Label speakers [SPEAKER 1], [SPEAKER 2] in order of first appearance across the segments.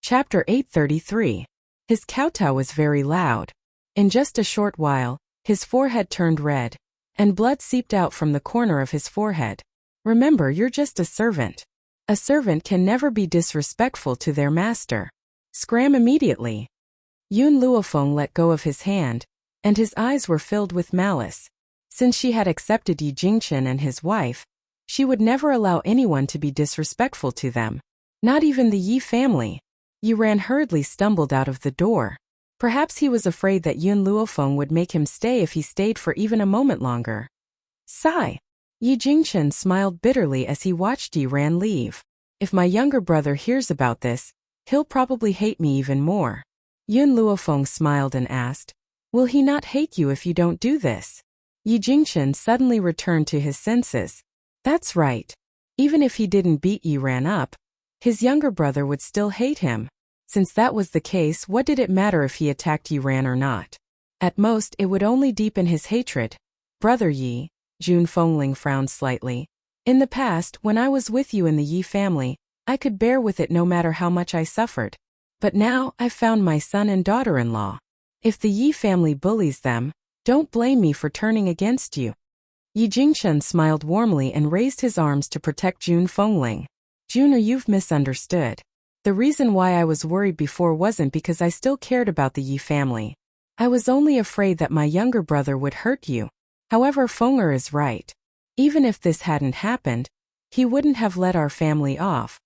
[SPEAKER 1] Chapter 833. His kowtow was very loud. In just a short while, his forehead turned red, and blood seeped out from the corner of his forehead. Remember, you're just a servant. A servant can never be disrespectful to their master. Scram immediately. Yun Luofeng let go of his hand, and his eyes were filled with malice. Since she had accepted Yi Jingchen and his wife, she would never allow anyone to be disrespectful to them. Not even the Yi family. Yi Ran hurriedly stumbled out of the door. Perhaps he was afraid that Yun Luofeng would make him stay if he stayed for even a moment longer. Sigh. Yi Jingchen smiled bitterly as he watched Yi Ran leave. If my younger brother hears about this, he'll probably hate me even more. Yun Luofeng smiled and asked, will he not hate you if you don't do this? Yi Jingchen suddenly returned to his senses. That's right. Even if he didn't beat Yi Ran up, his younger brother would still hate him. Since that was the case, what did it matter if he attacked Yi Ran or not? At most, it would only deepen his hatred. Brother Yi, Jun Fengling frowned slightly. In the past, when I was with you in the Yi family, I could bear with it no matter how much I suffered. But now, I've found my son and daughter-in-law. If the Yi family bullies them, don't blame me for turning against you. Yi Jingchen smiled warmly and raised his arms to protect Jun Fengling. Junior, you've misunderstood. The reason why I was worried before wasn't because I still cared about the Yi family. I was only afraid that my younger brother would hurt you. However, Fenger is right. Even if this hadn't happened, he wouldn't have let our family off.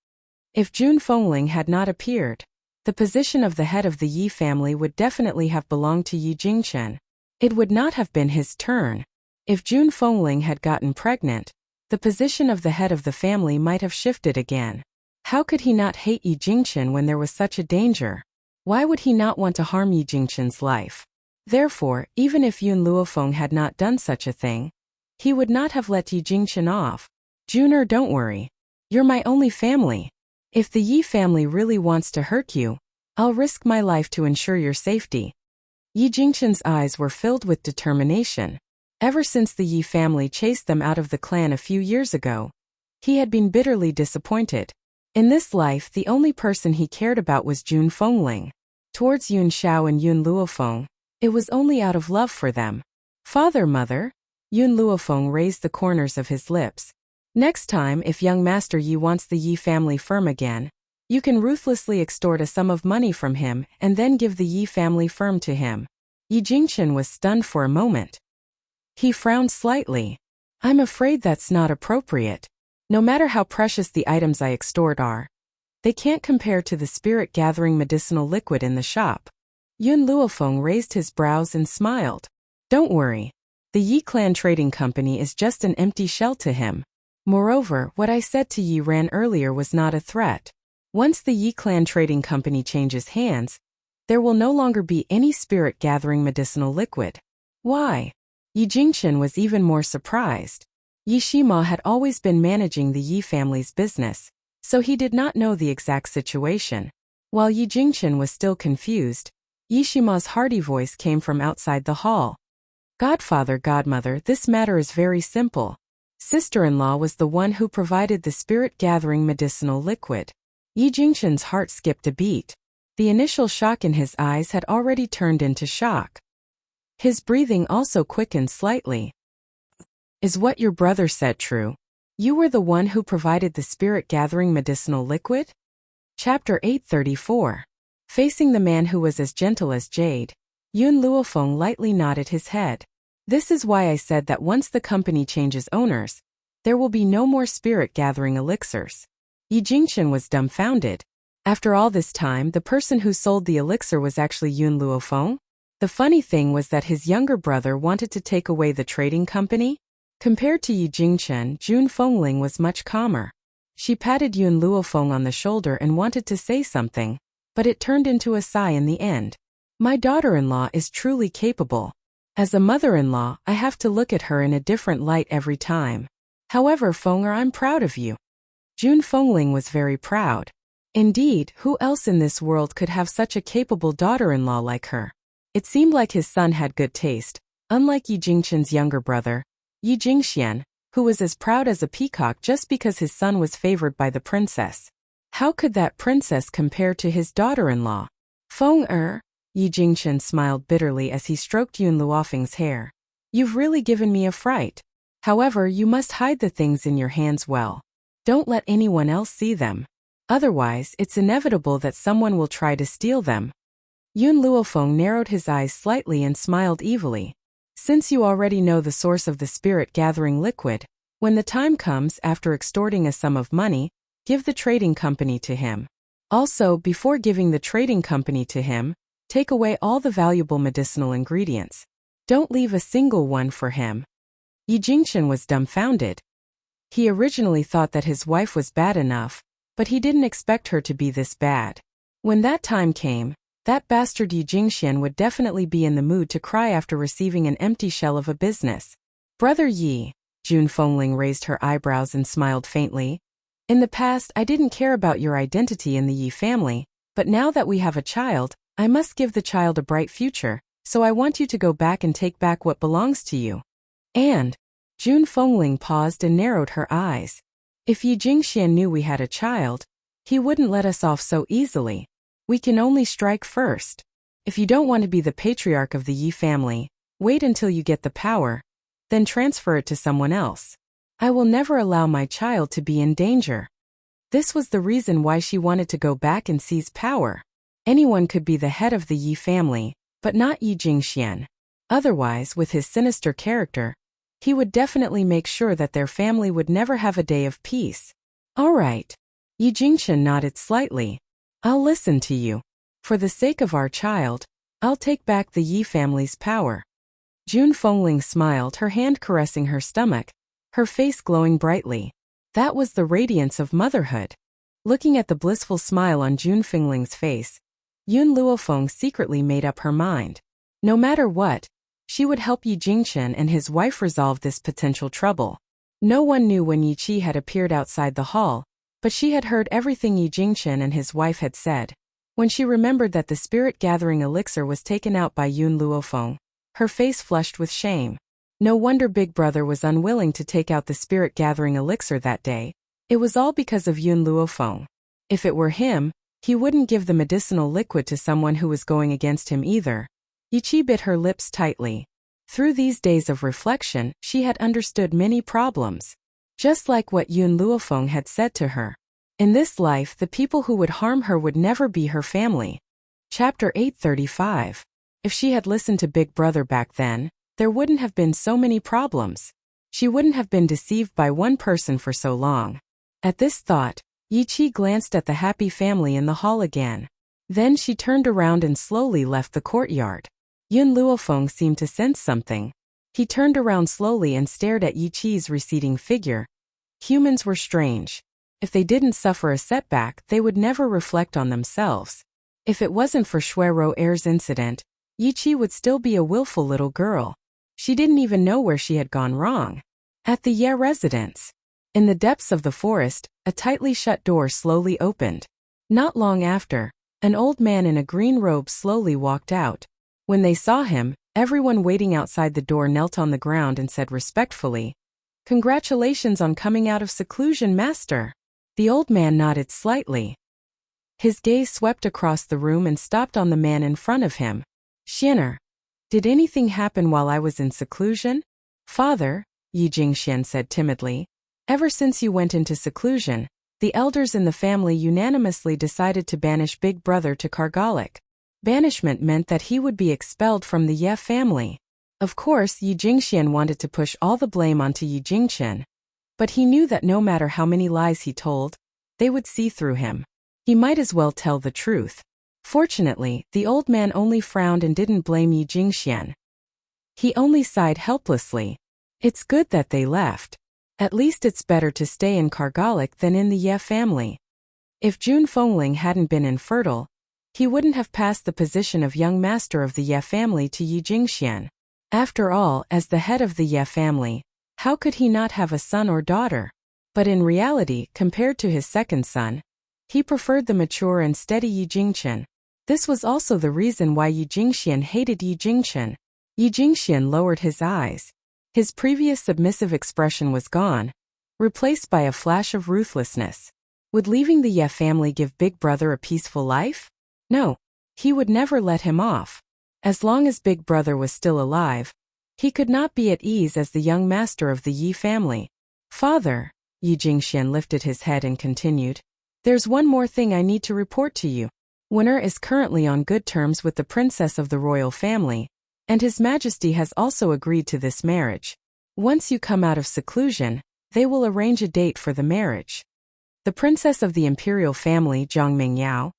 [SPEAKER 1] If Jun Fengling had not appeared, the position of the head of the Yi family would definitely have belonged to Yi Jingchen. It would not have been his turn. If Jun Fengling had gotten pregnant, the position of the head of the family might have shifted again. How could he not hate Yi Jingchen when there was such a danger? Why would he not want to harm Yi Jingchen's life? Therefore, even if Yun Luofeng had not done such a thing, he would not have let Yi Jingchen off. Junior, don't worry. You're my only family. If the Yi family really wants to hurt you, I'll risk my life to ensure your safety. Yi Jingchen's eyes were filled with determination. Ever since the Yi family chased them out of the clan a few years ago, he had been bitterly disappointed. In this life, the only person he cared about was Jun Fengling. Towards Yun Xiao and Yun Luofeng, it was only out of love for them. Father, mother? Yun Luofeng raised the corners of his lips. Next time, if young Master Yi wants the Yi family firm again, you can ruthlessly extort a sum of money from him and then give the Yi family firm to him. Yi Jingchen was stunned for a moment. He frowned slightly. I'm afraid that's not appropriate. No matter how precious the items I extort are, they can't compare to the spirit-gathering medicinal liquid in the shop. Yun Luofeng raised his brows and smiled. Don't worry. The Yi Clan Trading Company is just an empty shell to him. Moreover, what I said to Yi Ran earlier was not a threat. Once the Yi Clan Trading Company changes hands, there will no longer be any spirit-gathering medicinal liquid. Why? Yi Jingchen was even more surprised. Yi Shima had always been managing the Yi family's business, so he did not know the exact situation. While Yi Jingchen was still confused, Yi Shima's hearty voice came from outside the hall. Godfather, godmother, this matter is very simple. Sister-in-law was the one who provided the spirit-gathering medicinal liquid. Yi Jingchen's heart skipped a beat. The initial shock in his eyes had already turned into shock. His breathing also quickened slightly. Is what your brother said true? You were the one who provided the spirit-gathering medicinal liquid? Chapter 834. Facing the man who was as gentle as jade, Yun Luofeng lightly nodded his head. This is why I said that once the company changes owners, there will be no more spirit-gathering elixirs. Yi Jingchen was dumbfounded. After all this time, the person who sold the elixir was actually Yun Luofeng? The funny thing was that his younger brother wanted to take away the trading company? Compared to Yi Jingchen, Jun Fengling was much calmer. She patted Yun Luofeng on the shoulder and wanted to say something, but it turned into a sigh in the end. My daughter-in-law is truly capable. As a mother-in-law, I have to look at her in a different light every time. However, Fenger, I'm proud of you. Jun Fengling was very proud. Indeed, who else in this world could have such a capable daughter-in-law like her? It seemed like his son had good taste, unlike Yi Jingchen's younger brother, Yi Jingxian, who was as proud as a peacock just because his son was favored by the princess. How could that princess compare to his daughter-in-law? Feng Yi Jingqian smiled bitterly as he stroked Yun Luofeng's hair. You've really given me a fright. However, you must hide the things in your hands well. Don't let anyone else see them. Otherwise, it's inevitable that someone will try to steal them. Yun Luofeng narrowed his eyes slightly and smiled evilly. Since you already know the source of the spirit-gathering liquid, when the time comes after extorting a sum of money, give the trading company to him. Also, before giving the trading company to him, take away all the valuable medicinal ingredients. Don't leave a single one for him. Yi Jingqian was dumbfounded. He originally thought that his wife was bad enough, but he didn't expect her to be this bad. When that time came, that bastard Yi Jingqian would definitely be in the mood to cry after receiving an empty shell of a business. Brother Yi, Jun Fengling raised her eyebrows and smiled faintly. In the past, I didn't care about your identity in the Yi family, but now that we have a child, I must give the child a bright future, so I want you to go back and take back what belongs to you. And Jun Fengling paused and narrowed her eyes. If Yi Jingqian knew we had a child, he wouldn't let us off so easily. We can only strike first. If you don't want to be the patriarch of the Yi family, wait until you get the power, then transfer it to someone else. I will never allow my child to be in danger. This was the reason why she wanted to go back and seize power. Anyone could be the head of the Yi family, but not Yi Jingqian. Otherwise, with his sinister character, he would definitely make sure that their family would never have a day of peace. All right. Yi Jingqian nodded slightly. I'll listen to you. For the sake of our child, I'll take back the Yi family's power. Jun Fengling smiled, her hand caressing her stomach, her face glowing brightly. That was the radiance of motherhood. Looking at the blissful smile on Jun Fengling's face, Yun Luofeng secretly made up her mind. No matter what, she would help Yi Jingqian and his wife resolve this potential trouble. No one knew when Yi Qi had appeared outside the hall, but she had heard everything Yi Jingqian and his wife had said. When she remembered that the spirit-gathering elixir was taken out by Yun Luofeng, her face flushed with shame. No wonder Big Brother was unwilling to take out the spirit-gathering elixir that day. It was all because of Yun Luofeng. If it were him, he wouldn't give the medicinal liquid to someone who was going against him either. Yi Qi bit her lips tightly. Through these days of reflection, she had understood many problems. Just like what Yun Luofeng had said to her. In this life, the people who would harm her would never be her family. Chapter 835. If she had listened to Big Brother back then, there wouldn't have been so many problems. She wouldn't have been deceived by one person for so long. At this thought, Yi Qi glanced at the happy family in the hall again. Then she turned around and slowly left the courtyard. Yun Luofeng seemed to sense something. He turned around slowly and stared at Yi Qi's receding figure. Humans were strange. If they didn't suffer a setback, they would never reflect on themselves. If it wasn't for Shuero Air's incident, Yi Qi would still be a willful little girl. She didn't even know where she had gone wrong. At the Ye residence. In the depths of the forest, a tightly shut door slowly opened. Not long after, an old man in a green robe slowly walked out. When they saw him, everyone waiting outside the door knelt on the ground and said respectfully, "Congratulations on coming out of seclusion, master." The old man nodded slightly. His gaze swept across the room and stopped on the man in front of him. "Xianer, did anything happen while I was in seclusion?" "Father," Yi Jingqian said timidly, "ever since you went into seclusion, the elders in the family unanimously decided to banish Big Brother to Kargalik. Banishment meant that he would be expelled from the Ye family. Of course, Yi Jingqian wanted to push all the blame onto Yi Jingqian. But he knew that no matter how many lies he told, they would see through him. He might as well tell the truth. Fortunately, the old man only frowned and didn't blame Yi Jingqian. He only sighed helplessly. It's good that they left. At least it's better to stay in Kargalik than in the Ye family. If Jun Fengling hadn't been infertile, he wouldn't have passed the position of young master of the Ye family to Yi Jingqian. After all, as the head of the Ye family, how could he not have a son or daughter? But in reality, compared to his second son, he preferred the mature and steady Yi Jingqian. This was also the reason why Yi Jingqian hated Yi Jingqian. Yi Jingqian lowered his eyes. His previous submissive expression was gone, replaced by a flash of ruthlessness. Would leaving the Ye family give Big Brother a peaceful life? No. He would never let him off. As long as Big Brother was still alive, he could not be at ease as the young master of the Yi family. Father, Yi Jingxian lifted his head and continued, there's one more thing I need to report to you. Winner is currently on good terms with the princess of the royal family, and His Majesty has also agreed to this marriage. Once you come out of seclusion, they will arrange a date for the marriage. The princess of the imperial family, Zhang Mingyao,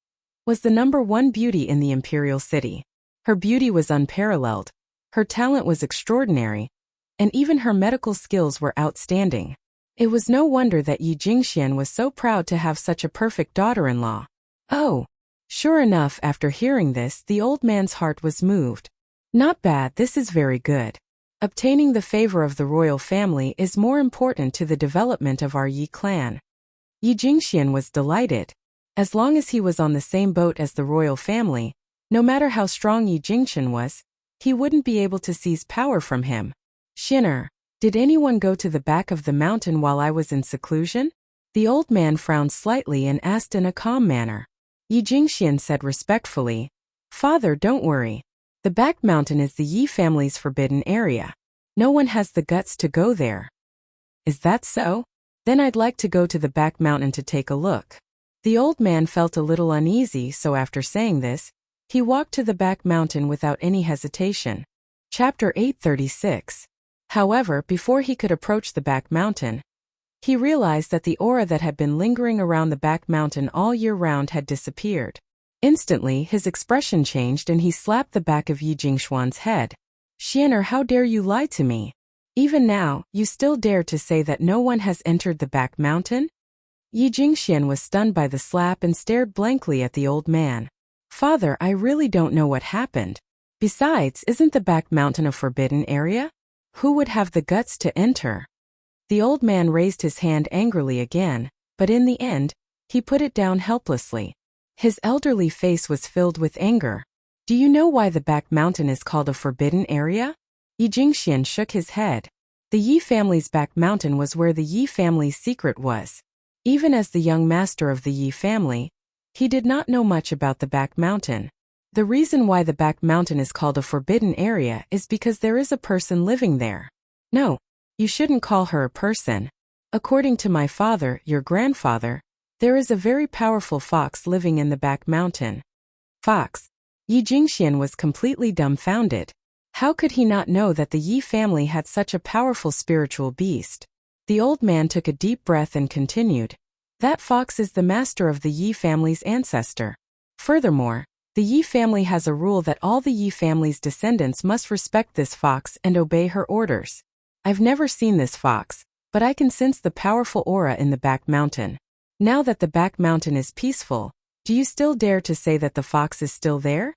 [SPEAKER 1] was the #1 beauty in the imperial city. Her beauty was unparalleled, her talent was extraordinary, and even her medical skills were outstanding. It was no wonder that Yi Jingxian was so proud to have such a perfect daughter-in-law. Oh! Sure enough, after hearing this, the old man's heart was moved. Not bad, this is very good. Obtaining the favor of the royal family is more important to the development of our Yi clan. Yi Jingxian was delighted. As long as he was on the same boat as the royal family, no matter how strong Yi Jingxian was, he wouldn't be able to seize power from him. Shinner, did anyone go to the back of the mountain while I was in seclusion? The old man frowned slightly and asked in a calm manner. Yi Jingxian said respectfully, Father, don't worry. The back mountain is the Yi family's forbidden area. No one has the guts to go there. Is that so? Then I'd like to go to the back mountain to take a look. The old man felt a little uneasy, so after saying this, he walked to the back mountain without any hesitation. Chapter 836. However, before he could approach the back mountain, he realized that the aura that had been lingering around the back mountain all year round had disappeared. Instantly, his expression changed and he slapped the back of Yi Jingxuan's head. Xianer, how dare you lie to me? Even now, you still dare to say that no one has entered the back mountain? Yi Jingxian was stunned by the slap and stared blankly at the old man. Father, I really don't know what happened. Besides, isn't the back mountain a forbidden area? Who would have the guts to enter? The old man raised his hand angrily again, but in the end, he put it down helplessly. His elderly face was filled with anger. Do you know why the back mountain is called a forbidden area? Yi Jingxian shook his head. The Yi family's back mountain was where the Yi family's secret was. Even as the young master of the Yi family, he did not know much about the back mountain. The reason why the back mountain is called a forbidden area is because there is a person living there. No, you shouldn't call her a person. According to my father, your grandfather, there is a very powerful fox living in the back mountain. Fox? Yi Jingxian was completely dumbfounded. How could he not know that the Yi family had such a powerful spiritual beast? The old man took a deep breath and continued. That fox is the master of the Yi family's ancestor. Furthermore, the Yi family has a rule that all the Yi family's descendants must respect this fox and obey her orders. I've never seen this fox, but I can sense the powerful aura in the back mountain. Now that the back mountain is peaceful, do you still dare to say that the fox is still there?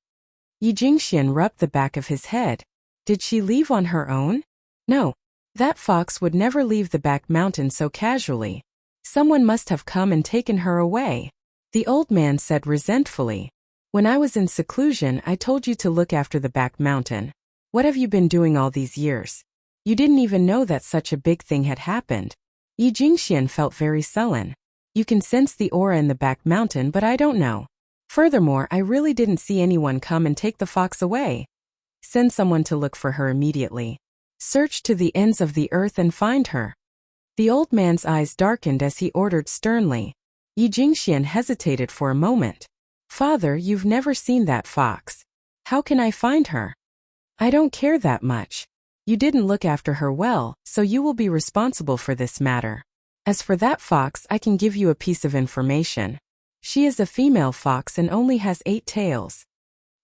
[SPEAKER 1] Yi Jingxian rubbed the back of his head. Did she leave on her own? No. That fox would never leave the back mountain so casually. Someone must have come and taken her away. The old man said resentfully. When I was in seclusion, I told you to look after the back mountain. What have you been doing all these years? You didn't even know that such a big thing had happened. Yi Jingxian felt very sullen. You can sense the aura in the back mountain, but I don't know. Furthermore, I really didn't see anyone come and take the fox away. Send someone to look for her immediately. Search to the ends of the earth and find her. The old man's eyes darkened as he ordered sternly. Yi Jingxian hesitated for a moment. Father, you've never seen that fox. How can I find her? I don't care that much. You didn't look after her well, so you will be responsible for this matter. As for that fox, I can give you a piece of information. She is a female fox and only has 8 tails.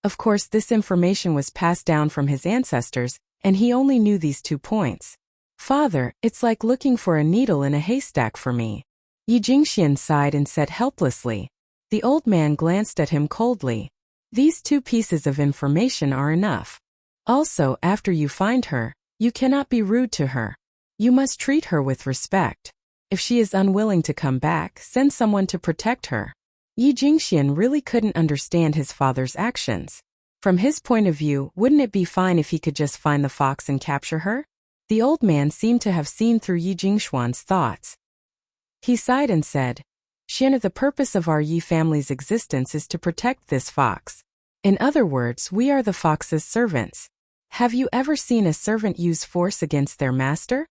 [SPEAKER 1] Of course, this information was passed down from his ancestors, and he only knew these 2 points. Father, it's like looking for a needle in a haystack for me. Yi Jingxian sighed and said helplessly. The old man glanced at him coldly. These 2 pieces of information are enough. Also, after you find her, you cannot be rude to her. You must treat her with respect. If she is unwilling to come back, send someone to protect her. Yi Jingxian really couldn't understand his father's actions. From his point of view, wouldn't it be fine if he could just find the fox and capture her? The old man seemed to have seen through Yi Jingxuan's thoughts. He sighed and said, Xian, the purpose of our Yi family's existence is to protect this fox. In other words, we are the fox's servants. Have you ever seen a servant use force against their master?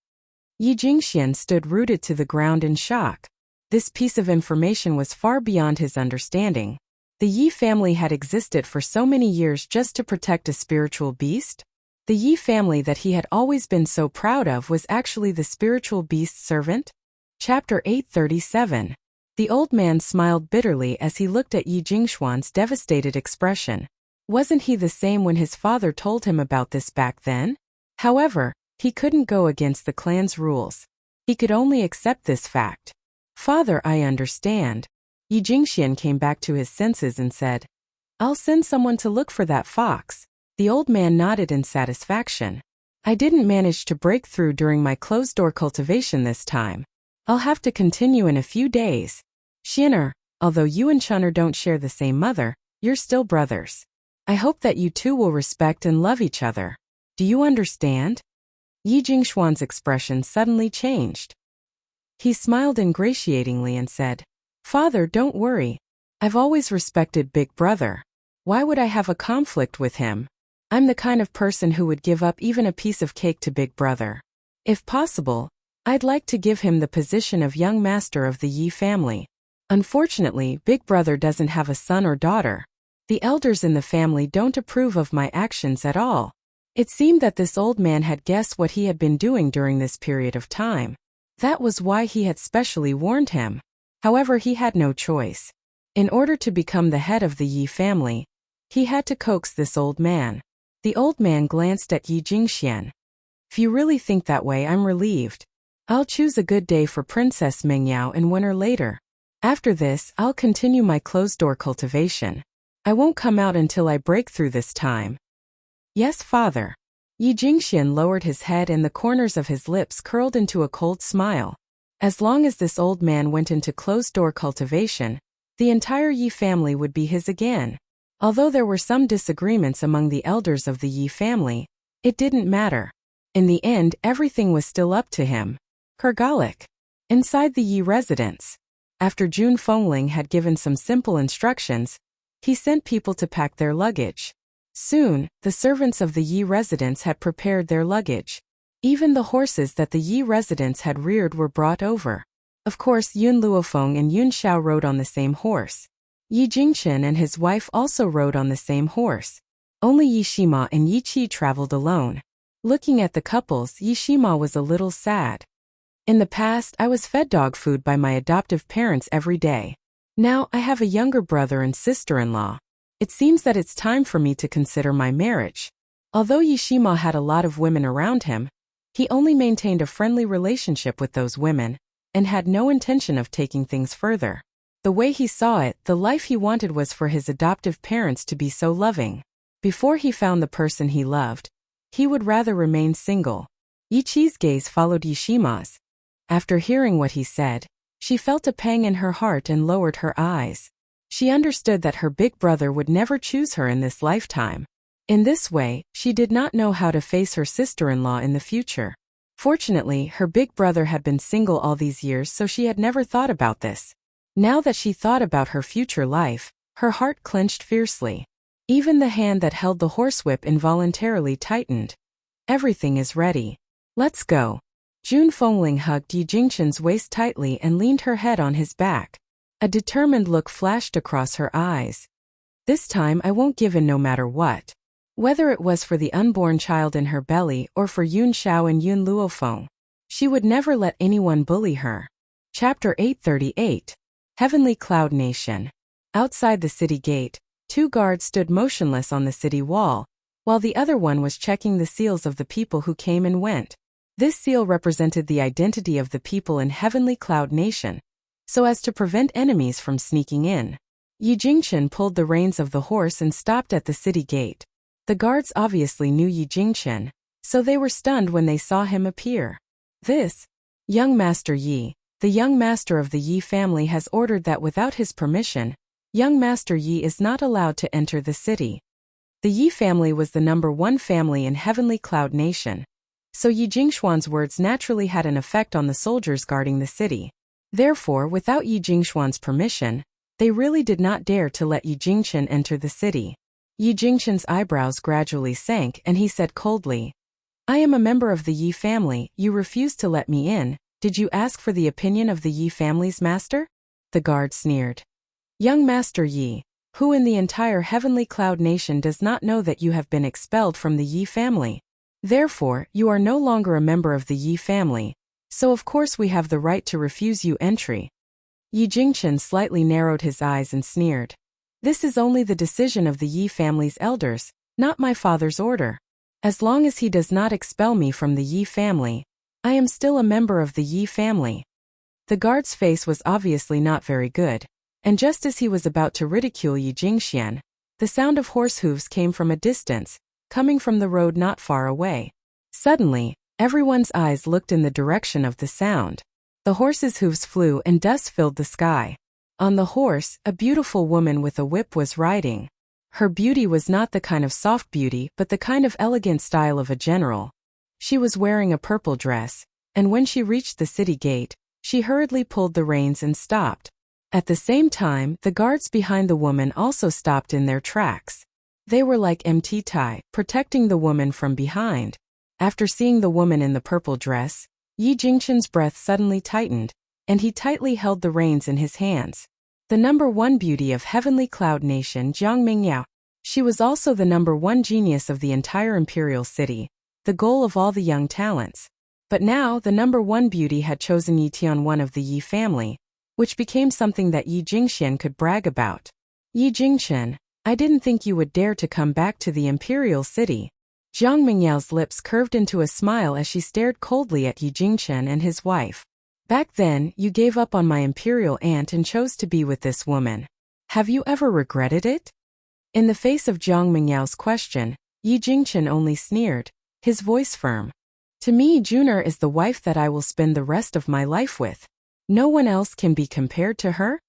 [SPEAKER 1] Yi Jingxian stood rooted to the ground in shock. This piece of information was far beyond his understanding. The Yi family had existed for so many years just to protect a spiritual beast? The Yi family that he had always been so proud of was actually the spiritual beast's servant? Chapter 837. The old man smiled bitterly as he looked at Yi Jingxuan's devastated expression. Wasn't he the same when his father told him about this back then? However, he couldn't go against the clan's rules. He could only accept this fact. Father, I understand. Yi Jingxian came back to his senses and said, I'll send someone to look for that fox. The old man nodded in satisfaction. I didn't manage to break through during my closed-door cultivation this time. I'll have to continue in a few days. Xianer, although you and Chun'er don't share the same mother, you're still brothers. I hope that you two will respect and love each other. Do you understand? Yi Jingxuan's expression suddenly changed. He smiled ingratiatingly and said, Father, don't worry. I've always respected Big Brother. Why would I have a conflict with him? I'm the kind of person who would give up even a piece of cake to Big Brother. If possible, I'd like to give him the position of young master of the Yi family. Unfortunately, Big Brother doesn't have a son or daughter. The elders in the family don't approve of my actions at all. It seemed that this old man had guessed what he had been doing during this period of time. That was why he had specially warned him. However, he had no choice. In order to become the head of the Yi family, he had to coax this old man. The old man glanced at Yi Jingxian. If you really think that way, I'm relieved. I'll choose a good day for Princess Mengyao and win her later. After this, I'll continue my closed-door cultivation. I won't come out until I break through this time. Yes, father. Yi Jingxian lowered his head and the corners of his lips curled into a cold smile. As long as this old man went into closed-door cultivation, the entire Yi family would be his again. Although there were some disagreements among the elders of the Yi family, it didn't matter. In the end, everything was still up to him. Kurgalik. Inside the Yi residence. After Jun Fengling had given some simple instructions, he sent people to pack their luggage. Soon, the servants of the Yi residence had prepared their luggage. Even the horses that the Yi residence had reared were brought over. Of course, Yun Luofeng and Yun Xiao rode on the same horse. Yi Jingchen and his wife also rode on the same horse. Only Yi Shima and Yi Qi traveled alone. Looking at the couples, Yi Shima was a little sad. In the past, I was fed dog food by my adoptive parents every day. Now, I have a younger brother and sister-in-law. It seems that it's time for me to consider my marriage. Although Yi Shima had a lot of women around him, he only maintained a friendly relationship with those women, and had no intention of taking things further. The way he saw it, the life he wanted was for his adoptive parents to be so loving. Before he found the person he loved, he would rather remain single. Yi Qi's gaze followed Yi Shima's. After hearing what he said, she felt a pang in her heart and lowered her eyes. She understood that her big brother would never choose her in this lifetime. In this way, she did not know how to face her sister-in-law in the future. Fortunately, her big brother had been single all these years, so she had never thought about this. Now that she thought about her future life, her heart clenched fiercely. Even the hand that held the horsewhip involuntarily tightened. Everything is ready. Let's go. Jun Fengling hugged Yi Jingchen's waist tightly and leaned her head on his back. A determined look flashed across her eyes. This time I won't give in no matter what. Whether it was for the unborn child in her belly or for Yun Xiao and Yun Luofeng, she would never let anyone bully her. Chapter 838. Heavenly Cloud Nation. Outside the city gate, 2 guards stood motionless on the city wall, while the other one was checking the seals of the people who came and went. This seal represented the identity of the people in Heavenly Cloud Nation, so as to prevent enemies from sneaking in. Yi Jingchen pulled the reins of the horse and stopped at the city gate. The guards obviously knew Yi Jingchen, so they were stunned when they saw him appear. This, young Master Yi, the young master of the Yi family, has ordered that without his permission, young Master Yi is not allowed to enter the city. The Yi family was the #1 family in Heavenly Cloud Nation, so Yi Jingxuan's words naturally had an effect on the soldiers guarding the city. Therefore, without Yi Jingxuan's permission, they really did not dare to let Yi Jingchen enter the city. Yi Jingchen's eyebrows gradually sank and he said coldly, "I am a member of the Yi family, you refused to let me in. Did you ask for the opinion of the Yi family's master?" The guard sneered. "Young Master Yi, who in the entire Heavenly Cloud Nation does not know that you have been expelled from the Yi family? Therefore, you are no longer a member of the Yi family, so of course we have the right to refuse you entry." Yi Jingchen slightly narrowed his eyes and sneered. "This is only the decision of the Yi family's elders, not my father's order. As long as he does not expel me from the Yi family, I am still a member of the Yi family." The guard's face was obviously not very good, and just as he was about to ridicule Yi Jingxian, the sound of horse hooves came from a distance, coming from the road not far away. Suddenly, everyone's eyes looked in the direction of the sound. The horse's hooves flew and dust filled the sky. On the horse, a beautiful woman with a whip was riding. Her beauty was not the kind of soft beauty but the kind of elegant style of a general. She was wearing a purple dress, and when she reached the city gate, she hurriedly pulled the reins and stopped. At the same time, the guards behind the woman also stopped in their tracks. They were like MT Tai, protecting the woman from behind. After seeing the woman in the purple dress, Yi Jingchen's breath suddenly tightened, and he tightly held the reins in his hands. The #1 beauty of Heavenly Cloud Nation, Jiang Mingyao. She was also the #1 genius of the entire imperial city, the goal of all the young talents. But now the #1 beauty had chosen Yi Tianwen of the Yi family, which became something that Yi Jingxian could brag about. "Yi Jingchen, I didn't think you would dare to come back to the imperial city." Jiang Mingyao's lips curved into a smile as she stared coldly at Yi Jingchen and his wife. "Back then, you gave up on my imperial aunt and chose to be with this woman. Have you ever regretted it?" In the face of Jiang Mingyao's question, Yi Jingchen only sneered, his voice firm. "To me, Juner is the wife that I will spend the rest of my life with. No one else can be compared to her."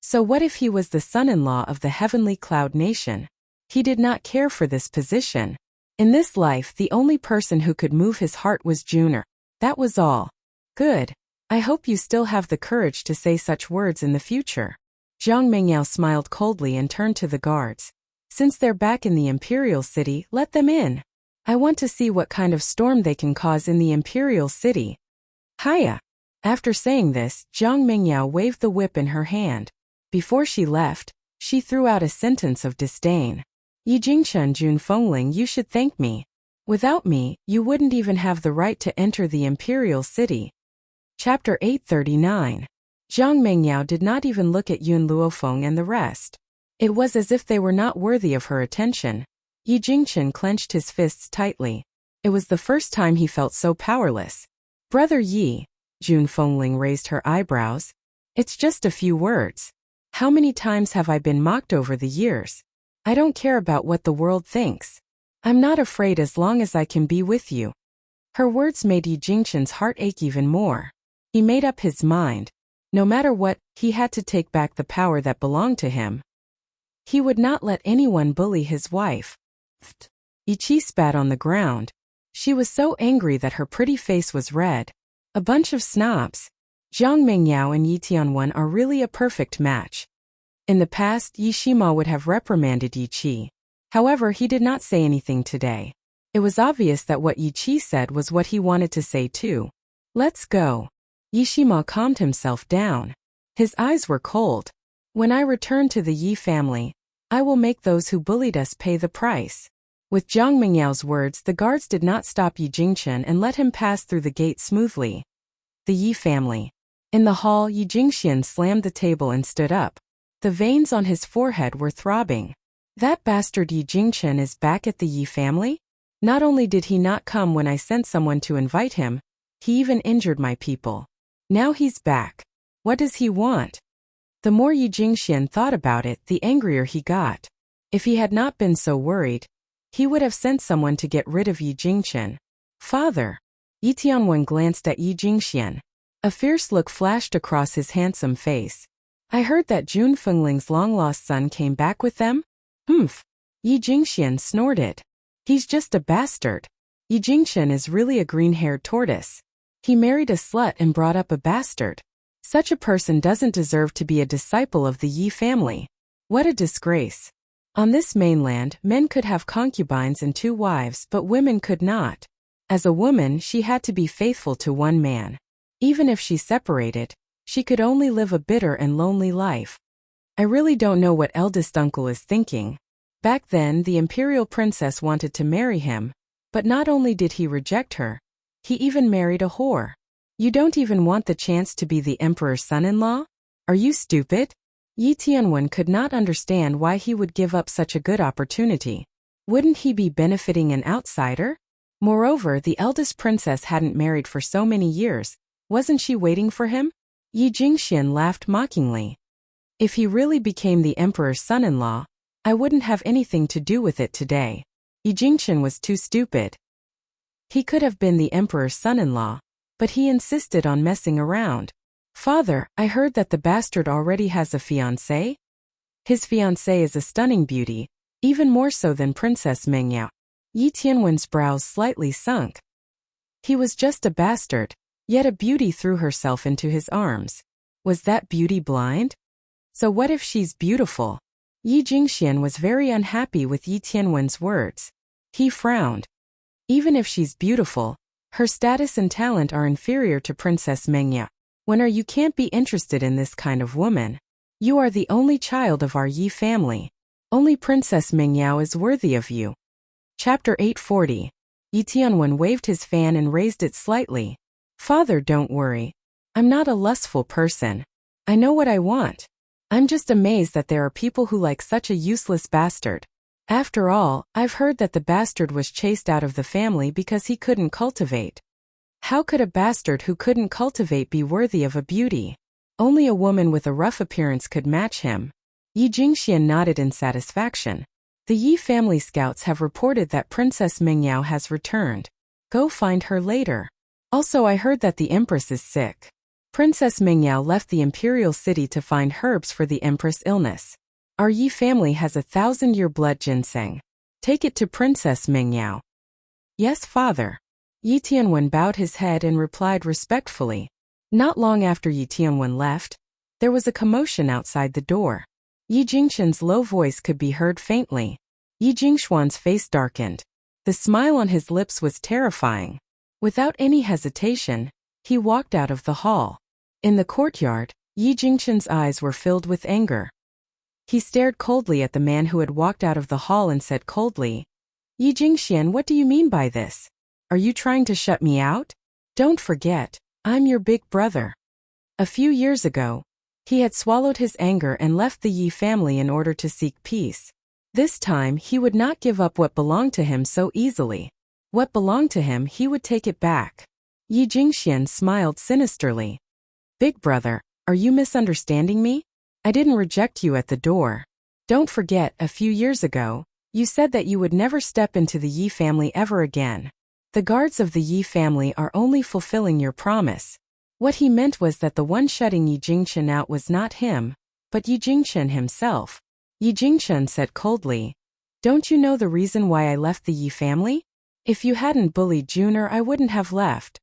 [SPEAKER 1] So what if he was the son-in-law of the Heavenly Cloud Nation? He did not care for this position. In this life, the only person who could move his heart was Juner. That was all. "Good. I hope you still have the courage to say such words in the future." Jiang Mingyao smiled coldly and turned to the guards. "Since they're back in the imperial city, let them in. I want to see what kind of storm they can cause in the imperial city." "Hiya." After saying this, Jiang Mingyao waved the whip in her hand. Before she left, she threw out a sentence of disdain. "Yi Jingchen Jun Fengling, you should thank me. Without me, you wouldn't even have the right to enter the imperial city." Chapter 839. Jiang Mingyao did not even look at Yun Luofeng and the rest. It was as if they were not worthy of her attention. Yi Jingchen clenched his fists tightly. It was the first time he felt so powerless. "Brother Yi," Jun Fengling raised her eyebrows. "It's just a few words. How many times have I been mocked over the years? I don't care about what the world thinks. I'm not afraid as long as I can be with you." Her words made Yi Jingchen's heart ache even more. He made up his mind. No matter what, he had to take back the power that belonged to him. He would not let anyone bully his wife. Yi Qi spat on the ground. She was so angry that her pretty face was red. A bunch of snobs. Jiang Mingyao and Yi Tianwen are really a perfect match. In the past, Yi Shima would have reprimanded Yi Qi. However, he did not say anything today. It was obvious that what Yi Qi said was what he wanted to say too. "Let's go." Yi Shima calmed himself down. His eyes were cold. "When I return to the Yi family, I will make those who bullied us pay the price." With Jiang Mingyao's words, the guards did not stop Yi Jingchen and let him pass through the gate smoothly. The Yi family. In the hall, Yi Jingxian slammed the table and stood up. The veins on his forehead were throbbing. "That bastard Yi Jingchen is back at the Yi family? Not only did he not come when I sent someone to invite him, he even injured my people. Now he's back. What does he want?" The more Yi Jingxian thought about it, the angrier he got. If he had not been so worried, he would have sent someone to get rid of Yi Jingchen. "Father." Yi Tianwen glanced at Yi Jingxian. A fierce look flashed across his handsome face. "I heard that Jun Fengling's long-lost son came back with them?" "Humph." Yi Jingxian snorted. "He's just a bastard. Yi Jingchen is really a green-haired tortoise. He married a slut and brought up a bastard. Such a person doesn't deserve to be a disciple of the Yi family. What a disgrace. On this mainland, men could have concubines and 2 wives, but women could not. As a woman, she had to be faithful to one man. Even if she separated, she could only live a bitter and lonely life. I really don't know what eldest uncle is thinking. Back then, the imperial princess wanted to marry him, but not only did he reject her, he even married a whore. You don't even want the chance to be the emperor's son-in-law? Are you stupid? Yi Tianwen could not understand why he would give up such a good opportunity. Wouldn't he be benefiting an outsider? Moreover, the eldest princess hadn't married for so many years. Wasn't she waiting for him? Yi Jingxian laughed mockingly. If he really became the emperor's son-in-law, I wouldn't have anything to do with it today. Yi Jingxian was too stupid. He could have been the emperor's son-in-law, but he insisted on messing around. Father, I heard that the bastard already has a fiancée? His fiancée is a stunning beauty, even more so than Princess Mengyao. Yi Tianwen's brows slightly sunk. He was just a bastard, yet a beauty threw herself into his arms. Was that beauty blind? So what if she's beautiful? Yi Jingxian was very unhappy with Yi Tianwen's words. He frowned. Even if she's beautiful, her status and talent are inferior to Princess Mengyao. When you can't be interested in this kind of woman. You are the only child of our Yi family. Only Princess Mengyao is worthy of you. Chapter 840. Yi Tianwen waved his fan and raised it slightly. Father, don't worry. I'm not a lustful person. I know what I want. I'm just amazed that there are people who like such a useless bastard. After all, I've heard that the bastard was chased out of the family because he couldn't cultivate. How could a bastard who couldn't cultivate be worthy of a beauty? Only a woman with a rough appearance could match him. Yi Jingxian nodded in satisfaction. The Yi family scouts have reported that Princess Mengyao has returned. Go find her later. Also, I heard that the Empress is sick. Princess Mengyao left the imperial city to find herbs for the Empress' illness. Our Yi family has 1,000-year blood ginseng. Take it to Princess Mengyao. Yes, father. Yi Tianwen bowed his head and replied respectfully. Not long after Yi Tianwen left, there was a commotion outside the door. Yi Jingxian's low voice could be heard faintly. Yi Jingxuan's face darkened. The smile on his lips was terrifying. Without any hesitation, he walked out of the hall. In the courtyard, Yi Jingxian's eyes were filled with anger. He stared coldly at the man who had walked out of the hall and said coldly, Yi Jingxian, what do you mean by this? Are you trying to shut me out? Don't forget, I'm your big brother. A few years ago, he had swallowed his anger and left the Yi family in order to seek peace. This time, he would not give up what belonged to him so easily. What belonged to him, he would take it back. Yi Jingxian smiled sinisterly. Big brother, are you misunderstanding me? I didn't reject you at the door. Don't forget, a few years ago, you said that you would never step into the Yi family ever again. The guards of the Yi family are only fulfilling your promise. What he meant was that the one shutting Yi Jingxian out was not him, but Yi Jingxian himself. Yi Jingxian said coldly, Don't you know the reason why I left the Yi family? If you hadn't bullied Juner, I wouldn't have left.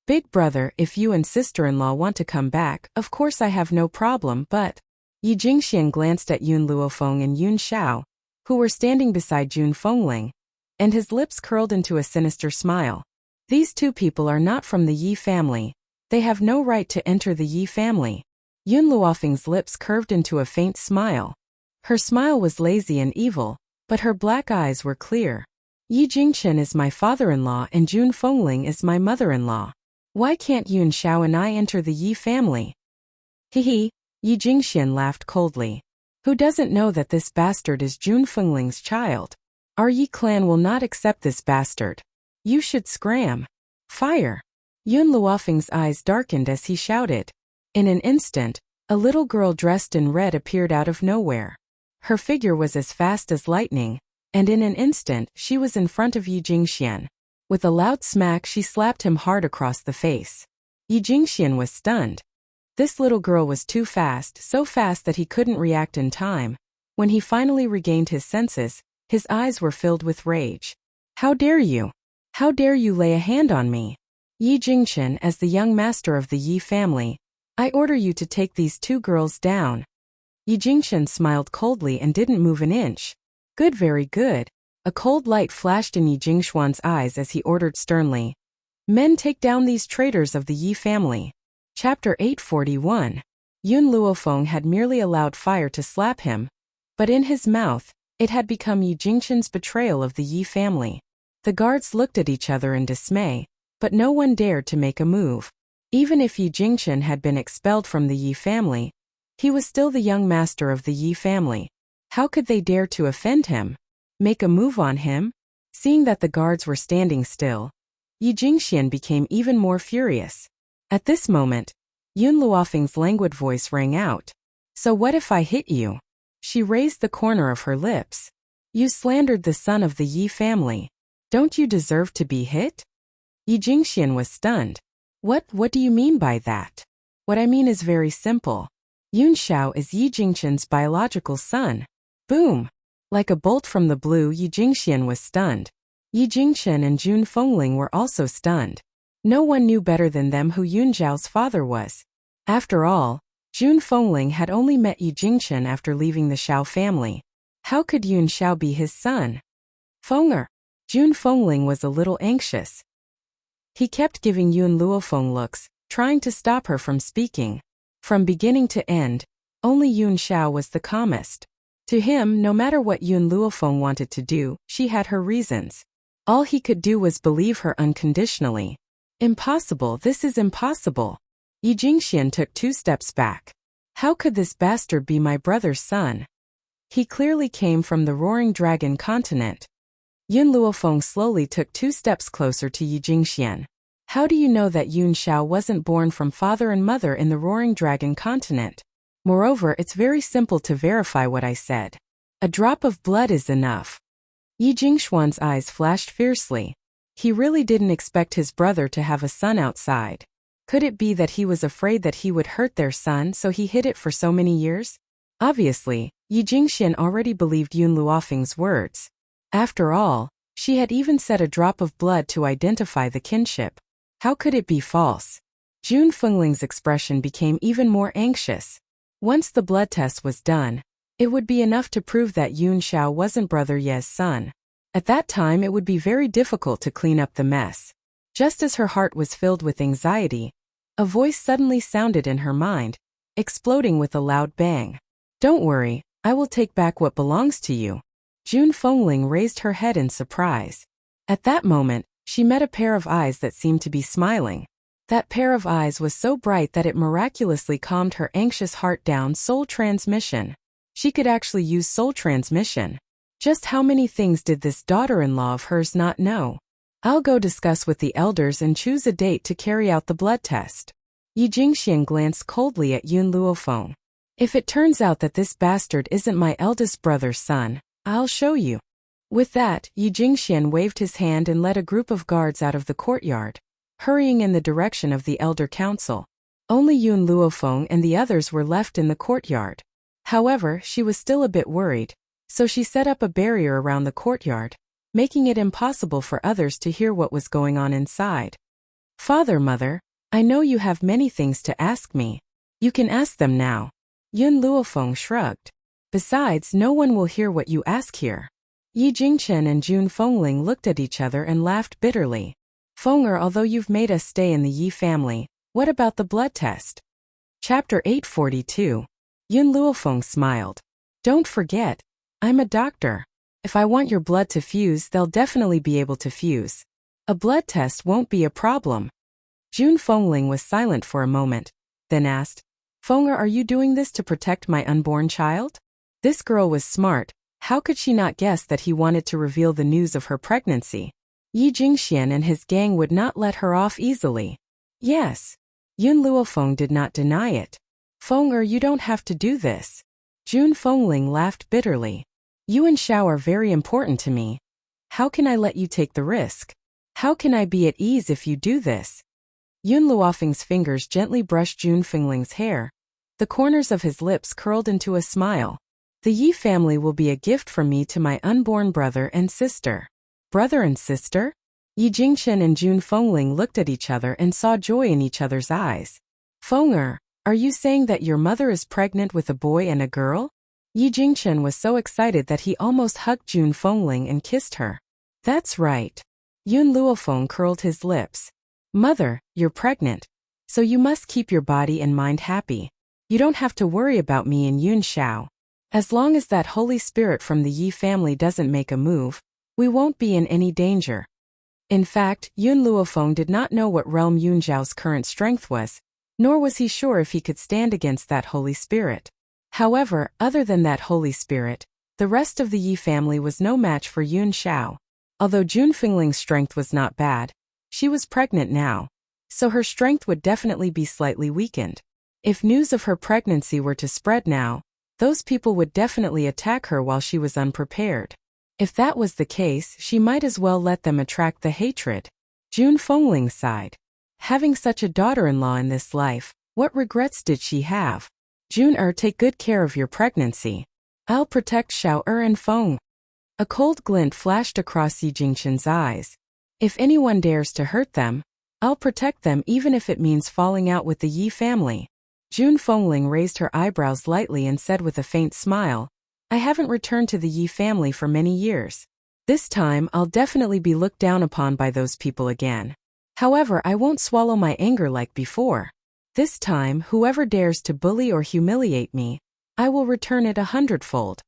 [SPEAKER 1] Big brother, if you and sister-in-law want to come back, of course I have no problem, but... Yi Jingxian glanced at Yun Luofeng and Yun Xiao, who were standing beside Jun Fengling, and his lips curled into a sinister smile. These 2 people are not from the Yi family. They have no right to enter the Yi family. Yun Luofeng's lips curved into a faint smile. Her smile was lazy and evil, but her black eyes were clear. Yi Jingxian is my father-in-law and Jun Fengling is my mother-in-law. Why can't Yun Xiao and I enter the Yi family? Hee. Yi Jingxian laughed coldly. Who doesn't know that this bastard is Jun Fengling's child? Our Yi clan will not accept this bastard. You should scram. Fire. Yun Luofeng's eyes darkened as he shouted. In an instant, a little girl dressed in red appeared out of nowhere. Her figure was as fast as lightning, and in an instant she was in front of Yi Jingxian. With a loud smack she slapped him hard across the face. Yi Jingxian was stunned. This little girl was too fast, so fast that he couldn't react in time. When he finally regained his senses, his eyes were filled with rage. How dare you? How dare you lay a hand on me? Yi Jingxian, as the young master of the Yi family, I order you to take these two girls down. Yi Jingxian smiled coldly and didn't move an inch. Good, very good. A cold light flashed in Yi Jingxuan's eyes as he ordered sternly. Men, take down these traitors of the Yi family. Chapter 841. Yun Luofeng had merely allowed fire to slap him, but in his mouth, it had become Yi Jingxian's betrayal of the Yi family. The guards looked at each other in dismay, but no one dared to make a move. Even if Yi Jingxian had been expelled from the Yi family, he was still the young master of the Yi family. How could they dare to offend him? Make a move on him? Seeing that the guards were standing still, Yi Jingxian became even more furious. At this moment, Yun Luofeng's languid voice rang out. So what if I hit you? She raised the corner of her lips. You slandered the son of the Yi family. Don't you deserve to be hit? Yi Jingxian was stunned. What do you mean by that? What I mean is very simple. Yun Xiao is Yi Jingxian's biological son. Boom! Like a bolt from the blue, Yi Jingxian was stunned. Yi Jingxian and Jun Fengling were also stunned. No one knew better than them who Yun Zhao's father was. After all, Jun Fengling had only met Yi Jingxian after leaving the Xiao family. How could Yun Xiao be his son? Fenger! Jun Fengling was a little anxious. He kept giving Yun Luofeng looks, trying to stop her from speaking. From beginning to end, only Yun Xiao was the calmest. To him, no matter what Yun Luofeng wanted to do, she had her reasons. All he could do was believe her unconditionally. Impossible, this is impossible. Yi Jingxian took 2 steps back. How could this bastard be my brother's son? He clearly came from the Roaring Dragon continent. Yun Luofeng slowly took 2 steps closer to Yi Jingxian. How do you know that Yun Xiao wasn't born from father and mother in the Roaring Dragon continent? Moreover, it's very simple to verify what I said. A drop of blood is enough. Yi Jingxuan's eyes flashed fiercely. He really didn't expect his brother to have a son outside. Could it be that he was afraid that he would hurt their son, so he hid it for so many years? Obviously, Yi Jingxian already believed Yun Luofeng's words. After all, she had even said a drop of blood to identify the kinship. How could it be false? Jun Fengling's expression became even more anxious. Once the blood test was done, it would be enough to prove that Yun Xiao wasn't Brother Ye's son. At that time it would be very difficult to clean up the mess. Just as her heart was filled with anxiety, a voice suddenly sounded in her mind, exploding with a loud bang. Don't worry, I will take back what belongs to you. Jun Fengling raised her head in surprise. At that moment, she met a pair of eyes that seemed to be smiling. That pair of eyes was so bright that it miraculously calmed her anxious heart down. Soul transmission. She could actually use soul transmission. Just how many things did this daughter-in-law of hers not know? I'll go discuss with the elders and choose a date to carry out the blood test. Yi Jingxian glanced coldly at Yun Luofeng. If it turns out that this bastard isn't my eldest brother's son, I'll show you. With that, Yi Jingxian waved his hand and led a group of guards out of the courtyard, hurrying in the direction of the elder council. Only Yun Luofeng and the others were left in the courtyard. However, she was still a bit worried, so she set up a barrier around the courtyard, making it impossible for others to hear what was going on inside. Father, Mother, I know you have many things to ask me. You can ask them now. Yun Luofeng shrugged. Besides, no one will hear what you ask here. Yi Jingxian and Jun Fengling looked at each other and laughed bitterly. Fenger, although you've made us stay in the Yi family, what about the blood test? Chapter 842. Yun Luofeng smiled. Don't forget, I'm a doctor. If I want your blood to fuse, they'll definitely be able to fuse. A blood test won't be a problem. Jun Fengling was silent for a moment, then asked, Fenger, are you doing this to protect my unborn child? This girl was smart. How could she not guess that he wanted to reveal the news of her pregnancy? Yi Jingxian and his gang would not let her off easily. Yes. Yun Luofeng did not deny it. Fenger, you don't have to do this. Jun Fengling laughed bitterly. You and Xiao are very important to me. How can I let you take the risk? How can I be at ease if you do this? Yun Luofeng's fingers gently brushed Jun Fengling's hair. The corners of his lips curled into a smile. The Yi family will be a gift from me to my unborn brother and sister. Brother and sister? Yi Jingxian and Jun Fengling looked at each other and saw joy in each other's eyes. Fenger, Are you saying that your mother is pregnant with a boy and a girl? Yi Jingchen was so excited that he almost hugged Jun Fengling and kissed her. That's right. Yun Luofeng curled his lips. Mother, you're pregnant. So you must keep your body and mind happy. You don't have to worry about me and Yun Xiao. As long as that holy spirit from the Yi family doesn't make a move, we won't be in any danger. In fact, Yun Luofeng did not know what realm Yun Zhao's current strength was, nor was he sure if he could stand against that holy spirit. However, other than that holy spirit, the rest of the Yi family was no match for Yun Xiao. Although Jun Fengling's strength was not bad, she was pregnant now, so her strength would definitely be slightly weakened. If news of her pregnancy were to spread now, those people would definitely attack her while she was unprepared. If that was the case, she might as well let them attract the hatred. Jun Fengling sighed. Having such a daughter-in-law in this life, what regrets did she have? Jun take good care of your pregnancy. I'll protect Xiao and Feng. A cold glint flashed across Yi Jingchen's eyes. If anyone dares to hurt them, I'll protect them even if it means falling out with the Yi family. Jun Fengling raised her eyebrows lightly and said with a faint smile, I haven't returned to the Yi family for many years. This time I'll definitely be looked down upon by those people again. However, I won't swallow my anger like before. This time, whoever dares to bully or humiliate me, I will return it 100-fold.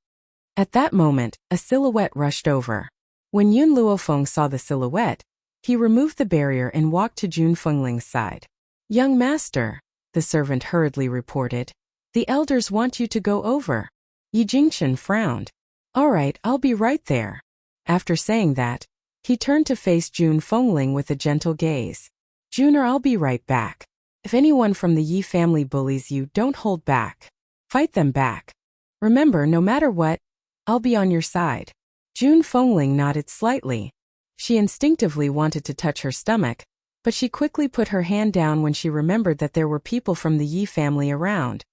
[SPEAKER 1] At that moment, a silhouette rushed over. When Yun Luofeng saw the silhouette, he removed the barrier and walked to Jun Fengling's side. Young master, the servant hurriedly reported, the elders want you to go over. Yi Jingchen frowned. All right, I'll be right there. After saying that, he turned to face Jun Fengling with a gentle gaze. Junior, I'll be right back. If anyone from the Yi family bullies you, don't hold back. Fight them back. Remember, no matter what, I'll be on your side. Jun Fengling nodded slightly. She instinctively wanted to touch her stomach, but she quickly put her hand down when she remembered that there were people from the Yi family around.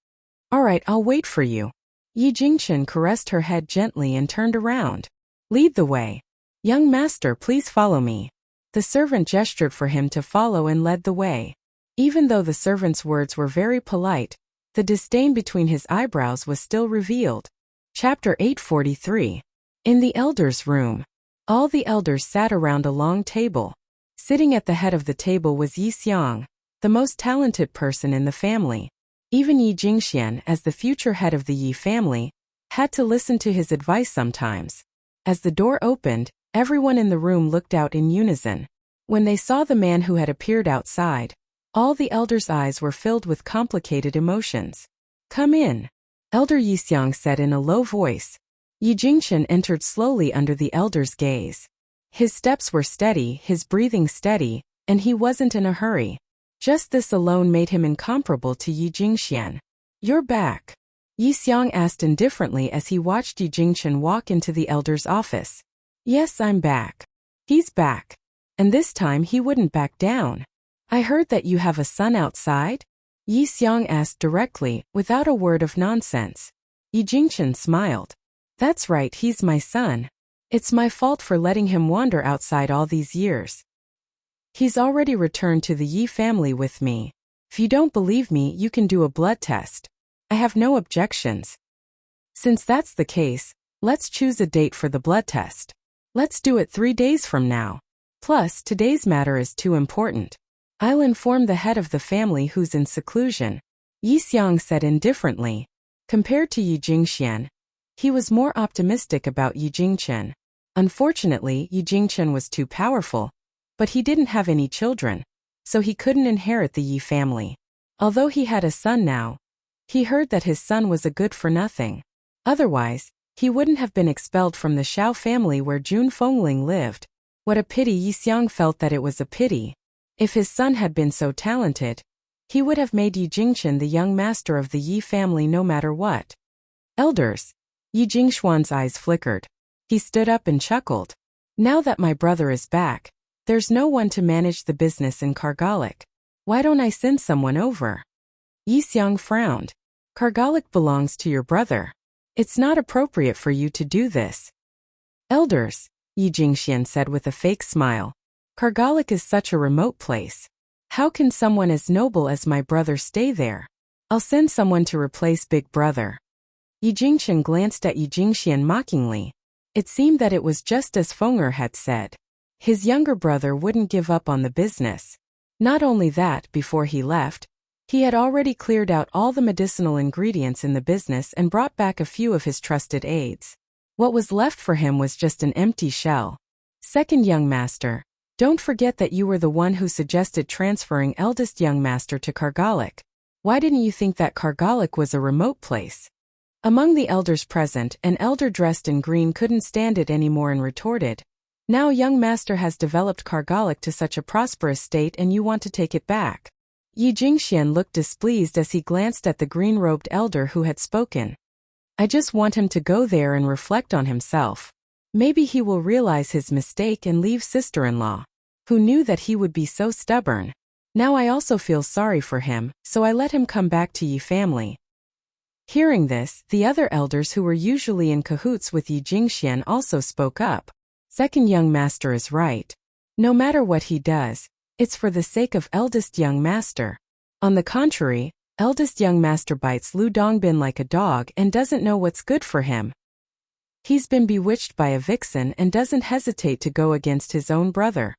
[SPEAKER 1] All right, I'll wait for you. Yi Jingchen caressed her head gently and turned around. Lead the way. Young master, please follow me. The servant gestured for him to follow and led the way. Even though the servant's words were very polite, the disdain between his eyebrows was still revealed. Chapter 843. In the elders' room. All the elders sat around a long table. Sitting at the head of the table was Yi Xiang, the most talented person in the family. Even Yi Jingxian, as the future head of the Yi family, had to listen to his advice sometimes. As the door opened, everyone in the room looked out in unison. When they saw the man who had appeared outside, all the elders' eyes were filled with complicated emotions. Come in. Elder Yi Xiang said in a low voice. Yi Jingchen entered slowly under the elder's gaze. His steps were steady, his breathing steady, and he wasn't in a hurry. Just this alone made him incomparable to Yi Jingxian. You're back. Yi Xiang asked indifferently as he watched Yi Jingchen walk into the elder's office. Yes, I'm back. He's back. And this time he wouldn't back down. I heard that you have a son outside? Yi Xiang asked directly, without a word of nonsense. Yi Jingchen smiled. That's right, he's my son. It's my fault for letting him wander outside all these years. He's already returned to the Yi family with me. If you don't believe me, you can do a blood test. I have no objections. Since that's the case, let's choose a date for the blood test. Let's do it 3 days from now. Plus, today's matter is too important. I'll inform the head of the family who's in seclusion. Yi Xiang said indifferently. Compared to Yi Jingxian, he was more optimistic about Yi Jingchen. Unfortunately, Yi Jingchen was too powerful, but he didn't have any children, so he couldn't inherit the Yi family. Although he had a son now, he heard that his son was a good-for-nothing. Otherwise, he wouldn't have been expelled from the Xiao family where Jun Fengling lived. What a pity. Yi Xiang felt that it was a pity. If his son had been so talented, he would have made Yi Jingchen the young master of the Yi family no matter what. Elders. Yi Jingxuan's eyes flickered. He stood up and chuckled. Now that my brother is back, there's no one to manage the business in Kargalik. Why don't I send someone over? Yi Xiang frowned. Kargalik belongs to your brother. It's not appropriate for you to do this. Elders, Yi Jingxian said with a fake smile. Kargalik is such a remote place. How can someone as noble as my brother stay there? I'll send someone to replace Big Brother. Yi Jingxian glanced at Yi Jingxian mockingly. It seemed that it was just as Fenger had said. His younger brother wouldn't give up on the business. Not only that, before he left, he had already cleared out all the medicinal ingredients in the business and brought back a few of his trusted aides. What was left for him was just an empty shell. Second young master, don't forget that you were the one who suggested transferring eldest young master to Kargalik. Why didn't you think that Kargalik was a remote place? Among the elders present, an elder dressed in green couldn't stand it anymore and retorted, now young master has developed Kargalik to such a prosperous state and you want to take it back. Yi Jingxian looked displeased as he glanced at the green-robed elder who had spoken. I just want him to go there and reflect on himself. Maybe he will realize his mistake and leave sister-in-law. Who knew that he would be so stubborn? Now I also feel sorry for him, so I let him come back to Yi family. Hearing this, the other elders who were usually in cahoots with Yi Jingxian also spoke up. Second young master is right. No matter what he does, it's for the sake of eldest young master. On the contrary, eldest young master bites Lu Dongbin like a dog and doesn't know what's good for him. He's been bewitched by a vixen and doesn't hesitate to go against his own brother.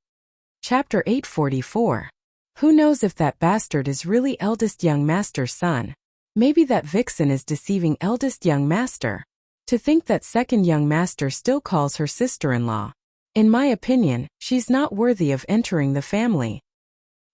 [SPEAKER 1] Chapter 844. Who knows if that bastard is really eldest young master's son? Maybe that vixen is deceiving eldest young master. To think that second young master still calls her sister-in-law. In my opinion, she's not worthy of entering the family.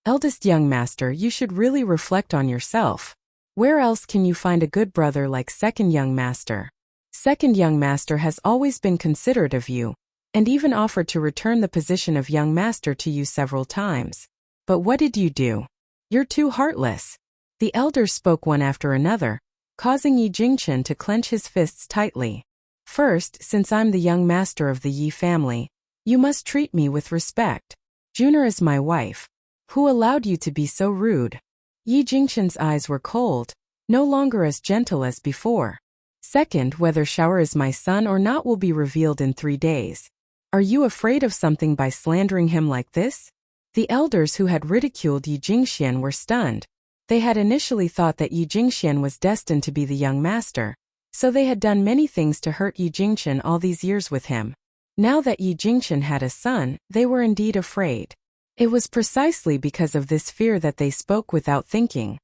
[SPEAKER 1] Eldest young master, you should really reflect on yourself. Where else can you find a good brother like second young master? Second young master has always been considerate of you, and even offered to return the position of young master to you several times. But what did you do? You're too heartless. The elders spoke one after another, causing Yi Jingxian to clench his fists tightly. First, since I'm the young master of the Yi family, you must treat me with respect. Juner is my wife. Who allowed you to be so rude? Yi Jingxian's eyes were cold, no longer as gentle as before. Second, whether Shower is my son or not will be revealed in 3 days. Are you afraid of something by slandering him like this? The elders who had ridiculed Yi Jingxian were stunned. They had initially thought that Yi Jingxian was destined to be the young master, so they had done many things to hurt Yi Jingxian all these years with him. Now that Yi Jingxian had a son, they were indeed afraid. It was precisely because of this fear that they spoke without thinking.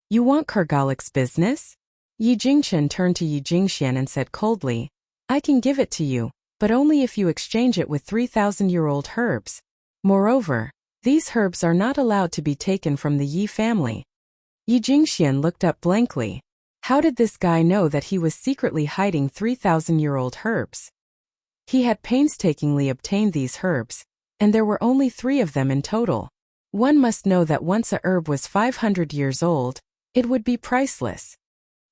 [SPEAKER 1] You want Kargalik's business? Yi Jingxian turned to Yi Jingxian and said coldly, I can give it to you, but only if you exchange it with 3,000-year-old herbs. Moreover, these herbs are not allowed to be taken from the Yi family. Yi Jingxian looked up blankly. How did this guy know that he was secretly hiding 3,000-year-old herbs? He had painstakingly obtained these herbs, and there were only 3 of them in total. One must know that once a herb was 500 years old, it would be priceless.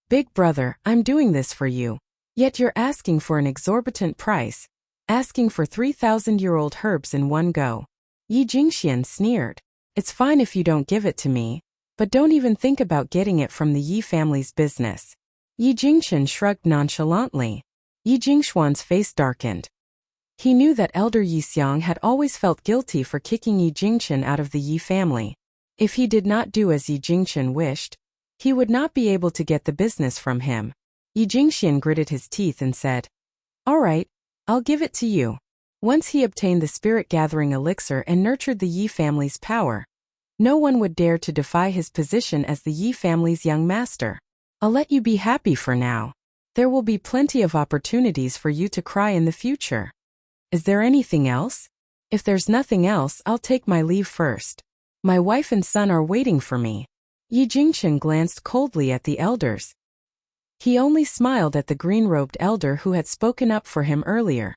[SPEAKER 1] Big brother, I'm doing this for you. Yet you're asking for an exorbitant price, asking for 3,000-year-old herbs in one go. Yi Jingxian sneered. It's fine if you don't give it to me, but don't even think about getting it from the Yi family's business. Yi Jingxian shrugged nonchalantly. Yi Jingxuan's face darkened. He knew that Elder Yi Xiang had always felt guilty for kicking Yi Jingxian out of the Yi family. If he did not do as Yi Jingxian wished, he would not be able to get the business from him. Yi Jingxian gritted his teeth and said, All right, I'll give it to you. Once he obtained the spirit-gathering elixir and nurtured the Yi family's power, no one would dare to defy his position as the Yi family's young master. I'll let you be happy for now. There will be plenty of opportunities for you to cry in the future. Is there anything else? If there's nothing else, I'll take my leave first. My wife and son are waiting for me. Yi Jingxian glanced coldly at the elders. He only smiled at the green-robed elder who had spoken up for him earlier.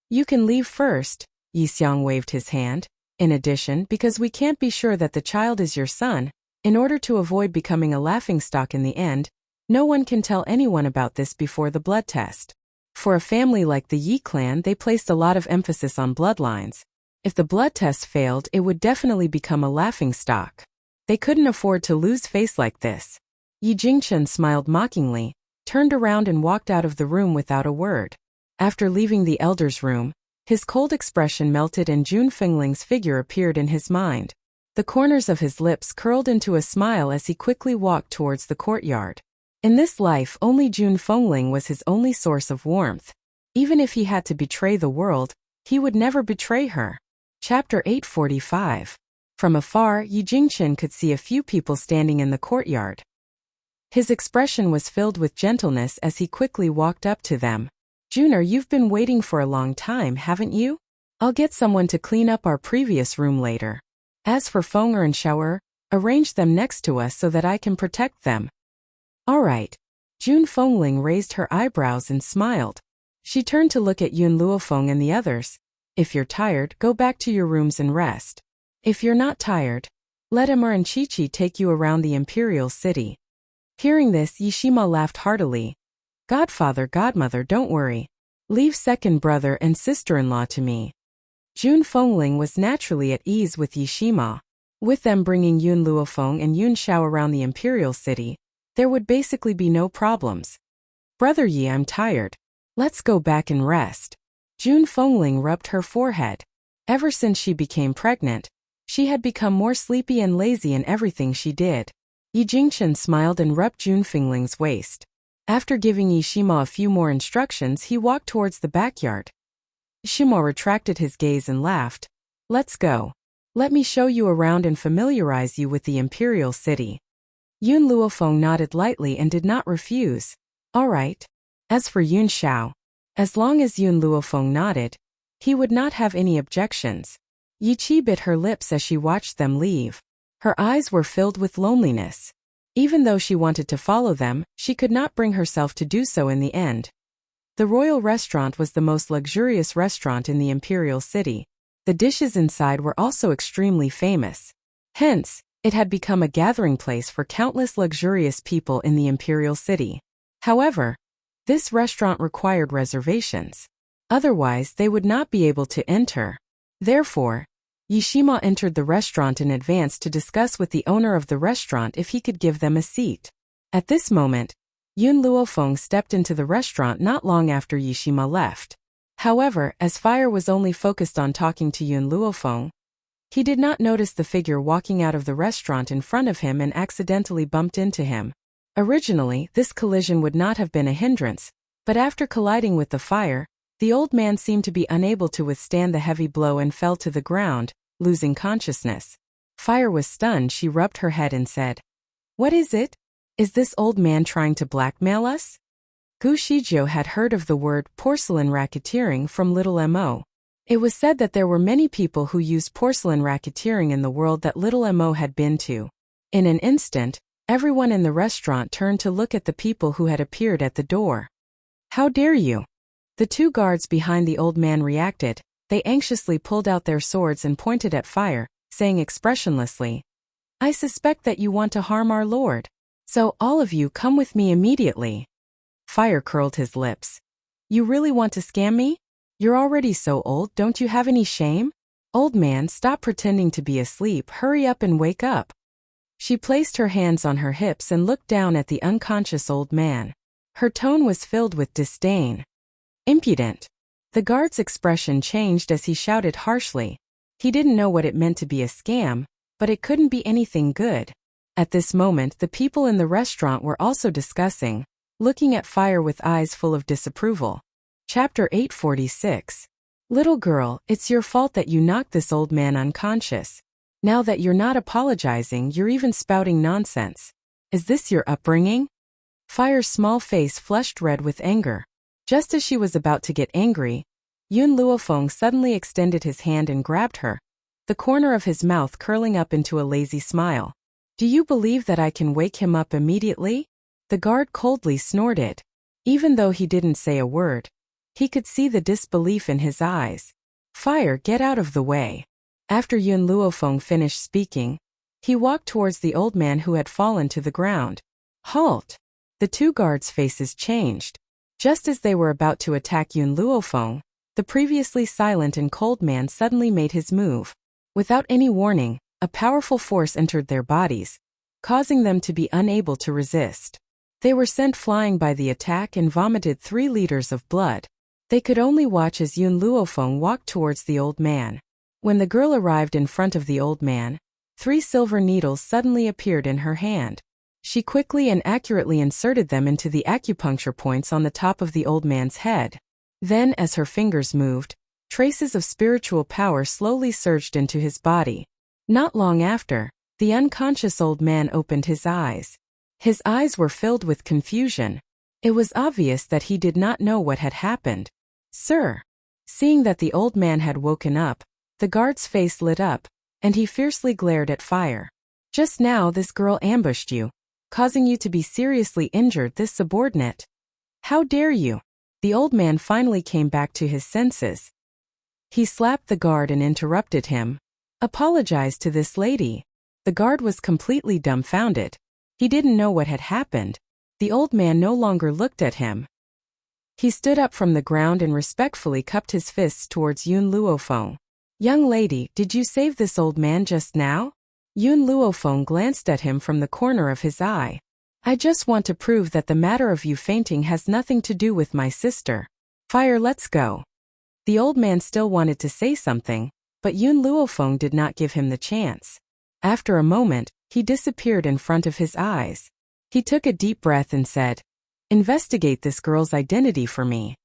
[SPEAKER 1] You can leave first, Yi Xiang waved his hand. In addition, because we can't be sure that the child is your son, in order to avoid becoming a laughingstock in the end, no one can tell anyone about this before the blood test. For a family like the Yi clan, they placed a lot of emphasis on bloodlines. If the blood test failed, it would definitely become a laughingstock. They couldn't afford to lose face like this. Yi Jingxian smiled mockingly, turned around and walked out of the room without a word. After leaving the elder's room, his cold expression melted and Jun Fengling's figure appeared in his mind. The corners of his lips curled into a smile as he quickly walked towards the courtyard. In this life, only Jun Fengling was his only source of warmth. Even if he had to betray the world, he would never betray her. Chapter 845. From afar, Yi Jingchen could see a few people standing in the courtyard. His expression was filled with gentleness as he quickly walked up to them. Juner, you've been waiting for a long time, haven't you? I'll get someone to clean up our previous room later. As for Fenger and Shower, arrange them next to us so that I can protect them. All right. Jun Fengling raised her eyebrows and smiled. She turned to look at Yun Luofeng and the others. If you're tired, go back to your rooms and rest. If you're not tired, let Emmer and Chi-Chi take you around the imperial city. Hearing this, Yishima laughed heartily. Godfather, godmother, don't worry. Leave second brother and sister-in-law to me. Jun Fengling was naturally at ease with Yishima. With them bringing Yun Luofeng and Yun Xiao around the imperial city, there would basically be no problems. Brother Yi, I'm tired. Let's go back and rest. Jun Fengling rubbed her forehead. Ever since she became pregnant, she had become more sleepy and lazy in everything she did. Yi Jingchen smiled and rubbed Jun Fengling's waist. After giving Yishima a few more instructions, he walked towards the backyard. Yishima retracted his gaze and laughed. Let's go. Let me show you around and familiarize you with the imperial city. Yun Luofeng nodded lightly and did not refuse. All right. As for Yun Xiao, as long as Yun Luofeng nodded, he would not have any objections. Yi Qi bit her lips as she watched them leave. Her eyes were filled with loneliness. Even though she wanted to follow them, she could not bring herself to do so in the end. The royal restaurant was the most luxurious restaurant in the imperial city. The dishes inside were also extremely famous. Hence, it had become a gathering place for countless luxurious people in the imperial city. However, this restaurant required reservations. Otherwise, they would not be able to enter. Therefore, Yishima entered the restaurant in advance to discuss with the owner of the restaurant if he could give them a seat. At this moment, Yun Luofeng stepped into the restaurant not long after Yishima left. However, as Fire was only focused on talking to Yun Luofeng, he did not notice the figure walking out of the restaurant in front of him and accidentally bumped into him. Originally, this collision would not have been a hindrance, but after colliding with the Fire, the old man seemed to be unable to withstand the heavy blow and fell to the ground, losing consciousness. Fire was stunned. She rubbed her head and said, "What is it? Is this old man trying to blackmail us?" Gu Shizhou had heard of the word porcelain racketeering from Little Mo. It was said that there were many people who used porcelain racketeering in the world that Little Mo had been to. In an instant, everyone in the restaurant turned to look at the people who had appeared at the door. "How dare you?" The two guards behind the old man reacted. They anxiously pulled out their swords and pointed at Fire, saying expressionlessly, "I suspect that you want to harm our lord. So all of you come with me immediately." Fire curled his lips. "You really want to scam me? You're already so old, don't you have any shame? Old man, stop pretending to be asleep, hurry up and wake up." She placed her hands on her hips and looked down at the unconscious old man. Her tone was filled with disdain. "Impudent." The guard's expression changed as he shouted harshly. He didn't know what it meant to be a scam, but it couldn't be anything good. At this moment, the people in the restaurant were also discussing, looking at Fire with eyes full of disapproval. Chapter 846. Little girl, it's your fault that you knocked this old man unconscious. Now that you're not apologizing, you're even spouting nonsense. Is this your upbringing? Fire's small face flushed red with anger. Just as she was about to get angry, Yun Luofeng suddenly extended his hand and grabbed her, the corner of his mouth curling up into a lazy smile. "Do you believe that I can wake him up immediately?" The guard coldly snorted. Even though he didn't say a word, he could see the disbelief in his eyes. "Fire, get out of the way." After Yun Luofeng finished speaking, he walked towards the old man who had fallen to the ground. "Halt!" The two guards' faces changed. Just as they were about to attack Yun Luofeng, the previously silent and cold man suddenly made his move. Without any warning, a powerful force entered their bodies, causing them to be unable to resist. They were sent flying by the attack and vomited 3 liters of blood. They could only watch as Yun Luofeng walked towards the old man. When the girl arrived in front of the old man, 3 silver needles suddenly appeared in her hand. She quickly and accurately inserted them into the acupuncture points on the top of the old man's head. Then, as her fingers moved, traces of spiritual power slowly surged into his body. Not long after, the unconscious old man opened his eyes. His eyes were filled with confusion. It was obvious that he did not know what had happened. "Sir." Seeing that the old man had woken up, the guard's face lit up, and he fiercely glared at Fire. "Just now this girl ambushed you, causing you to be seriously injured, this subordinate. How dare you?" The old man finally came back to his senses. He slapped the guard and interrupted him. "Apologize to this lady." The guard was completely dumbfounded. He didn't know what had happened. The old man no longer looked at him. He stood up from the ground and respectfully cupped his fists towards Yun Luofeng. "Young lady, did you save this old man just now?" Yun Luofeng glanced at him from the corner of his eye. "I just want to prove that the matter of you fainting has nothing to do with my sister. Fire, let's go." The old man still wanted to say something, but Yun Luofeng did not give him the chance. After a moment, he disappeared in front of his eyes. He took a deep breath and said, "Investigate this girl's identity for me."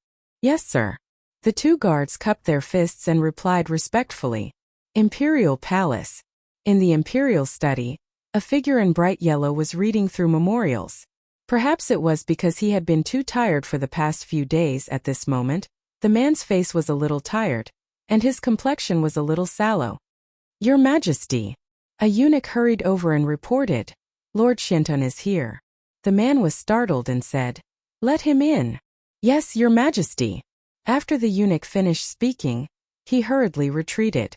[SPEAKER 1] "Yes, sir." The 2 guards cupped their fists and replied respectfully. Imperial Palace. In the Imperial study, a figure in bright yellow was reading through memorials. Perhaps it was because he had been too tired for the past few days. At this moment, the man's face was a little tired, and his complexion was a little sallow. "Your Majesty." A eunuch hurried over and reported, "Lord Shinton is here." The man was startled and said, "Let him in." "Yes, Your Majesty." After the eunuch finished speaking, he hurriedly retreated.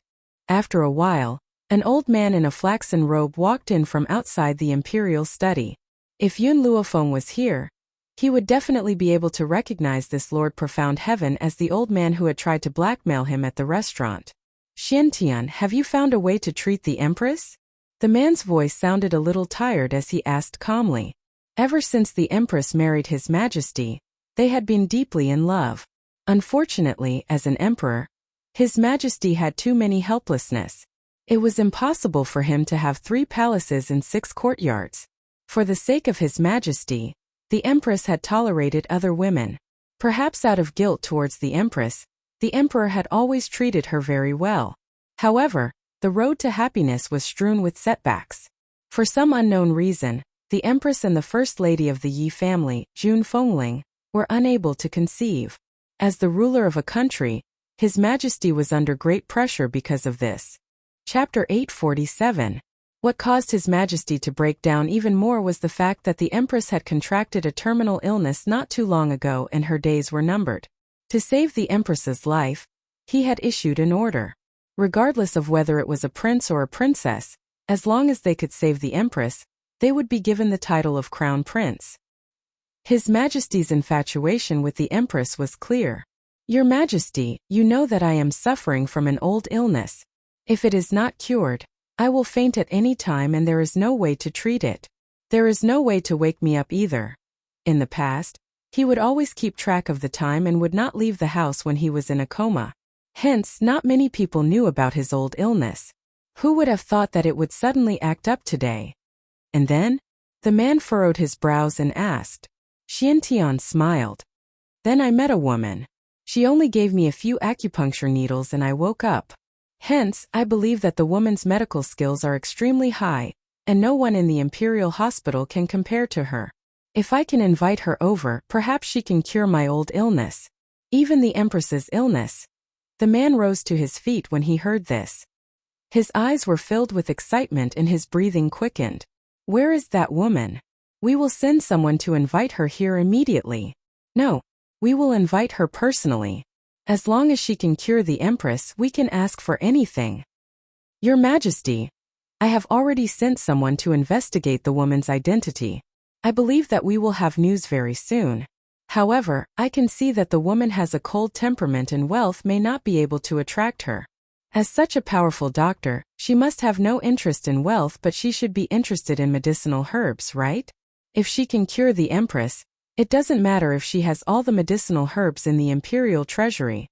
[SPEAKER 1] After a while, an old man in a flaxen robe walked in from outside the imperial study. If Yun Luofeng was here, he would definitely be able to recognize this Lord Profound Heaven as the old man who had tried to blackmail him at the restaurant. "Xiantian, have you found a way to treat the Empress?" The man's voice sounded a little tired as he asked calmly. Ever since the Empress married His Majesty, they had been deeply in love. Unfortunately, as an emperor, His Majesty had too many helplessness. It was impossible for him to have 3 palaces and 6 courtyards. For the sake of His Majesty, the Empress had tolerated other women. Perhaps out of guilt towards the Empress, the Emperor had always treated her very well. However, the road to happiness was strewn with setbacks. For some unknown reason, the Empress and the First Lady of the Yi family, Jun Fengling, were unable to conceive. As the ruler of a country, His Majesty was under great pressure because of this. Chapter 847. What caused His Majesty to break down even more was the fact that the Empress had contracted a terminal illness not too long ago and her days were numbered. To save the Empress's life, he had issued an order. Regardless of whether it was a prince or a princess, as long as they could save the Empress, they would be given the title of Crown Prince. His Majesty's infatuation with the Empress was clear. "Your Majesty, you know that I am suffering from an old illness. If it is not cured, I will faint at any time and there is no way to treat it. There is no way to wake me up either." In the past, he would always keep track of the time and would not leave the house when he was in a coma. Hence, not many people knew about his old illness. Who would have thought that it would suddenly act up today? And then? The man furrowed his brows and asked. Xiantian smiled. "Then I met a woman. She only gave me a few acupuncture needles and I woke up. Hence, I believe that the woman's medical skills are extremely high, and no one in the Imperial Hospital can compare to her. If I can invite her over, perhaps she can cure my old illness. Even the Empress's illness." The man rose to his feet when he heard this. His eyes were filled with excitement and his breathing quickened. "Where is that woman? We will send someone to invite her here immediately." "No, we will invite her personally. As long as she can cure the Empress, we can ask for anything." "Your Majesty, I have already sent someone to investigate the woman's identity. I believe that we will have news very soon. However, I can see that the woman has a cold temperament and wealth may not be able to attract her. As such a powerful doctor, she must have no interest in wealth, but she should be interested in medicinal herbs, right? If she can cure the Empress, it doesn't matter if she has all the medicinal herbs in the imperial treasury."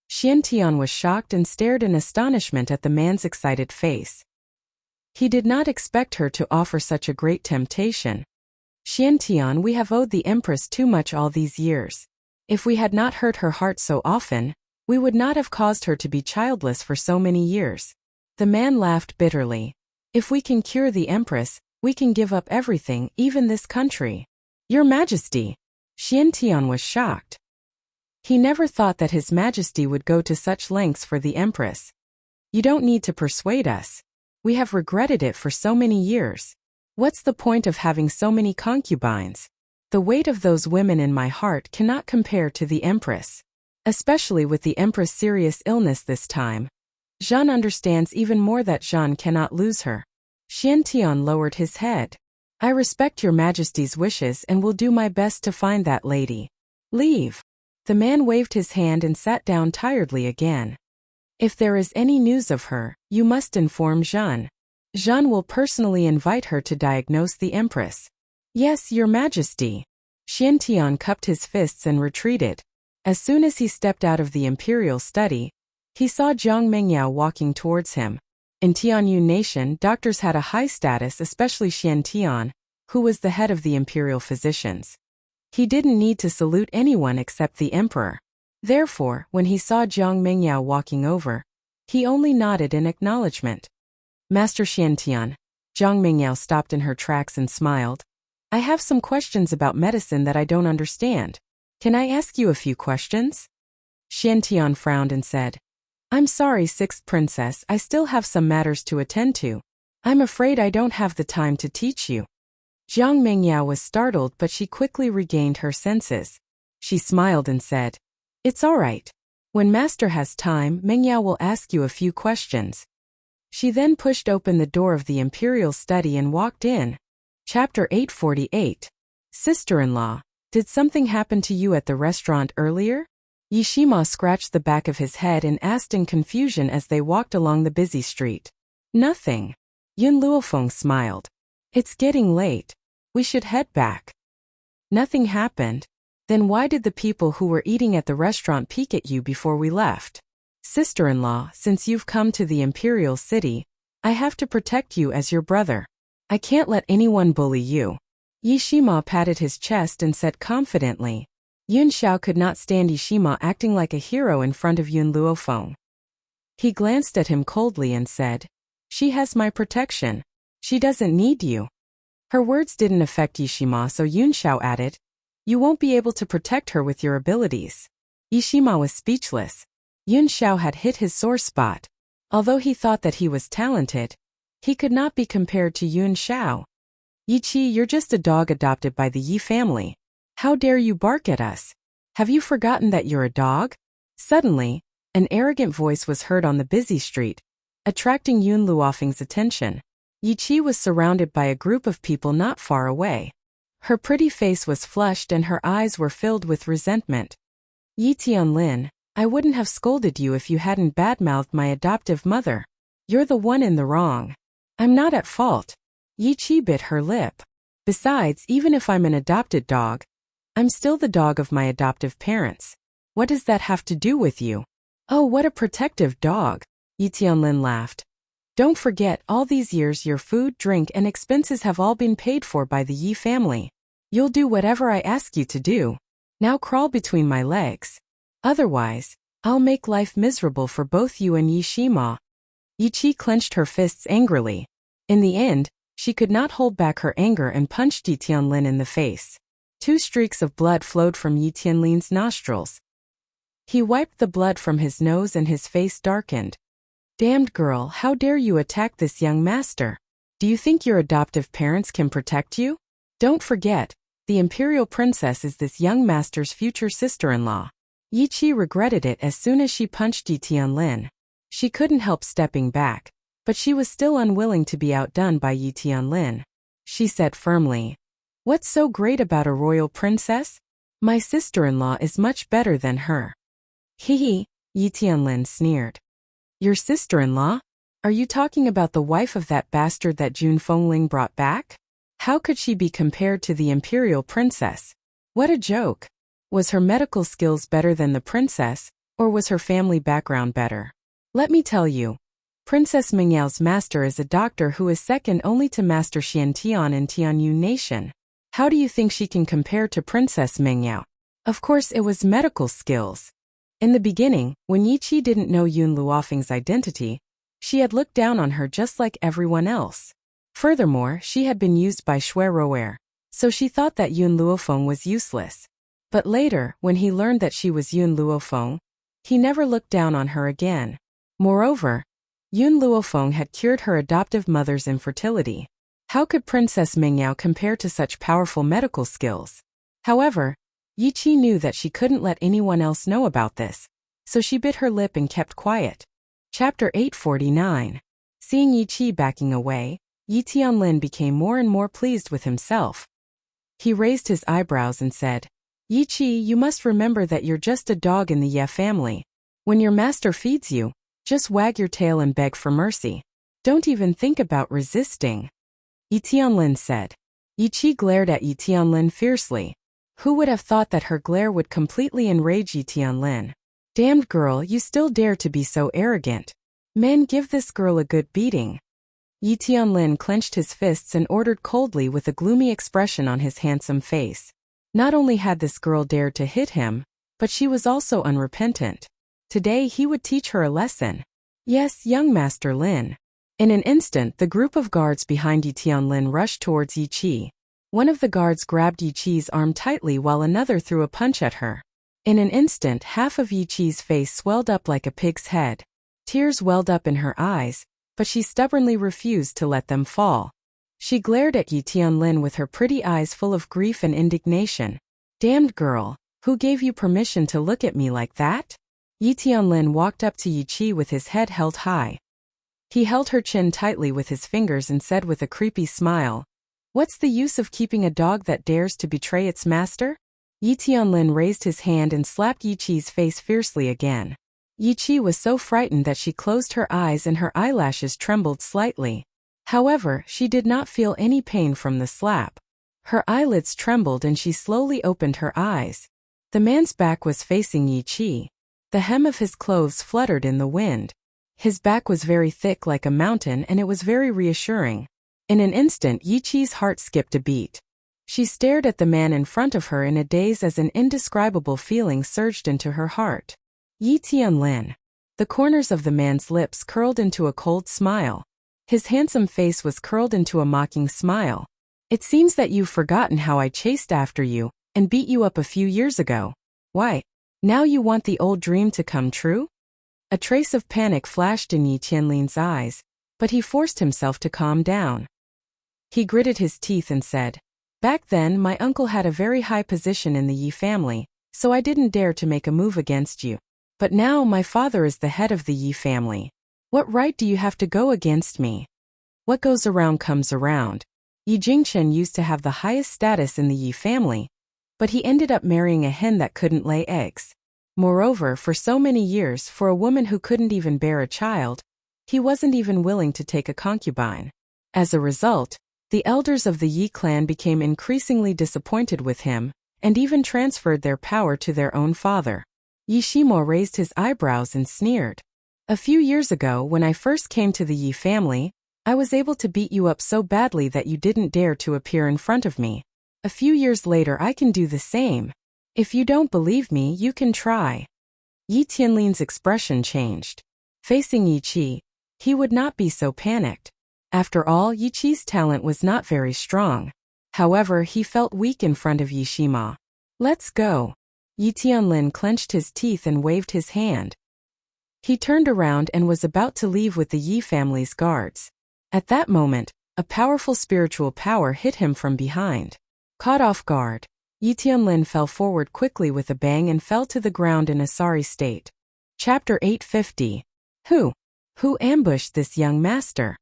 [SPEAKER 1] Xiantian was shocked and stared in astonishment at the man's excited face. He did not expect her to offer such a great temptation. Xiantian, we have owed the Empress too much all these years. If we had not hurt her heart so often, we would not have caused her to be childless for so many years. The man laughed bitterly. If we can cure the Empress, we can give up everything, even this country. Your Majesty! Xiantian was shocked. He never thought that His Majesty would go to such lengths for the Empress. You don't need to persuade us. We have regretted it for so many years. What's the point of having so many concubines? The weight of those women in my heart cannot compare to the Empress. Especially with the Empress' serious illness this time. Jean understands even more that Jean cannot lose her. Xiantian lowered his head. I respect your Majesty's wishes and will do my best to find that lady. Leave. The man waved his hand and sat down tiredly again. If there is any news of her, you must inform Jean. Jean will personally invite her to diagnose the Empress. Yes, your Majesty. Xiantian cupped his fists and retreated. As soon as he stepped out of the imperial study, he saw Jiang Mengyao walking towards him. In Tianyun Nation, doctors had a high status, especially Xiantian, who was the head of the imperial physicians. He didn't need to salute anyone except the emperor. Therefore, when he saw Jiang Mengyao walking over, he only nodded in acknowledgement. Master Xiantian. Jiang Mengyao stopped in her tracks and smiled. I have some questions about medicine that I don't understand. Can I ask you a few questions? Xiantian frowned and said, I'm sorry, Sixth Princess, I still have some matters to attend to. I'm afraid I don't have the time to teach you. Jiang Mengyao was startled, but she quickly regained her senses. She smiled and said, It's all right. When Master has time, Mengyao will ask you a few questions. She then pushed open the door of the imperial study and walked in. Chapter 848. Sister-in-law. Did something happen to you at the restaurant earlier? Yishima scratched the back of his head and asked in confusion as they walked along the busy street. Nothing. Yun Luofeng smiled. It's getting late. We should head back. Nothing happened. Then why did the people who were eating at the restaurant peek at you before we left? Sister-in-law, since you've come to the imperial city, I have to protect you as your brother. I can't let anyone bully you. Yishima patted his chest and said confidently. Yun Xiao could not stand Yishima acting like a hero in front of Yun Luofeng. He glanced at him coldly and said, She has my protection. She doesn't need you. Her words didn't affect Yishima, so Yun Xiao added, You won't be able to protect her with your abilities. Yishima was speechless. Yun Xiao had hit his sore spot. Although he thought that he was talented, he could not be compared to Yun Xiao. Yi Qi, you're just a dog adopted by the Yi family. How dare you bark at us? Have you forgotten that you're a dog? Suddenly, an arrogant voice was heard on the busy street, attracting Yun Luofeng's attention. Yi Qi was surrounded by a group of people not far away. Her pretty face was flushed and her eyes were filled with resentment. Yi Tianlin, I wouldn't have scolded you if you hadn't badmouthed my adoptive mother. You're the one in the wrong. I'm not at fault. Yi Qi bit her lip. Besides, even if I'm an adopted dog, I'm still the dog of my adoptive parents. What does that have to do with you? Oh, what a protective dog. Yi Tianlin laughed. Don't forget, all these years your food, drink, and expenses have all been paid for by the Yi family. You'll do whatever I ask you to do. Now crawl between my legs. Otherwise, I'll make life miserable for both you and Yishima. Yi Qi clenched her fists angrily. In the end, she could not hold back her anger and punched Yi Tianlin in the face. 2 streaks of blood flowed from Yi Tianlin's nostrils. He wiped the blood from his nose and his face darkened. Damned girl, how dare you attack this young master? Do you think your adoptive parents can protect you? Don't forget, the imperial princess is this young master's future sister-in-law. Yi Qi regretted it as soon as she punched Yi Tianlin. She couldn't help stepping back, but she was still unwilling to be outdone by Yi Tianlin. She said firmly, What's so great about a royal princess? My sister-in-law is much better than her. Hee, Yi Tianlin sneered. Your sister-in-law? Are you talking about the wife of that bastard that Jun Fengling brought back? How could she be compared to the imperial princess? What a joke. Was her medical skills better than the princess, or was her family background better? Let me tell you. Princess Mingyao's master is a doctor who is second only to Master Xiantian in Tianyun Nation. How do you think she can compare to Princess Mingyao? Of course it was medical skills. In the beginning, when Yiqi didn't know Yun Luofeng's identity, she had looked down on her just like everyone else. Furthermore, she had been used by Shui Roer, so she thought that Yun Luofeng was useless. But later, when he learned that she was Yun Luofeng, he never looked down on her again. Moreover, Yun Luofeng had cured her adoptive mother's infertility. How could Princess Mingyao compare to such powerful medical skills? However, Yiqi knew that she couldn't let anyone else know about this, so she bit her lip and kept quiet. Chapter 849. Seeing Yiqi backing away, Yi Tianlin became more and more pleased with himself. He raised his eyebrows and said, Yiqi, you must remember that you're just a dog in the Ye family. When your master feeds you, just wag your tail and beg for mercy. Don't even think about resisting. Yi Tianlin said. Yiqi glared at Yi Tianlin fiercely. Who would have thought that her glare would completely enrage Yi Tianlin? Damned girl, you still dare to be so arrogant. Men, give this girl a good beating. Yi Tianlin clenched his fists and ordered coldly with a gloomy expression on his handsome face. Not only had this girl dared to hit him, but she was also unrepentant. Today he would teach her a lesson. Yes, young Master Lin. In an instant, the group of guards behind Yi Tianlin rushed towards Yi Qi. One of the guards grabbed Yi Qi's arm tightly while another threw a punch at her. In an instant, half of Yi Qi's face swelled up like a pig's head. Tears welled up in her eyes, but she stubbornly refused to let them fall. She glared at Yi Tianlin with her pretty eyes full of grief and indignation. Damned girl, who gave you permission to look at me like that? Yi Tianlin walked up to Yi Qi with his head held high. He held her chin tightly with his fingers and said with a creepy smile, What's the use of keeping a dog that dares to betray its master? Yi Tianlin raised his hand and slapped Yi Qi's face fiercely again. Yi Qi was so frightened that she closed her eyes and her eyelashes trembled slightly. However, she did not feel any pain from the slap. Her eyelids trembled and she slowly opened her eyes. The man's back was facing Yi Qi. The hem of his clothes fluttered in the wind. His back was very thick like a mountain and it was very reassuring. In an instant, Yi Qi's heart skipped a beat. She stared at the man in front of her in a daze as an indescribable feeling surged into her heart. Yi Tianlin. The corners of the man's lips curled into a cold smile. His handsome face was curled into a mocking smile. It seems that you've forgotten how I chased after you and beat you up a few years ago. Why, now you want the old dream to come true? A trace of panic flashed in Yi Tianlin's eyes, but he forced himself to calm down. He gritted his teeth and said, Back then my uncle had a very high position in the Yi family, so I didn't dare to make a move against you. But now my father is the head of the Yi family. What right do you have to go against me? What goes around comes around. Yi Jingchen used to have the highest status in the Yi family, but he ended up marrying a hen that couldn't lay eggs. Moreover, for so many years, for a woman who couldn't even bear a child, he wasn't even willing to take a concubine. As a result, the elders of the Yi clan became increasingly disappointed with him, and even transferred their power to their own father. Yi Shimo raised his eyebrows and sneered. A few years ago, when I first came to the Yi family, I was able to beat you up so badly that you didn't dare to appear in front of me. A few years later I can do the same. If you don't believe me, you can try. Yi Tianlin's expression changed. Facing Yi Qi, he would not be so panicked. After all, Yi Qi's talent was not very strong. However, he felt weak in front of Yi Shima. Let's go. Yi Tianlin clenched his teeth and waved his hand. He turned around and was about to leave with the Yi family's guards. At that moment, a powerful spiritual power hit him from behind. Caught off guard, Yi Tianlin fell forward quickly with a bang and fell to the ground in a sorry state. Chapter 850. Who ambushed this young master?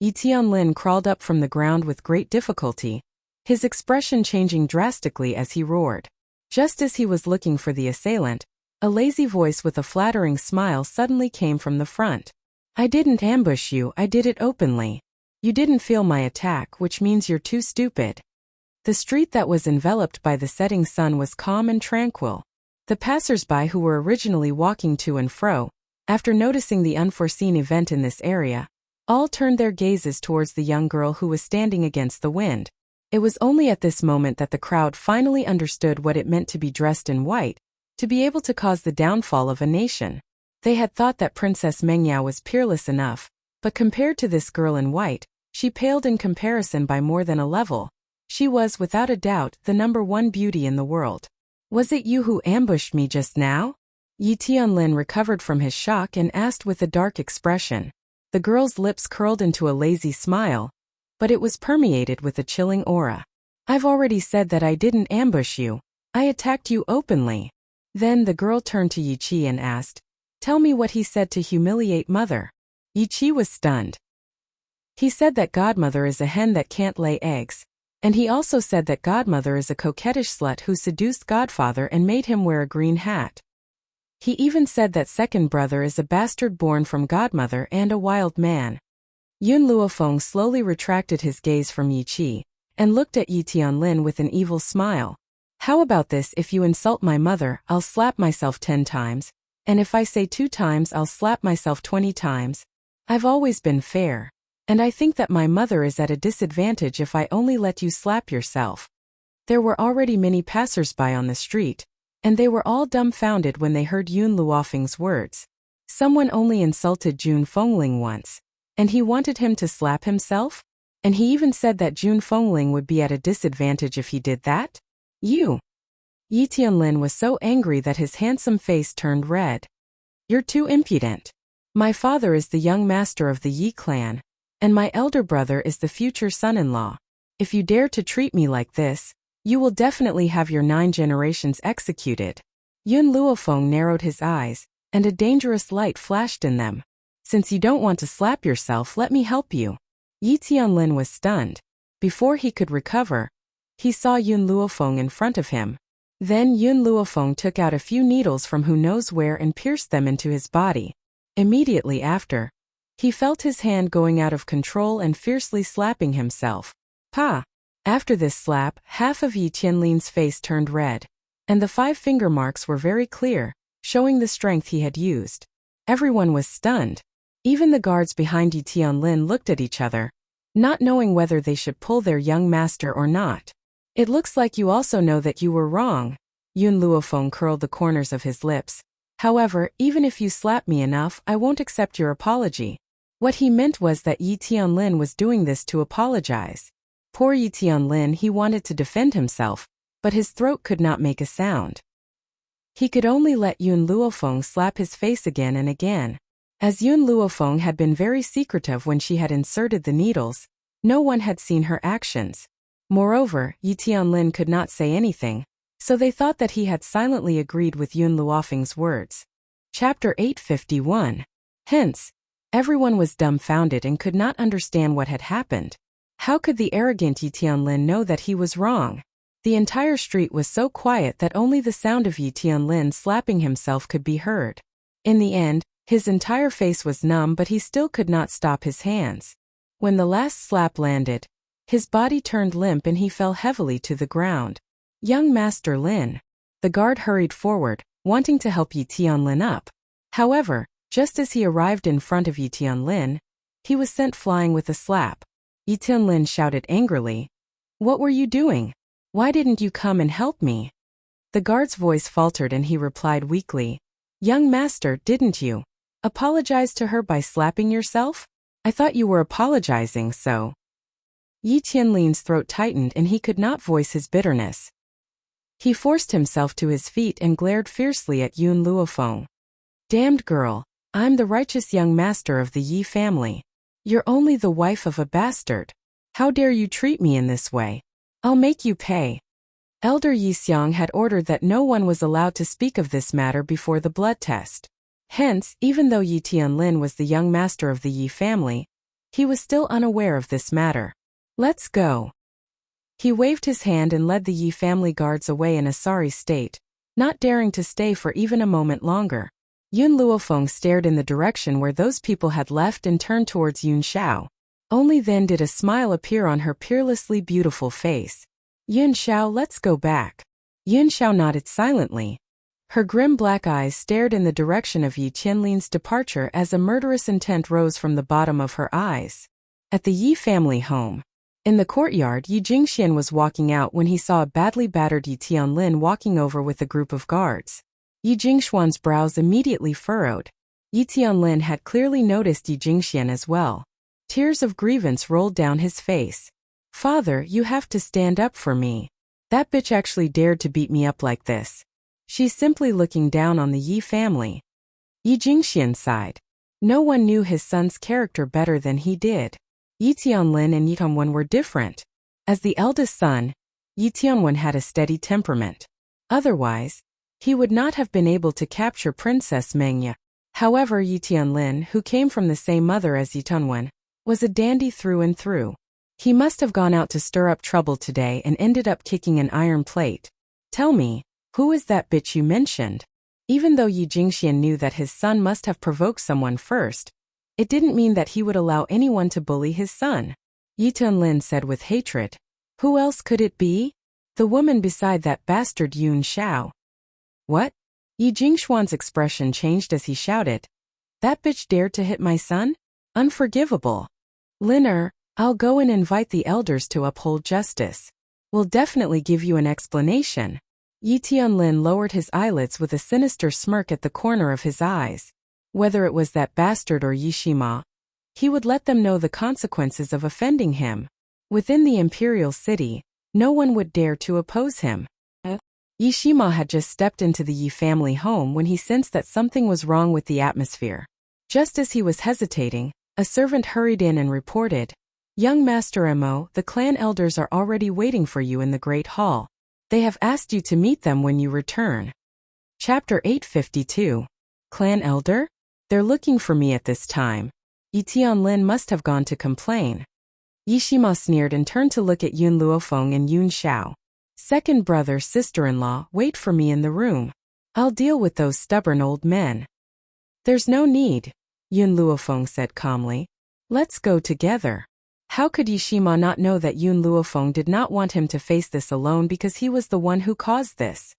[SPEAKER 1] Yi Tianlin crawled up from the ground with great difficulty, his expression changing drastically as he roared. Just as he was looking for the assailant, a lazy voice with a flattering smile suddenly came from the front. I didn't ambush you, I did it openly. You didn't feel my attack, which means you're too stupid. The street that was enveloped by the setting sun was calm and tranquil. The passers-by who were originally walking to and fro, After noticing the unforeseen event in this area, all turned their gazes towards the young girl who was standing against the wind. It was only at this moment that the crowd finally understood what it meant to be dressed in white, to be able to cause the downfall of a nation. They had thought that Princess Mengyao was peerless enough, but compared to this girl in white, she paled in comparison by more than a level. She was, without a doubt, the #1 beauty in the world. Was it you who ambushed me just now? Yi Tianlin recovered from his shock and asked with a dark expression. The girl's lips curled into a lazy smile, but it was permeated with a chilling aura. I've already said that I didn't ambush you. I attacked you openly. Then the girl turned to Yi Qi and asked, tell me what he said to humiliate mother. Yi Qi was stunned. He said that godmother is a hen that can't lay eggs, and he also said that godmother is a coquettish slut who seduced godfather and made him wear a green hat. He even said that second brother is a bastard born from godmother and a wild man. Yun Luofeng slowly retracted his gaze from Yi Qi, and looked at Yi Tianlin with an evil smile. How about this: if you insult my mother, I'll slap myself 10 times, and if I say 2 times, I'll slap myself 20 times. I've always been fair, and I think that my mother is at a disadvantage if I only let you slap yourself. There were already many passers-by on the street, and they were all dumbfounded when they heard Yun Luofeng's words. Someone only insulted Jun Fengling once, and he wanted him to slap himself? And he even said that Jun Fengling would be at a disadvantage if he did that? You! Yi Tianlin was so angry that his handsome face turned red. You're too impudent. My father is the young master of the Yi clan, and my elder brother is the future son-in-law. If you dare to treat me like this, you will definitely have your 9 generations executed. Yun Luofeng narrowed his eyes, and a dangerous light flashed in them. Since you don't want to slap yourself, let me help you. Yi Tianlin was stunned. Before he could recover, he saw Yun Luofeng in front of him. Then Yun Luofeng took out a few needles from who knows where and pierced them into his body. Immediately after, he felt his hand going out of control and fiercely slapping himself. Pa! After this slap, half of Yi Tianlin's face turned red, and the 5 finger marks were very clear, showing the strength he had used. Everyone was stunned. Even the guards behind Yi Tianlin looked at each other, not knowing whether they should pull their young master or not. It looks like you also know that you were wrong. Yun Luofeng curled the corners of his lips. However, even if you slap me enough, I won't accept your apology. What he meant was that Yi Tianlin was doing this to apologize. Poor Yi Tianlin, he wanted to defend himself, but his throat could not make a sound. He could only let Yun Luofeng slap his face again and again. As Yun Luofeng had been very secretive when she had inserted the needles, no one had seen her actions. Moreover, Yi Tianlin could not say anything, so they thought that he had silently agreed with Yun Luofeng's words. Chapter 851. Hence, everyone was dumbfounded and could not understand what had happened. How could the arrogant Yi Tianlin know that he was wrong? The entire street was so quiet that only the sound of Yi Tianlin slapping himself could be heard. In the end, his entire face was numb, but he still could not stop his hands. When the last slap landed, his body turned limp and he fell heavily to the ground. Young Master Lin. The guard hurried forward, wanting to help Yi Tianlin up. However, just as he arrived in front of Yi Tianlin, he was sent flying with a slap. Yi Tianlin shouted angrily, "What were you doing? Why didn't you come and help me?" The guard's voice faltered and he replied weakly, "Young master, didn't you apologize to her by slapping yourself? I thought you were apologizing, so..." Yi Tianlin's throat tightened and he could not voice his bitterness. He forced himself to his feet and glared fiercely at Yun Luofeng. "Damned girl, I'm the righteous young master of the Yi family. You're only the wife of a bastard. How dare you treat me in this way? I'll make you pay." Elder Yi Xiang had ordered that no one was allowed to speak of this matter before the blood test. Hence, even though Yi Tianlin was the young master of the Yi family, he was still unaware of this matter. "Let's go." He waved his hand and led the Yi family guards away in a sorry state, not daring to stay for even a moment longer. Yun Luofeng stared in the direction where those people had left and turned towards Yun Xiao. Only then did a smile appear on her peerlessly beautiful face. "Yun Xiao, let's go back." Yun Xiao nodded silently. Her grim black eyes stared in the direction of Yi Qianlin's departure as a murderous intent rose from the bottom of her eyes. At the Yi family home. In the courtyard, Yi Jingxian was walking out when he saw a badly battered Yi Tianlin walking over with a group of guards. Yi Jingxuan's brows immediately furrowed. Yi Tianlin had clearly noticed Yi Jingxian as well. Tears of grievance rolled down his face. "Father, you have to stand up for me. That bitch actually dared to beat me up like this. She's simply looking down on the Yi family." Yi Jingxian sighed. No one knew his son's character better than he did. Yi Tianlin and Yi Tianwen were different. As the eldest son, Yi Tianwen had a steady temperament. Otherwise, he would not have been able to capture Princess Mengya. However, Yi Tianlin, who came from the same mother as Yi Tianwen, was a dandy through and through. He must have gone out to stir up trouble today and ended up kicking an iron plate. "Tell me, who is that bitch you mentioned?" Even though Yi Jingxian knew that his son must have provoked someone first, it didn't mean that he would allow anyone to bully his son. Yi Tianlin said with hatred. "Who else could it be? The woman beside that bastard Yun Xiao." "What?" Yi Jingxuan's expression changed as he shouted. "That bitch dared to hit my son? Unforgivable. Linner, I'll go and invite the elders to uphold justice. We'll definitely give you an explanation." Yi Tianlin lowered his eyelids with a sinister smirk at the corner of his eyes. Whether it was that bastard or Yi Shima, he would let them know the consequences of offending him. Within the imperial city, no one would dare to oppose him. Yi Shima had just stepped into the Yi family home when he sensed that something was wrong with the atmosphere. Just as he was hesitating, a servant hurried in and reported, "Young Master Mo, the clan elders are already waiting for you in the Great Hall. They have asked you to meet them when you return." Chapter 852. Clan Elder? They're looking for me at this time. Yi Tianlin must have gone to complain. Yi Shima sneered and turned to look at Yun Luofeng and Yun Xiao. "Second brother, sister-in-law, wait for me in the room. I'll deal with those stubborn old men." "There's no need," Yun Luofeng said calmly. "Let's go together." How could Yi Shima not know that Yun Luofeng did not want him to face this alone because he was the one who caused this?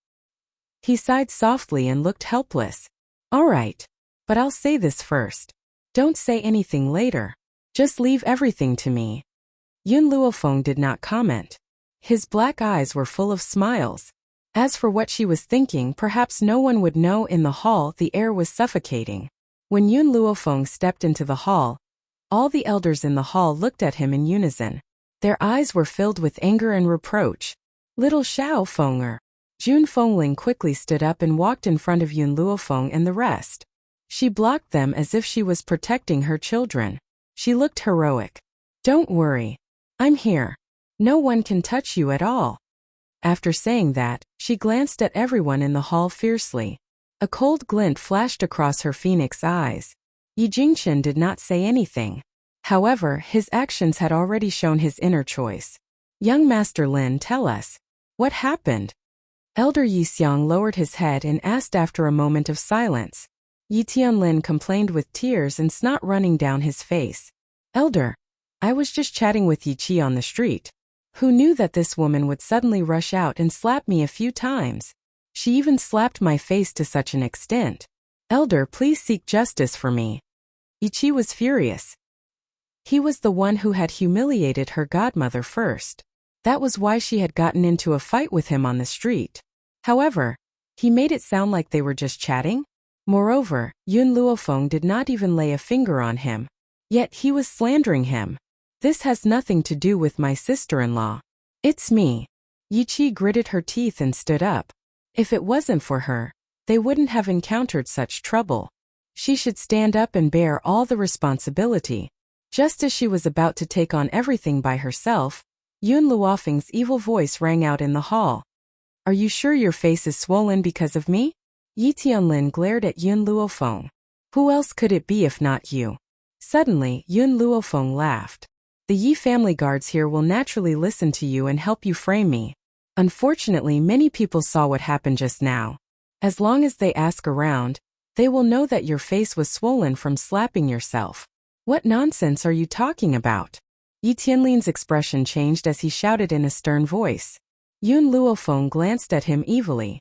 [SPEAKER 1] He sighed softly and looked helpless. "All right. But I'll say this first. Don't say anything later. Just leave everything to me." Yun Luofeng did not comment. His black eyes were full of smiles. As for what she was thinking, perhaps no one would know. In the hall, the air was suffocating. When Yun Luofeng stepped into the hall, all the elders in the hall looked at him in unison. Their eyes were filled with anger and reproach. "Little Xiao Fenger." Jun Fengling quickly stood up and walked in front of Yun Luofeng and the rest. She blocked them as if she was protecting her children. She looked heroic. "Don't worry. I'm here. No one can touch you at all." After saying that, she glanced at everyone in the hall fiercely. A cold glint flashed across her phoenix eyes. Yi Jingxian did not say anything. However, his actions had already shown his inner choice. "Young Master Lin, tell us. What happened?" Elder Yi Xiang lowered his head and asked after a moment of silence. Yi Tianlin complained with tears and snot running down his face. "Elder, I was just chatting with Yi Qi on the street. Who knew that this woman would suddenly rush out and slap me a few times? She even slapped my face to such an extent. Elder, please seek justice for me." Yi Qi was furious. He was the one who had humiliated her godmother first. That was why she had gotten into a fight with him on the street. However, he made it sound like they were just chatting. Moreover, Yun Luofeng did not even lay a finger on him. Yet he was slandering him. "This has nothing to do with my sister-in-law. It's me." Yi Qi gritted her teeth and stood up. If it wasn't for her, they wouldn't have encountered such trouble. She should stand up and bear all the responsibility. Just as she was about to take on everything by herself, Yun Luofeng's evil voice rang out in the hall. "Are you sure your face is swollen because of me?" Yi Tianlin glared at Yun Luofeng. "Who else could it be if not you?" Suddenly, Yun Luofeng laughed. "The Yi family guards here will naturally listen to you and help you frame me. Unfortunately, many people saw what happened just now. As long as they ask around, they will know that your face was swollen from slapping yourself." "What nonsense are you talking about?" Yi Tianlin's expression changed as he shouted in a stern voice. Yun Luofeng glanced at him evilly.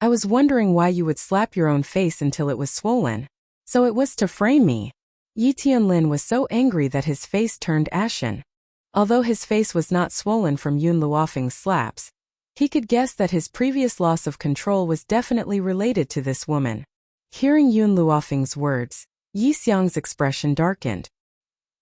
[SPEAKER 1] I was wondering why you would slap your own face until it was swollen. So it was to frame me. Yi Tianlin was so angry that his face turned ashen. Although his face was not swollen from Yun Luofeng's slaps, he could guess that his previous loss of control was definitely related to this woman. Hearing Yun Luofeng's words, Yi Xiang's expression darkened.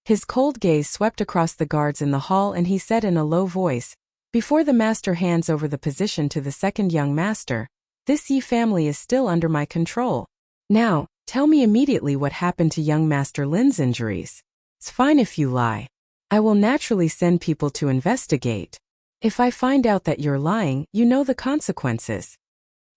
[SPEAKER 1] His cold gaze swept across the guards in the hall and he said in a low voice, "Before the master hands over the position to the second young master, this Yi family is still under my control. Now, tell me immediately what happened to young Master Lin's injuries. It's fine if you lie. I will naturally send people to investigate. If I find out that you're lying, you know the consequences."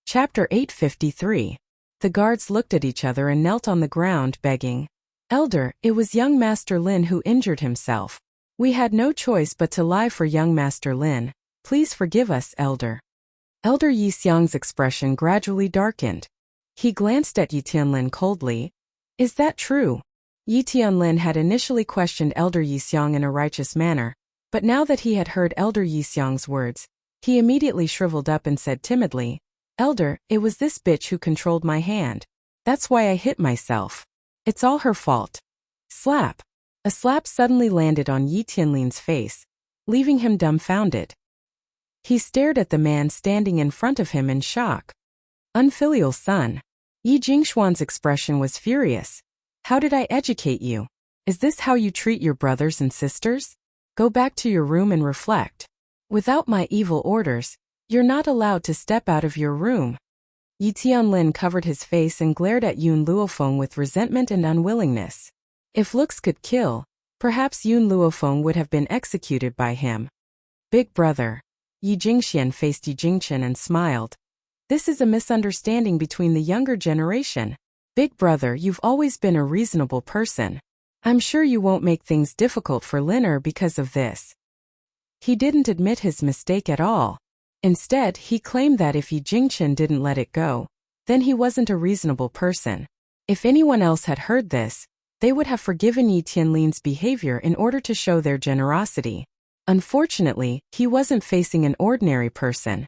[SPEAKER 1] Chapter 853. The guards looked at each other and knelt on the ground, begging, "Elder, it was young Master Lin who injured himself. We had no choice but to lie for young Master Lin. Please forgive us, Elder." Elder Yi Xiang's expression gradually darkened. He glanced at Yi Tianlin coldly. "Is that true?" Yi Tianlin had initially questioned Elder Yi Xiang in a righteous manner, but now that he had heard Elder Yi Xiang's words, he immediately shriveled up and said timidly, "Elder, it was this bitch who controlled my hand. That's why I hit myself. It's all her fault." Slap! A slap suddenly landed on Yi Tianlin's face, leaving him dumbfounded. He stared at the man standing in front of him in shock. Unfilial son. Yi Jingxuan's expression was furious. "How did I educate you? Is this how you treat your brothers and sisters? Go back to your room and reflect. Without my evil orders, you're not allowed to step out of your room." Yi Tianlin covered his face and glared at Yun Luofeng with resentment and unwillingness. If looks could kill, perhaps Yun Luofeng would have been executed by him. "Big brother." Yi Jingxian faced Yi Jingchen and smiled. "This is a misunderstanding between the younger generation. Big brother, you've always been a reasonable person. I'm sure you won't make things difficult for Liner because of this." He didn't admit his mistake at all. Instead, he claimed that if Yi Jingchen didn't let it go, then he wasn't a reasonable person. If anyone else had heard this, they would have forgiven Yi Tianlin's behavior in order to show their generosity. Unfortunately, he wasn't facing an ordinary person.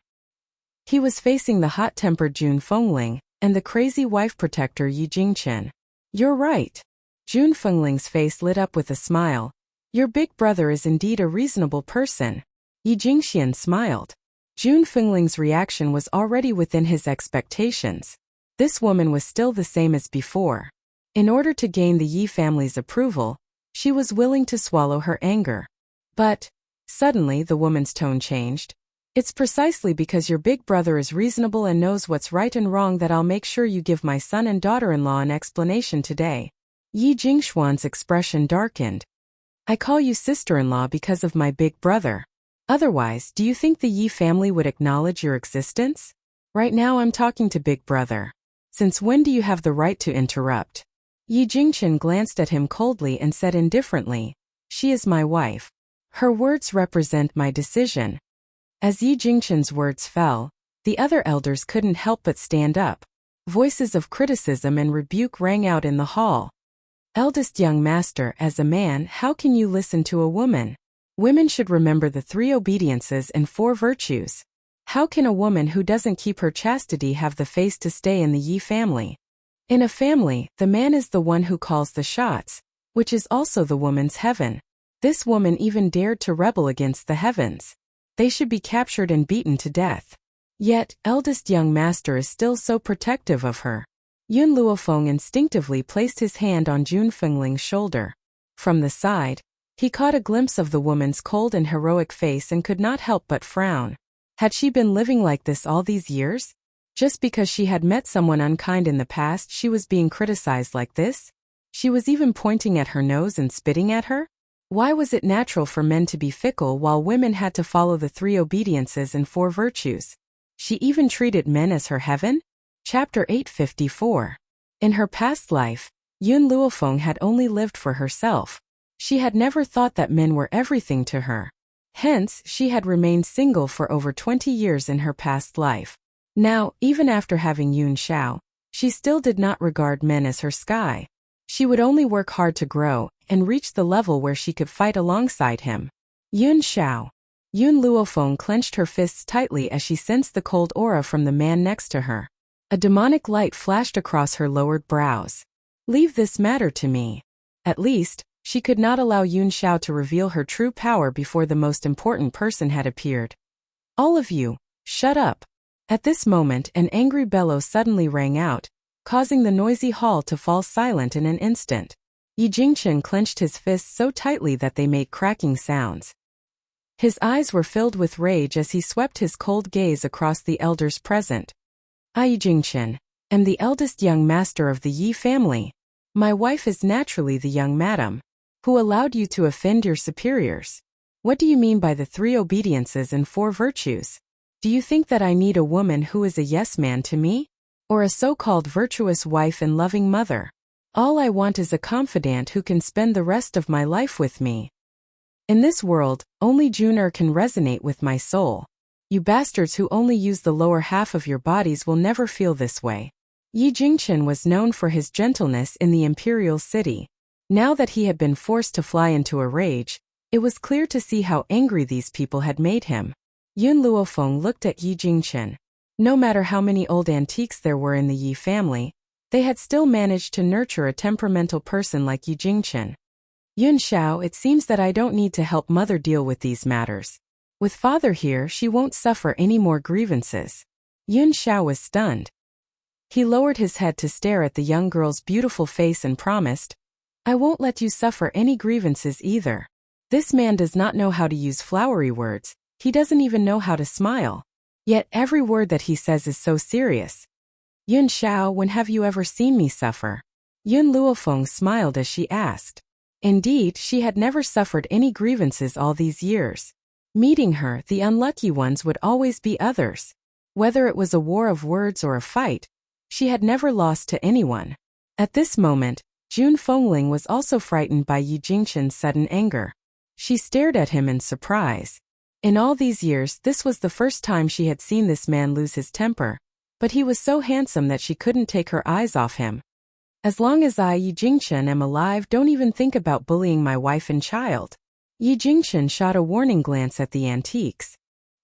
[SPEAKER 1] He was facing the hot-tempered Jun Fengling and the crazy wife protector Yi Jingchen. "You're right." Jun Fengling's face lit up with a smile. "Your big brother is indeed a reasonable person." Yi Jingxian smiled. Jun Fengling's reaction was already within his expectations. This woman was still the same as before. In order to gain the Yi family's approval, she was willing to swallow her anger. But suddenly the woman's tone changed. "It's precisely because your big brother is reasonable and knows what's right and wrong that I'll make sure you give my son and daughter-in-law an explanation today." Yi Jingxuan's expression darkened. "I call you sister-in-law because of my big brother. Otherwise, do you think the Yi family would acknowledge your existence? Right now I'm talking to big brother. Since when do you have the right to interrupt?" Yi Jingchen glanced at him coldly and said indifferently, "She is my wife. Her words represent my decision." As Yi Jingchen's words fell, the other elders couldn't help but stand up. Voices of criticism and rebuke rang out in the hall. "Eldest young master, as a man, how can you listen to a woman? Women should remember the 3 obediences and 4 virtues. How can a woman who doesn't keep her chastity have the face to stay in the Yi family? In a family, the man is the one who calls the shots, which is also the woman's heaven. This woman even dared to rebel against the heavens. They should be captured and beaten to death. Yet, eldest young master is still so protective of her." Yun Luofeng instinctively placed his hand on Jun Fengling's shoulder. From the side, he caught a glimpse of the woman's cold and heroic face and could not help but frown. Had she been living like this all these years? Just because she had met someone unkind in the past, she was being criticized like this? She was even pointing at her nose and spitting at her? Why was it natural for men to be fickle while women had to follow the 3 obediences and 4 virtues? She even treated men as her heaven? Chapter 854. In her past life, Yun Luofeng had only lived for herself. She had never thought that men were everything to her. Hence, she had remained single for over 20 years in her past life. Now, even after having Yun Xiao, she still did not regard men as her sky. She would only work hard to grow and reach the level where she could fight alongside him. Yun Xiao. Yun Luofeng clenched her fists tightly as she sensed the cold aura from the man next to her. A demonic light flashed across her lowered brows. Leave this matter to me. At least, she could not allow Yun Xiao to reveal her true power before the most important person had appeared. All of you, shut up. At this moment, an angry bellow suddenly rang out, causing the noisy hall to fall silent in an instant. Yi Jingchen clenched his fists so tightly that they made cracking sounds. His eyes were filled with rage as he swept his cold gaze across the elders present. I, Yi Jingchen, am the eldest young master of the Yi family. My wife is naturally the young madam. Who allowed you to offend your superiors? What do you mean by the 3 obediences and 4 virtues? Do you think that I need a woman who is a yes man to me? Or a so-called virtuous wife and loving mother? All I want is a confidant who can spend the rest of my life with me. In this world, only Jun can resonate with my soul. You bastards who only use the lower half of your bodies will never feel this way. Yi Jingchen was known for his gentleness in the imperial city. Now that he had been forced to fly into a rage, it was clear to see how angry these people had made him. Yun Luofeng looked at Yi Jingchen. No matter how many old antiques there were in the Yi family, they had still managed to nurture a temperamental person like Yi Jingchen. Yun Xiao, it seems that I don't need to help mother deal with these matters. With father here, she won't suffer any more grievances. Yun Xiao was stunned. He lowered his head to stare at the young girl's beautiful face and promised, I won't let you suffer any grievances either. This man does not know how to use flowery words, he doesn't even know how to smile. Yet every word that he says is so serious. Yun Xiao, when have you ever seen me suffer? Yun Luofeng smiled as she asked. Indeed, she had never suffered any grievances all these years. Meeting her, the unlucky ones would always be others. Whether it was a war of words or a fight, she had never lost to anyone. At this moment, Jun Fengling was also frightened by Yi Jingchen's sudden anger. She stared at him in surprise. In all these years, this was the first time she had seen this man lose his temper, but he was so handsome that she couldn't take her eyes off him. As long as I, Yi Jingchen, am alive, don't even think about bullying my wife and child. Yi Jingchen shot a warning glance at the antiques.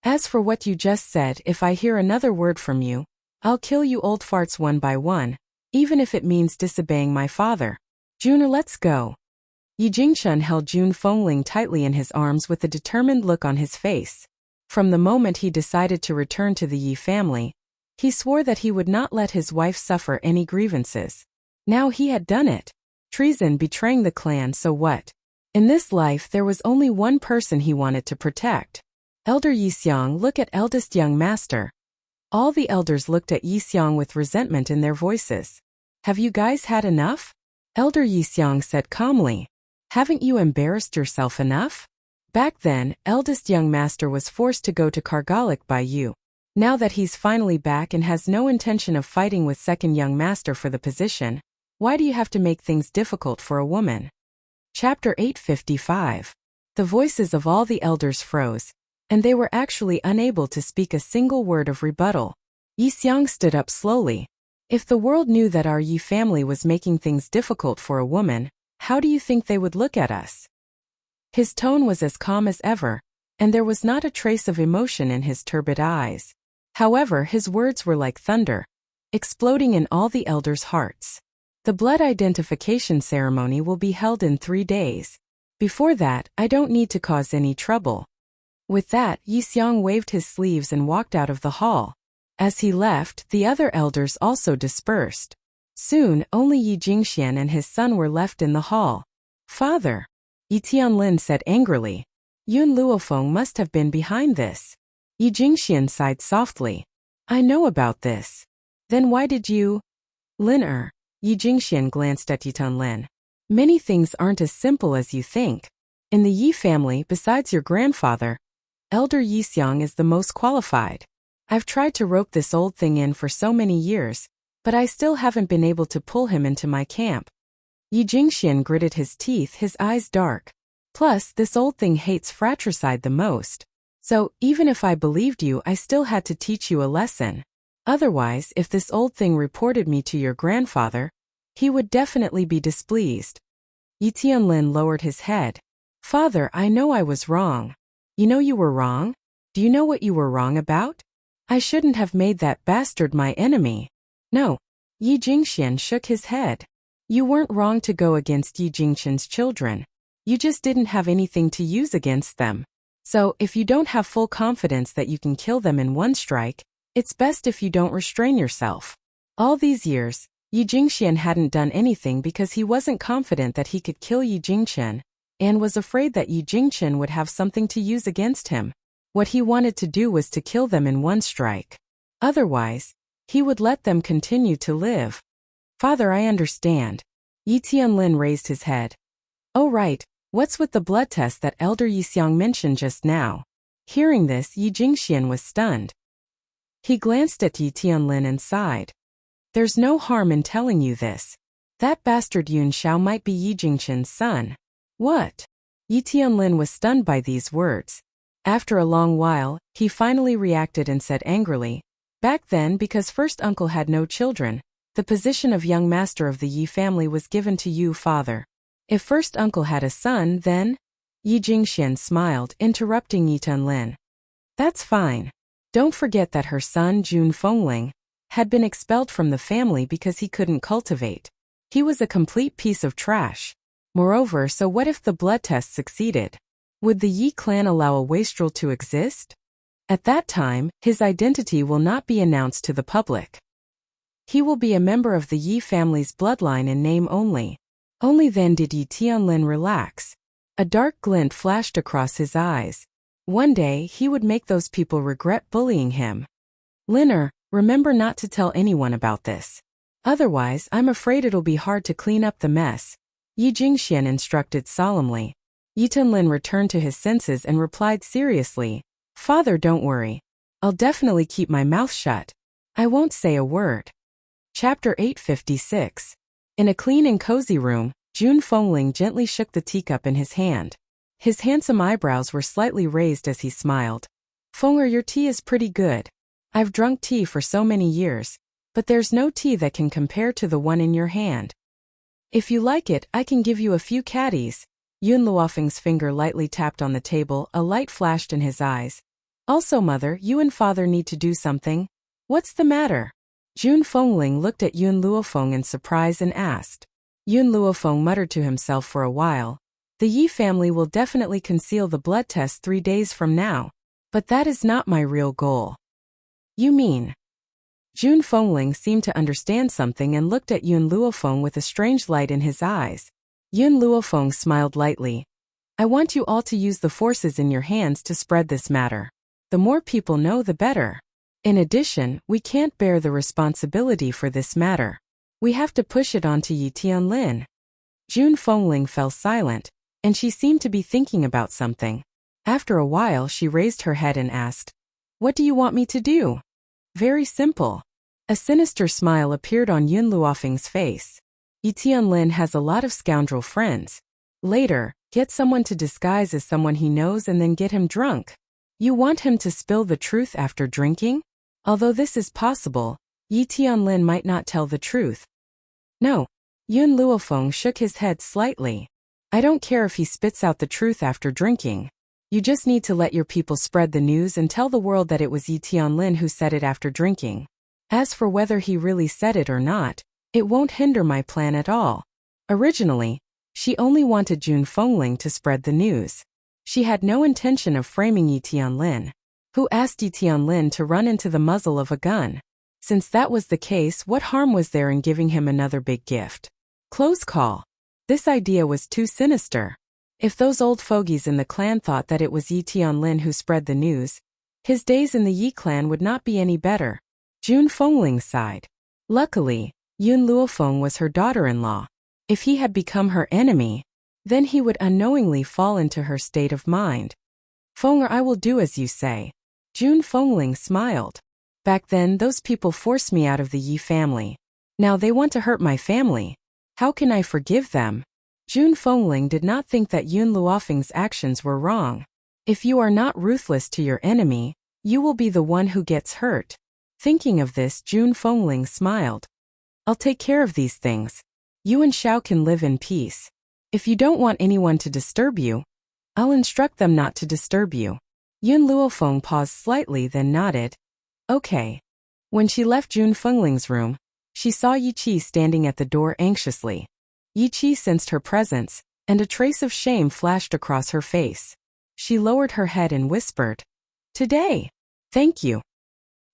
[SPEAKER 1] As for what you just said, if I hear another word from you, I'll kill you old farts one by one, even if it means disobeying my father. Jun, let's go. Yi Jingchen held Jun Fengling tightly in his arms with a determined look on his face. From the moment he decided to return to the Yi family, he swore that he would not let his wife suffer any grievances. Now he had done it. Treason, betraying the clan, so what? In this life there was only one person he wanted to protect. Elder Yixiang, look at eldest young master. All the elders looked at Yixiang with resentment in their voices. Have you guys had enough? Elder Yixiang said calmly. Haven't you embarrassed yourself enough? Back then, eldest young master was forced to go to Kargalik by you. Now that he's finally back and has no intention of fighting with second young master for the position, why do you have to make things difficult for a woman? Chapter 855. The voices of all the elders froze, and they were actually unable to speak a single word of rebuttal. Yixiang stood up slowly. If the world knew that our Yi family was making things difficult for a woman, how do you think they would look at us? His tone was as calm as ever, and there was not a trace of emotion in his turbid eyes. However, his words were like thunder, exploding in all the elders' hearts. The blood identification ceremony will be held in 3 days. Before that, I don't need to cause any trouble. With that, Yixiang waved his sleeves and walked out of the hall. As he left, the other elders also dispersed. Soon, only Yi Jingxian and his son were left in the hall. Father, Yi Tianlin said angrily. Yun Luofeng must have been behind this. Yi Jingxian sighed softly. I know about this. Then why did you? Lin Yi Jingxian glanced at Yi Tianlin. Many things aren't as simple as you think. In the Yi family, besides your grandfather, Elder Yixiang is the most qualified. I've tried to rope this old thing in for so many years, but I still haven't been able to pull him into my camp. Yi Jingxian gritted his teeth, his eyes dark. Plus, this old thing hates fratricide the most. So, even if I believed you, I still had to teach you a lesson. Otherwise, if this old thing reported me to your grandfather, he would definitely be displeased. Yi Tianlin lowered his head. Father, I know I was wrong. You know you were wrong? Do you know what you were wrong about? I shouldn't have made that bastard my enemy. No. Yi Jingxian shook his head. You weren't wrong to go against Yi Jingqian's children. You just didn't have anything to use against them. So, if you don't have full confidence that you can kill them in one strike, it's best if you don't restrain yourself. All these years, Yi Jingxian hadn't done anything because he wasn't confident that he could kill Yi Jingqian, and was afraid that Yi Jingqian would have something to use against him. What he wanted to do was to kill them in one strike. Otherwise, he would let them continue to live. Father, I understand. Yi Tianlin raised his head. Oh right, what's with the blood test that Elder Yi Xiang mentioned just now? Hearing this, Yi Jingxian was stunned. He glanced at Yi Tianlin and sighed. There's no harm in telling you this. That bastard Yun Xiao might be Yi Jingqian's son. What? Yi Tianlin was stunned by these words. After a long while, he finally reacted and said angrily, back then, because first uncle had no children, the position of young master of the Yi family was given to you, father. If first uncle had a son, then? Yi Jingxian smiled, interrupting Yi Tianlin. That's fine. Don't forget that her son, Jun Fengling, had been expelled from the family because he couldn't cultivate. He was a complete piece of trash. Moreover, so what if the blood test succeeded? Would the Yi clan allow a wastrel to exist? At that time, his identity will not be announced to the public. He will be a member of the Yi family's bloodline in name only. Only then did Yi Tianlin relax. A dark glint flashed across his eyes. One day, he would make those people regret bullying him. Linner, remember not to tell anyone about this. Otherwise, I'm afraid it'll be hard to clean up the mess. Yi Jingxian instructed solemnly. Yi Tianlin returned to his senses and replied seriously, Father, don't worry. I'll definitely keep my mouth shut. I won't say a word. Chapter 856. In a clean and cozy room, Jun Fengling gently shook the teacup in his hand. His handsome eyebrows were slightly raised as he smiled. Fenger, your tea is pretty good. I've drunk tea for so many years, but there's no tea that can compare to the one in your hand. If you like it, I can give you a few caddies. Yun Luofeng's finger lightly tapped on the table, a light flashed in his eyes. Also, mother, you and father need to do something. What's the matter? Jun Fengling looked at Yun Luofeng in surprise and asked. Yun Luofeng muttered to himself for a while. The Yi family will definitely conceal the blood test 3 days from now. But that is not my real goal. You mean? Jun Fengling seemed to understand something and looked at Yun Luofeng with a strange light in his eyes. Yun Luofeng smiled lightly. I want you all to use the forces in your hands to spread this matter. The more people know, the better. In addition, we can't bear the responsibility for this matter. We have to push it on to Yi Tianlin. Jun Fengling fell silent, and she seemed to be thinking about something. After a while, she raised her head and asked, What do you want me to do? Very simple. A sinister smile appeared on Yun Luofeng's face. Yi Tianlin has a lot of scoundrel friends. Later, get someone to disguise as someone he knows and then get him drunk. You want him to spill the truth after drinking? Although this is possible, Yi Tianlin might not tell the truth. No. Yun Luofeng shook his head slightly. I don't care if he spits out the truth after drinking. You just need to let your people spread the news and tell the world that it was Yi Tianlin who said it after drinking. As for whether he really said it or not, it won't hinder my plan at all. Originally, she only wanted Jun Fengling to spread the news. She had no intention of framing Yi Tianlin. Who asked Yi Tianlin to run into the muzzle of a gun? Since that was the case, what harm was there in giving him another big gift? Close call. This idea was too sinister. If those old fogies in the clan thought that it was Yi Tianlin who spread the news, his days in the Yi clan would not be any better. Jun Fengling sighed. Luckily, Yun Luofeng was her daughter-in-law. If he had become her enemy, then he would unknowingly fall into her state of mind. Fenger, I will do as you say. Jun Fengling smiled. Back then, those people forced me out of the Yi family. Now they want to hurt my family. How can I forgive them? Jun Fengling did not think that Yun Luofeng's actions were wrong. If you are not ruthless to your enemy, you will be the one who gets hurt. Thinking of this, Jun Fengling smiled. I'll take care of these things. You and Xiao can live in peace. If you don't want anyone to disturb you, I'll instruct them not to disturb you. Yun Luofeng paused slightly then nodded. Okay. When she left Jun Fengling's room, she saw Yi Qi standing at the door anxiously. Yi Qi sensed her presence, and a trace of shame flashed across her face. She lowered her head and whispered, "Today. Thank you."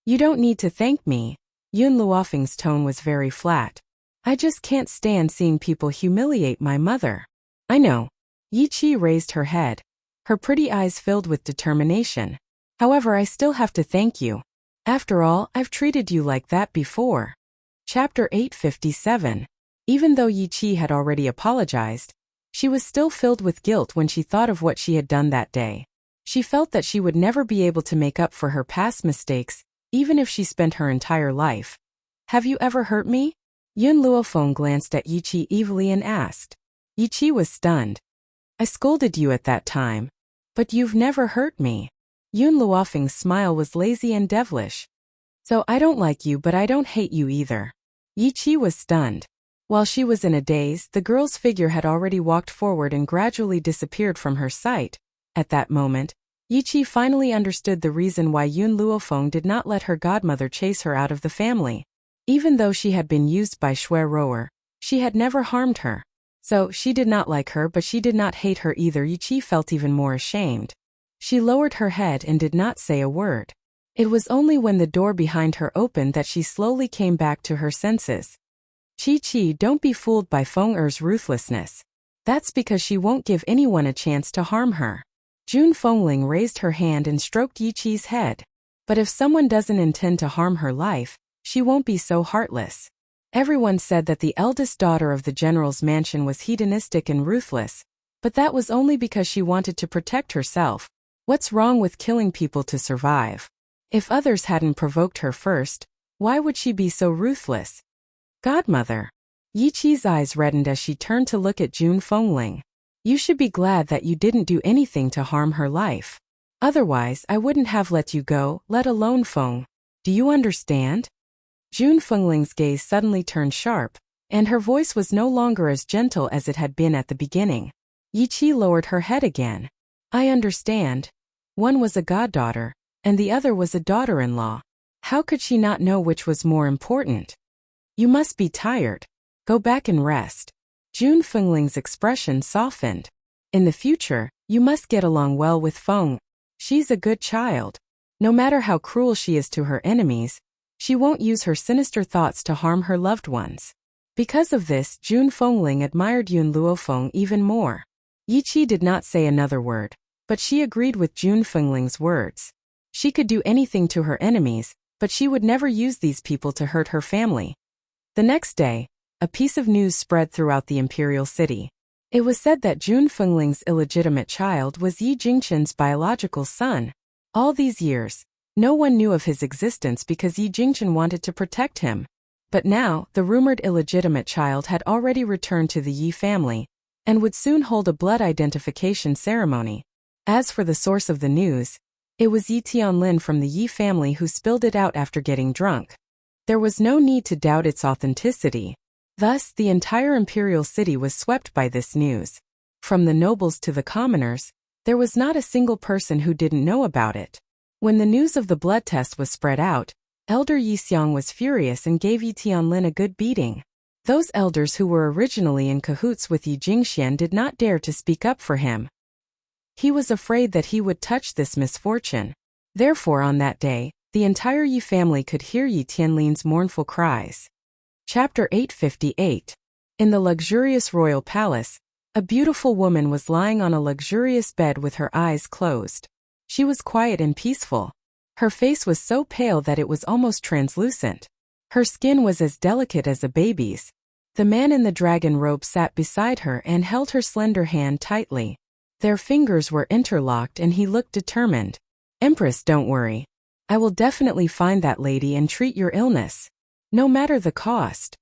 [SPEAKER 1] "You don't need to thank me." Yun Luofeng's tone was very flat. "I just can't stand seeing people humiliate my mother." "I know." Yi Qi raised her head. Her pretty eyes filled with determination. "However, I still have to thank you. After all, I've treated you like that before." Chapter 857. Even though Yi Qi had already apologized, she was still filled with guilt when she thought of what she had done that day. She felt that she would never be able to make up for her past mistakes, even if she spent her entire life. "Have you ever hurt me?" Yun Luofeng glanced at Yi Qi evilly and asked. Yi Qi was stunned. "I scolded you at that time. But you've never hurt me." Yun Luofeng's smile was lazy and devilish. "So I don't like you, but I don't hate you either." Yi Qi was stunned. While she was in a daze, the girl's figure had already walked forward and gradually disappeared from her sight. At that moment, Yi Qi finally understood the reason why Yun Luofeng did not let her godmother chase her out of the family. Even though she had been used by Shui Rower, she had never harmed her. So, she did not like her, but she did not hate her either. Yi Qi felt even more ashamed. She lowered her head and did not say a word. It was only when the door behind her opened that she slowly came back to her senses. "Qi, don't be fooled by Feng Er's ruthlessness. That's because she won't give anyone a chance to harm her." Jun Fengling raised her hand and stroked Yi Qi's head. "But if someone doesn't intend to harm her life, she won't be so heartless." Everyone said that the eldest daughter of the general's mansion was hedonistic and ruthless, but that was only because she wanted to protect herself. What's wrong with killing people to survive? If others hadn't provoked her first, why would she be so ruthless? "Godmother." Yi Qi's eyes reddened as she turned to look at Jun Fengling. "You should be glad that you didn't do anything to harm her life. Otherwise, I wouldn't have let you go, let alone Feng. Do you understand?" Jun Fengling's gaze suddenly turned sharp, and her voice was no longer as gentle as it had been at the beginning. Yi Qi lowered her head again. "I understand. One was a goddaughter, and the other was a daughter-in-law. How could she not know which was more important? You must be tired. Go back and rest." Jun Fengling's expression softened. "In the future, you must get along well with Feng. She's a good child. No matter how cruel she is to her enemies, she won't use her sinister thoughts to harm her loved ones." Because of this, Jun Fengling admired Yun Luofeng even more. Yi Qi did not say another word, but she agreed with Jun Fengling's words. She could do anything to her enemies, but she would never use these people to hurt her family. The next day, a piece of news spread throughout the imperial city. It was said that Jun Fengling's illegitimate child was Yi Jingqian's biological son. All these years, no one knew of his existence because Yi Jingqian wanted to protect him. But now, the rumored illegitimate child had already returned to the Yi family, and would soon hold a blood identification ceremony. As for the source of the news, it was Yi Tianlin from the Yi family who spilled it out after getting drunk. There was no need to doubt its authenticity. Thus, the entire imperial city was swept by this news. From the nobles to the commoners, there was not a single person who didn't know about it. When the news of the blood test was spread out, Elder Yi Xiang was furious and gave Yi Tianlin a good beating. Those elders who were originally in cahoots with Yi Jingqian did not dare to speak up for him. He was afraid that he would touch this misfortune. Therefore, on that day, the entire Yi family could hear Yi Tianlin's mournful cries. Chapter 858. In the luxurious royal palace, a beautiful woman was lying on a luxurious bed with her eyes closed. She was quiet and peaceful. Her face was so pale that it was almost translucent. Her skin was as delicate as a baby's. The man in the dragon robe sat beside her and held her slender hand tightly. Their fingers were interlocked and he looked determined. "Empress, don't worry. I will definitely find that lady and treat your illness. No matter the cost."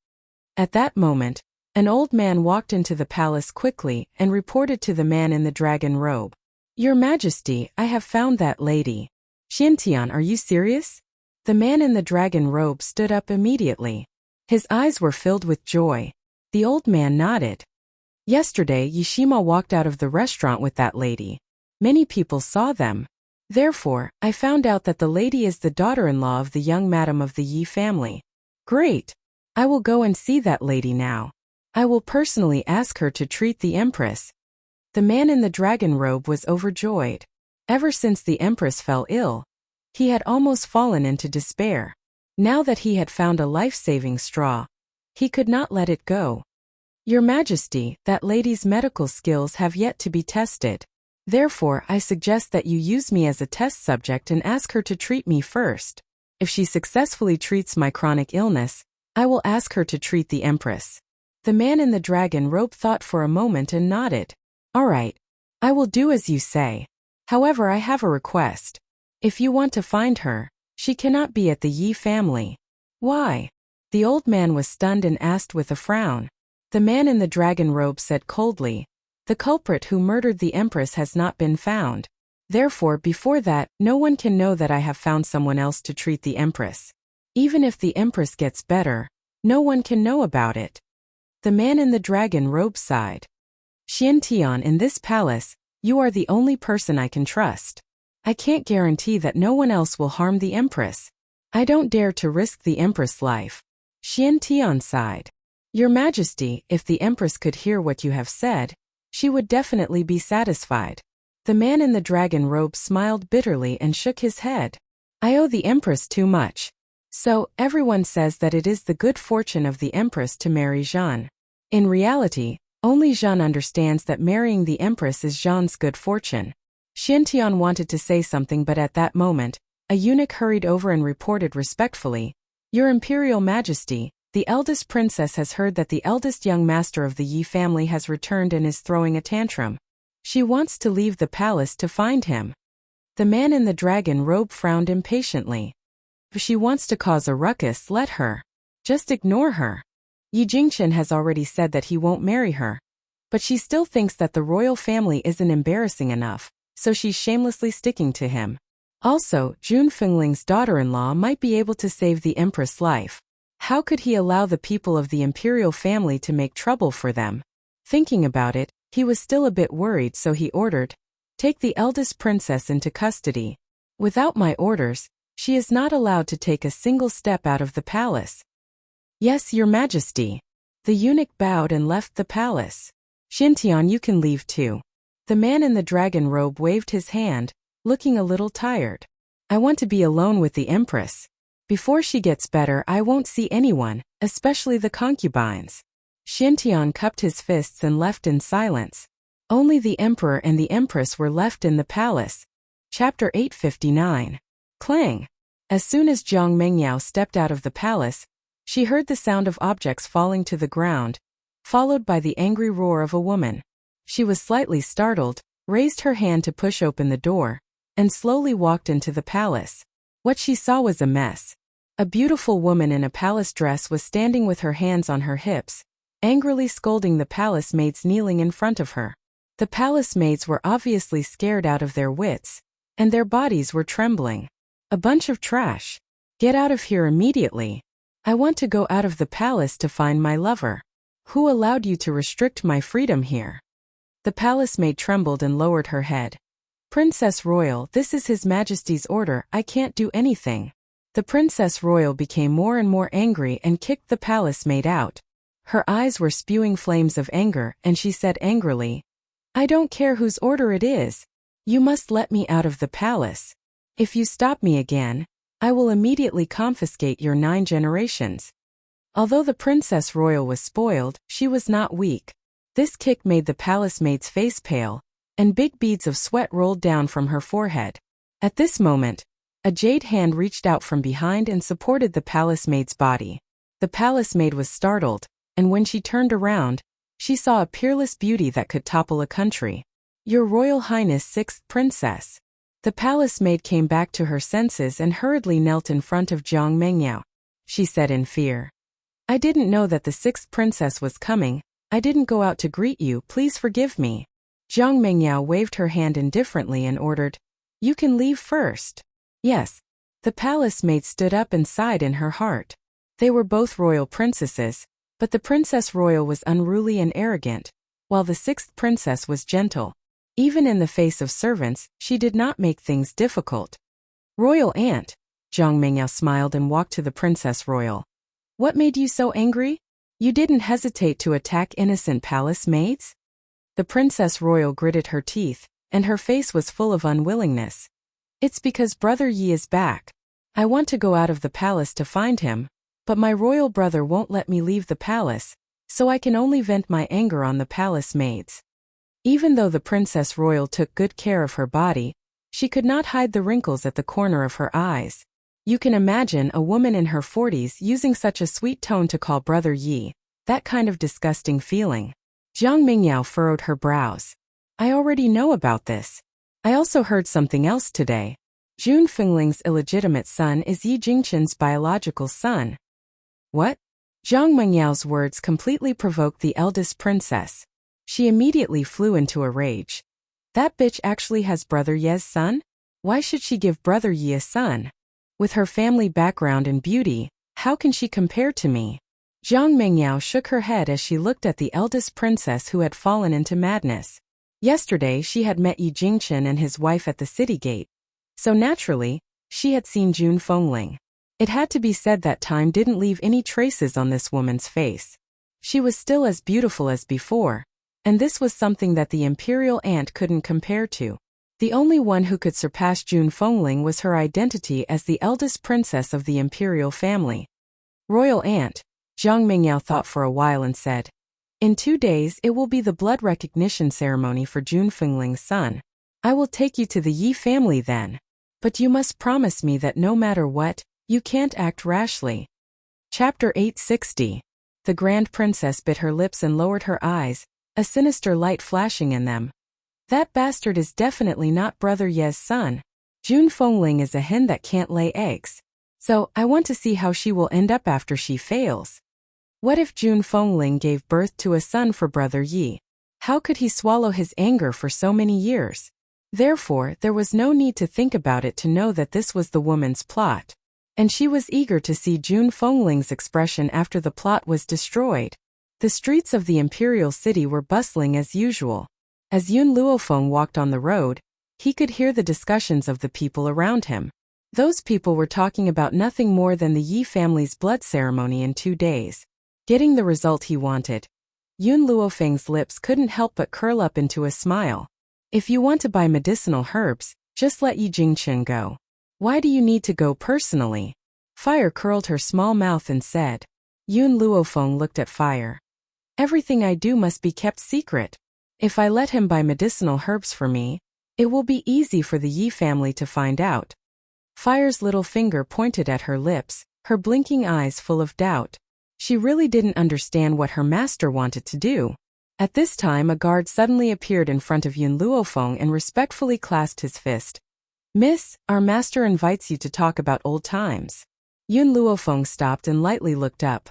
[SPEAKER 1] At that moment, an old man walked into the palace quickly and reported to the man in the dragon robe. "Your Majesty, I have found that lady." "Xiantian, are you serious?" The man in the dragon robe stood up immediately. His eyes were filled with joy. The old man nodded. "Yesterday, Yishima walked out of the restaurant with that lady. Many people saw them. Therefore, I found out that the lady is the daughter-in-law of the young madam of the Yi family. Great! I will go and see that lady now. I will personally ask her to treat the empress. The man in the dragon robe was overjoyed. Ever since the empress fell ill, he had almost fallen into despair. Now that he had found a life-saving straw, he could not let it go. Your Majesty, that lady's medical skills have yet to be tested. Therefore, I suggest that you use me as a test subject and ask her to treat me first. If she successfully treats my chronic illness, I will ask her to treat the empress. The man in the dragon robe thought for a moment and nodded. All right. I will do as you say. However, I have a request. If you want to find her, she cannot be at the Yi family. Why? The old man was stunned and asked with a frown. The man in the dragon robe said coldly, the culprit who murdered the empress has not been found. Therefore, before that, no one can know that I have found someone else to treat the empress. Even if the empress gets better, no one can know about it. The man in the dragon robe sighed. Xiantian, in this palace, you are the only person I can trust. I can't guarantee that no one else will harm the empress. I don't dare to risk the empress' life. Xiantian sighed. Your Majesty, if the empress could hear what you have said, she would definitely be satisfied. The man in the dragon robe smiled bitterly and shook his head. I owe the empress too much. So, everyone says that it is the good fortune of the empress to marry Jeanne. In reality, only Jeanne understands that marrying the empress is Jeanne's good fortune. Xiantian wanted to say something, but at that moment, a eunuch hurried over and reported respectfully, Your Imperial Majesty, the eldest princess has heard that the eldest young master of the Yi family has returned and is throwing a tantrum. She wants to leave the palace to find him. The man in the dragon robe frowned impatiently. If she wants to cause a ruckus, let her. Just ignore her. Yi Jingchen has already said that he won't marry her. But she still thinks that the royal family isn't embarrassing enough, so she's shamelessly sticking to him. Also, Jun Fengling's daughter-in-law might be able to save the empress' life. How could he allow the people of the imperial family to make trouble for them? Thinking about it, he was still a bit worried, so he ordered, Take the eldest princess into custody. Without my orders, she is not allowed to take a single step out of the palace. Yes, Your Majesty. The eunuch bowed and left the palace. Xintian, you can leave too. The man in the dragon robe waved his hand, looking a little tired. I want to be alone with the empress. Before she gets better, I won't see anyone, especially the concubines. Xintian cupped his fists and left in silence. Only the emperor and the empress were left in the palace. Chapter 859. Clang. As soon as Jiang Mengyao stepped out of the palace, she heard the sound of objects falling to the ground, followed by the angry roar of a woman. She was slightly startled, raised her hand to push open the door, and slowly walked into the palace. What she saw was a mess. A beautiful woman in a palace dress was standing with her hands on her hips, angrily scolding the palace maids kneeling in front of her. The palace maids were obviously scared out of their wits, and their bodies were trembling. A bunch of trash. Get out of here immediately. I want to go out of the palace to find my lover. Who allowed you to restrict my freedom here? The palace maid trembled and lowered her head. Princess Royal, this is His Majesty's order, I can't do anything. The Princess Royal became more and more angry and kicked the palace maid out. Her eyes were spewing flames of anger, and she said angrily, I don't care whose order it is. You must let me out of the palace. If you stop me again, I will immediately confiscate your 9 generations. Although the Princess Royal was spoiled, she was not weak. This kick made the palace maid's face pale, and big beads of sweat rolled down from her forehead. At this moment, a jade hand reached out from behind and supported the palace maid's body. The palace maid was startled, and when she turned around, she saw a peerless beauty that could topple a country. Your Royal Highness, 6th Princess. The palace maid came back to her senses and hurriedly knelt in front of Jiang Mengyao. She said in fear, I didn't know that the 6th princess was coming. I didn't go out to greet you, please forgive me. Jiang Mengyao waved her hand indifferently and ordered, You can leave first. Yes. The palace maid stood up and sighed in her heart. They were both royal princesses, but the Princess Royal was unruly and arrogant, while the 6th princess was gentle. Even in the face of servants, she did not make things difficult. Royal Aunt, Zhang Mingyao smiled and walked to the Princess Royal. What made you so angry? You didn't hesitate to attack innocent palace maids? The Princess Royal gritted her teeth, and her face was full of unwillingness. It's because Brother Yi is back. I want to go out of the palace to find him, but my royal brother won't let me leave the palace, so I can only vent my anger on the palace maids. Even though the Princess Royal took good care of her body, she could not hide the wrinkles at the corner of her eyes. You can imagine a woman in her 40s using such a sweet tone to call Brother Yi, that kind of disgusting feeling. Zhang Mingyao furrowed her brows. I already know about this. I also heard something else today. Jun Fengling's illegitimate son is Yi Jingchen's biological son. What? Zhang Mengyao's words completely provoked the eldest princess. She immediately flew into a rage. That bitch actually has Brother Ye's son? Why should she give Brother Yi a son? With her family background and beauty, how can she compare to me? Zhang Mengyao shook her head as she looked at the eldest princess who had fallen into madness. Yesterday she had met Yi Jingchen and his wife at the city gate. So naturally, she had seen Jun Fengling. It had to be said that time didn't leave any traces on this woman's face. She was still as beautiful as before, and this was something that the imperial aunt couldn't compare to. The only one who could surpass Jun Fengling was her identity as the eldest princess of the imperial family. Royal Aunt, Zhang Mingyao thought for a while and said, in 2 days it will be the blood recognition ceremony for Jun Fengling's son. I will take you to the Yi family then. But you must promise me that no matter what, you can't act rashly. Chapter 860. The Grand Princess bit her lips and lowered her eyes, a sinister light flashing in them. That bastard is definitely not Brother Ye's son. Jun Fengling is a hen that can't lay eggs. So, I want to see how she will end up after she fails. What if Jun Fengling gave birth to a son for Brother Yi? How could he swallow his anger for so many years? Therefore, there was no need to think about it to know that this was the woman's plot. And she was eager to see Jun Fengling's expression after the plot was destroyed. The streets of the imperial city were bustling as usual. As Yun Luofeng walked on the road, he could hear the discussions of the people around him. Those people were talking about nothing more than the Yi family's blood ceremony in 2 days. Getting the result he wanted. Yun Luofeng's lips couldn't help but curl up into a smile. If you want to buy medicinal herbs, just let Yi Jingchen go. Why do you need to go personally? Fire curled her small mouth and said. Yun Luofeng looked at Fire. Everything I do must be kept secret. If I let him buy medicinal herbs for me, it will be easy for the Yi family to find out. Fire's little finger pointed at her lips, her blinking eyes full of doubt. She really didn't understand what her master wanted to do. At this time a guard suddenly appeared in front of Yun Luofeng and respectfully clasped his fist. Miss, our master invites you to talk about old times. Yun Luofeng stopped and lightly looked up.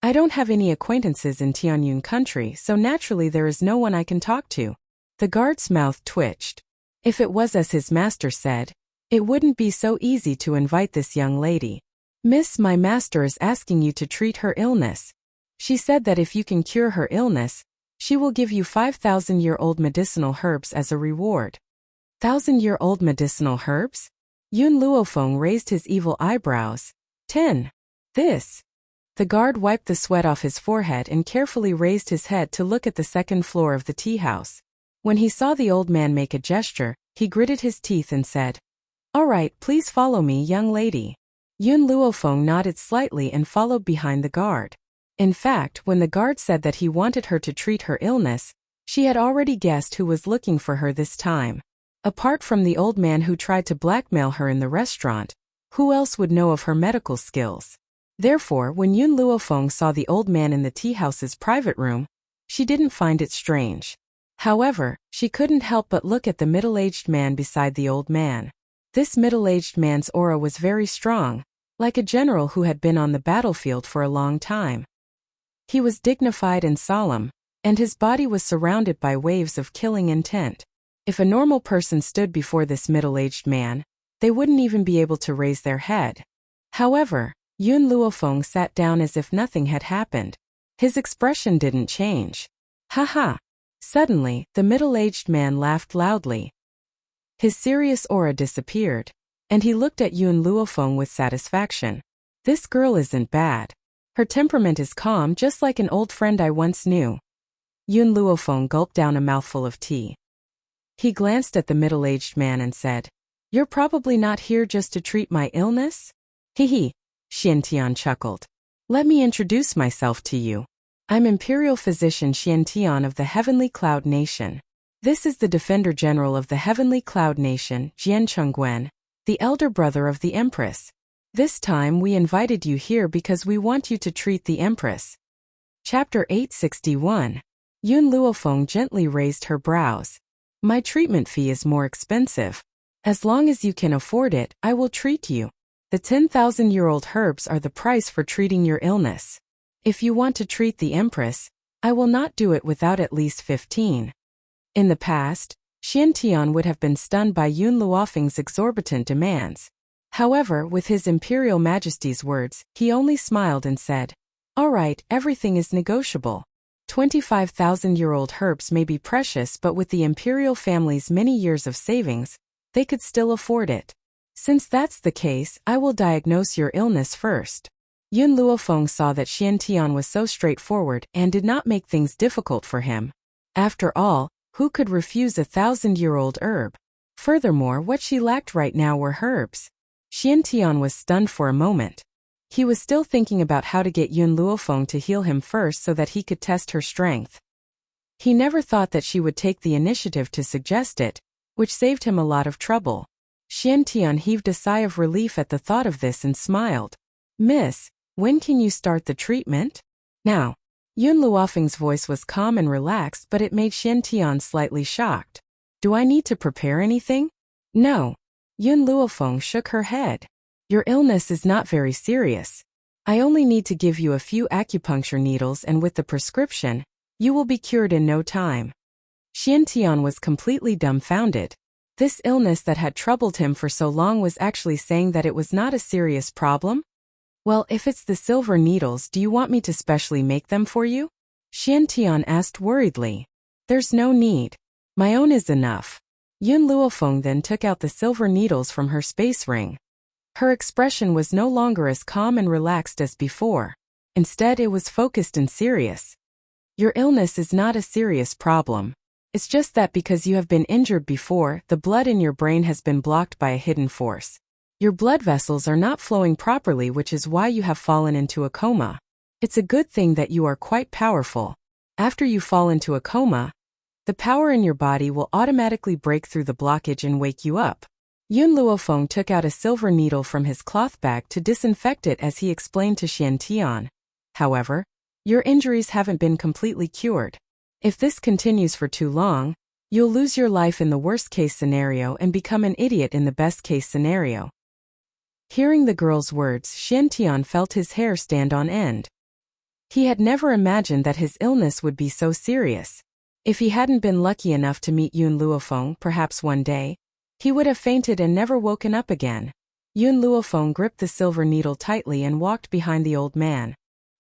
[SPEAKER 1] I don't have any acquaintances in Tianyun country, so naturally there is no one I can talk to. The guard's mouth twitched. If it was as his master said, it wouldn't be so easy to invite this young lady. Miss, my master is asking you to treat her illness. She said that if you can cure her illness, she will give you 5,000-year-old medicinal herbs as a reward. 1,000-year-old medicinal herbs? Yun Luofeng raised his evil eyebrows. 10. This. The guard wiped the sweat off his forehead and carefully raised his head to look at the second floor of the tea house. When he saw the old man make a gesture, he gritted his teeth and said, All right, please follow me, young lady. Yun Luofeng nodded slightly and followed behind the guard. In fact, when the guard said that he wanted her to treat her illness, she had already guessed who was looking for her this time. Apart from the old man who tried to blackmail her in the restaurant, who else would know of her medical skills? Therefore, when Yun Luofeng saw the old man in the tea house's private room, she didn't find it strange. However, she couldn't help but look at the middle-aged man beside the old man. This middle-aged man's aura was very strong, like a general who had been on the battlefield for a long time. He was dignified and solemn, and his body was surrounded by waves of killing intent. If a normal person stood before this middle-aged man, they wouldn't even be able to raise their head. However, Yun Luofeng sat down as if nothing had happened. His expression didn't change. Haha. Suddenly, the middle-aged man laughed loudly. His serious aura disappeared, and he looked at Yun Luofeng with satisfaction. This girl isn't bad. Her temperament is calm, just like an old friend I once knew. Yun Luofeng gulped down a mouthful of tea. He glanced at the middle-aged man and said, "You're probably not here just to treat my illness?" Hee, Xiantian chuckled. "Let me introduce myself to you. I'm Imperial Physician Xiantian of the Heavenly Cloud Nation. This is the Defender General of the Heavenly Cloud Nation, Jian Chengguan, the elder brother of the Empress. This time we invited you here because we want you to treat the Empress." Chapter 861. Yun Luofeng gently raised her brows. "My treatment fee is more expensive. As long as you can afford it, I will treat you. The 10,000-year-old herbs are the price for treating your illness. If you want to treat the Empress, I will not do it without at least 15. In the past, Xiantian would have been stunned by Yun Luofeng's exorbitant demands. However, with His Imperial Majesty's words, he only smiled and said, "All right, everything is negotiable. 25,000-year-old herbs may be precious, but with the Imperial family's many years of savings, they could still afford it. Since that's the case, I will diagnose your illness first." Yun Luofeng saw that Xiantian was so straightforward and did not make things difficult for him. After all, who could refuse a 1,000-year-old herb? Furthermore, what she lacked right now were herbs. Xiantian was stunned for a moment. He was still thinking about how to get Yun Luofeng to heal him first so that he could test her strength. He never thought that she would take the initiative to suggest it, which saved him a lot of trouble. Xiantian heaved a sigh of relief at the thought of this and smiled. "Miss, when can you start the treatment?" Now, Yun Luofeng's voice was calm and relaxed, but it made Xiantian slightly shocked. "Do I need to prepare anything?" "No." Yun Luofeng shook her head. "Your illness is not very serious. I only need to give you a few acupuncture needles, and with the prescription, you will be cured in no time." Xiantian was completely dumbfounded. This illness that had troubled him for so long was actually saying that it was not a serious problem? "Well, if it's the silver needles, do you want me to specially make them for you?" Xiantian asked worriedly. "There's no need. My own is enough." Yun Luofeng then took out the silver needles from her space ring. Her expression was no longer as calm and relaxed as before. Instead, it was focused and serious. "Your illness is not a serious problem. It's just that because you have been injured before, the blood in your brain has been blocked by a hidden force. Your blood vessels are not flowing properly, which is why you have fallen into a coma. It's a good thing that you are quite powerful. After you fall into a coma, the power in your body will automatically break through the blockage and wake you up." Yun Luofeng took out a silver needle from his cloth bag to disinfect it as he explained to Xiantian. "However, your injuries haven't been completely cured. If this continues for too long, you'll lose your life in the worst-case scenario and become an idiot in the best-case scenario." Hearing the girl's words, Xiantian felt his hair stand on end. He had never imagined that his illness would be so serious. If he hadn't been lucky enough to meet Yun Luofeng perhaps one day, he would have fainted and never woken up again. Yun Luofeng gripped the silver needle tightly and walked behind the old man.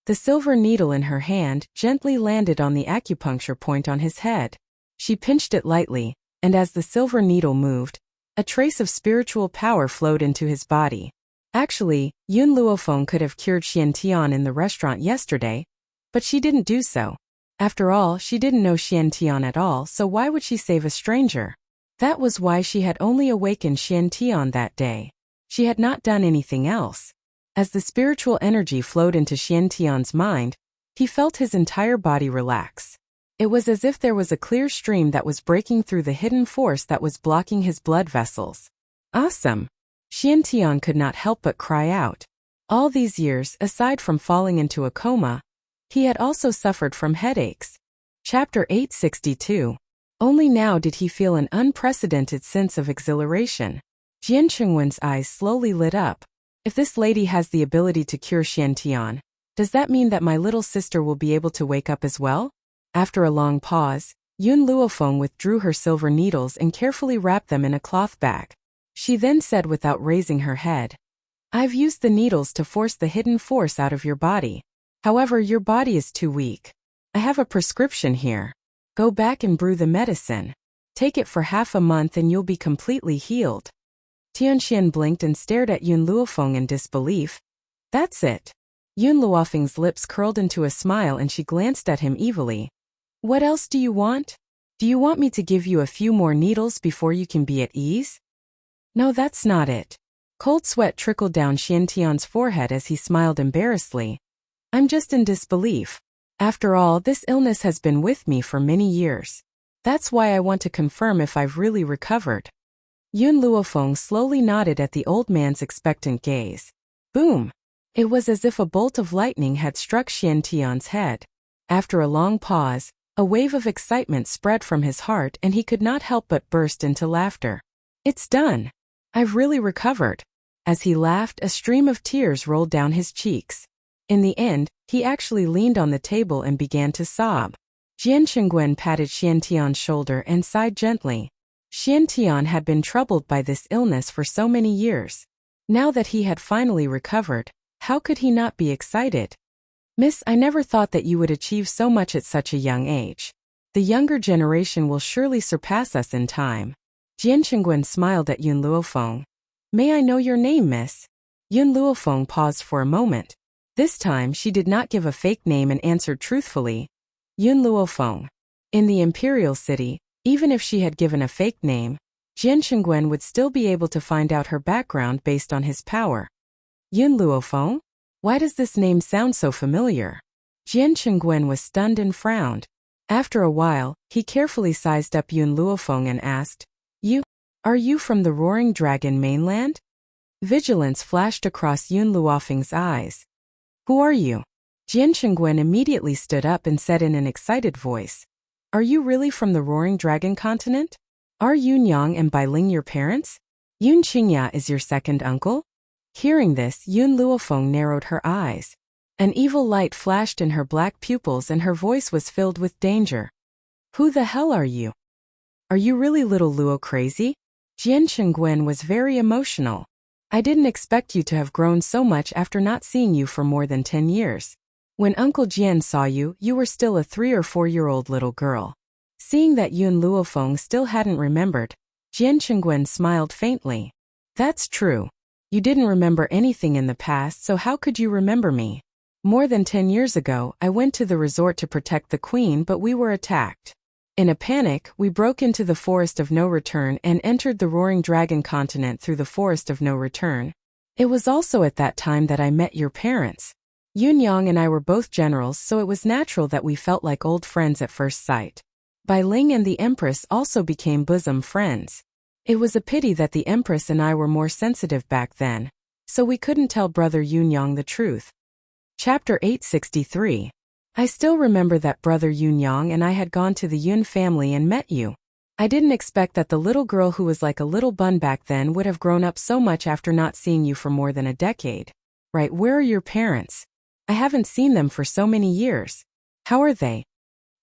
[SPEAKER 1] The silver needle in her hand gently landed on the acupuncture point on his head. She pinched it lightly, and as the silver needle moved, a trace of spiritual power flowed into his body. Actually, Yun Luofeng could have cured Xiantian in the restaurant yesterday, but she didn't do so. After all, she didn't know Xiantian at all, so why would she save a stranger? That was why she had only awakened Xiantian that day. She had not done anything else. As the spiritual energy flowed into Xiantian's mind, he felt his entire body relax. It was as if there was a clear stream that was breaking through the hidden force that was blocking his blood vessels. Awesome! Xiantian could not help but cry out. All these years, aside from falling into a coma, he had also suffered from headaches. Chapter 862. Only now did he feel an unprecedented sense of exhilaration. Jian Chengwen's eyes slowly lit up. If this lady has the ability to cure Xiantian, does that mean that my little sister will be able to wake up as well? After a long pause, Yun Luofeng withdrew her silver needles and carefully wrapped them in a cloth bag. She then said without raising her head, "I've used the needles to force the hidden force out of your body. However, your body is too weak. I have a prescription here. Go back and brew the medicine. Take it for half a month and you'll be completely healed. Tianxian blinked and stared at Yun Luofeng in disbelief. That's it. Yun Luofeng's lips curled into a smile and she glanced at him evilly. What else do you want? Do you want me to give you a few more needles before you can be at ease? No, that's not it. Cold sweat trickled down Xiantian's forehead as he smiled embarrassedly. I'm just in disbelief. After all, this illness has been with me for many years. That's why I want to confirm if I've really recovered. Yun Luofeng slowly nodded at the old man's expectant gaze. Boom! It was as if a bolt of lightning had struck Xiantian's head. After a long pause, a wave of excitement spread from his heart and he could not help but burst into laughter. It's done! I've really recovered. As he laughed, a stream of tears rolled down his cheeks. In the end, he actually leaned on the table and began to sob. Jian Qingguen patted Xiantian's shoulder and sighed gently. Xiantian had been troubled by this illness for so many years. Now that he had finally recovered, how could he not be excited? Miss, I never thought that you would achieve so much at such a young age. The younger generation will surely surpass us in time. Jian Qingguen smiled at Yun Luofeng. May I know your name, miss? Yun Luofeng paused for a moment. This time she did not give a fake name and answered truthfully. Yun Luofeng. In the imperial city, even if she had given a fake name, Jian Qingguen would still be able to find out her background based on his power. Yun Luofeng? Why does this name sound so familiar? Jian Qingguen was stunned and frowned. After a while, he carefully sized up Yun Luofeng and asked, Are you from the Roaring Dragon mainland? Vigilance flashed across Yun Luofeng's eyes. Who are you? Jian Qingguen immediately stood up and said in an excited voice. Are you really from the Roaring Dragon continent? Are Yun Yang and Bai Ling your parents? Yun Qingya is your second uncle? Hearing this, Yun Luofeng narrowed her eyes. An evil light flashed in her black pupils and her voice was filled with danger. Who the hell are you? Are you really little Luo crazy? Jian Qingguen was very emotional. I didn't expect you to have grown so much after not seeing you for more than 10 years. When Uncle Jian saw you, you were still a 3 or 4-year-old little girl. Seeing that Yun Luofeng still hadn't remembered, Jian Qingguen smiled faintly. That's true. You didn't remember anything in the past, so how could you remember me? More than 10 years ago, I went to the resort to protect the queen, but we were attacked. In a panic, we broke into the Forest of No Return and entered the Roaring Dragon continent through the Forest of No Return. It was also at that time that I met your parents. Yun Yang and I were both generals, so it was natural that we felt like old friends at first sight. Bai Ling and the Empress also became bosom friends. It was a pity that the Empress and I were more sensitive back then, so we couldn't tell Brother Yun Yang the truth. Chapter 863. I still remember that Brother Yun Yang and I had gone to the Yun family and met you. I didn't expect that the little girl who was like a little bun back then would have grown up so much after not seeing you for more than a decade. Right, where are your parents? I haven't seen them for so many years. How are they?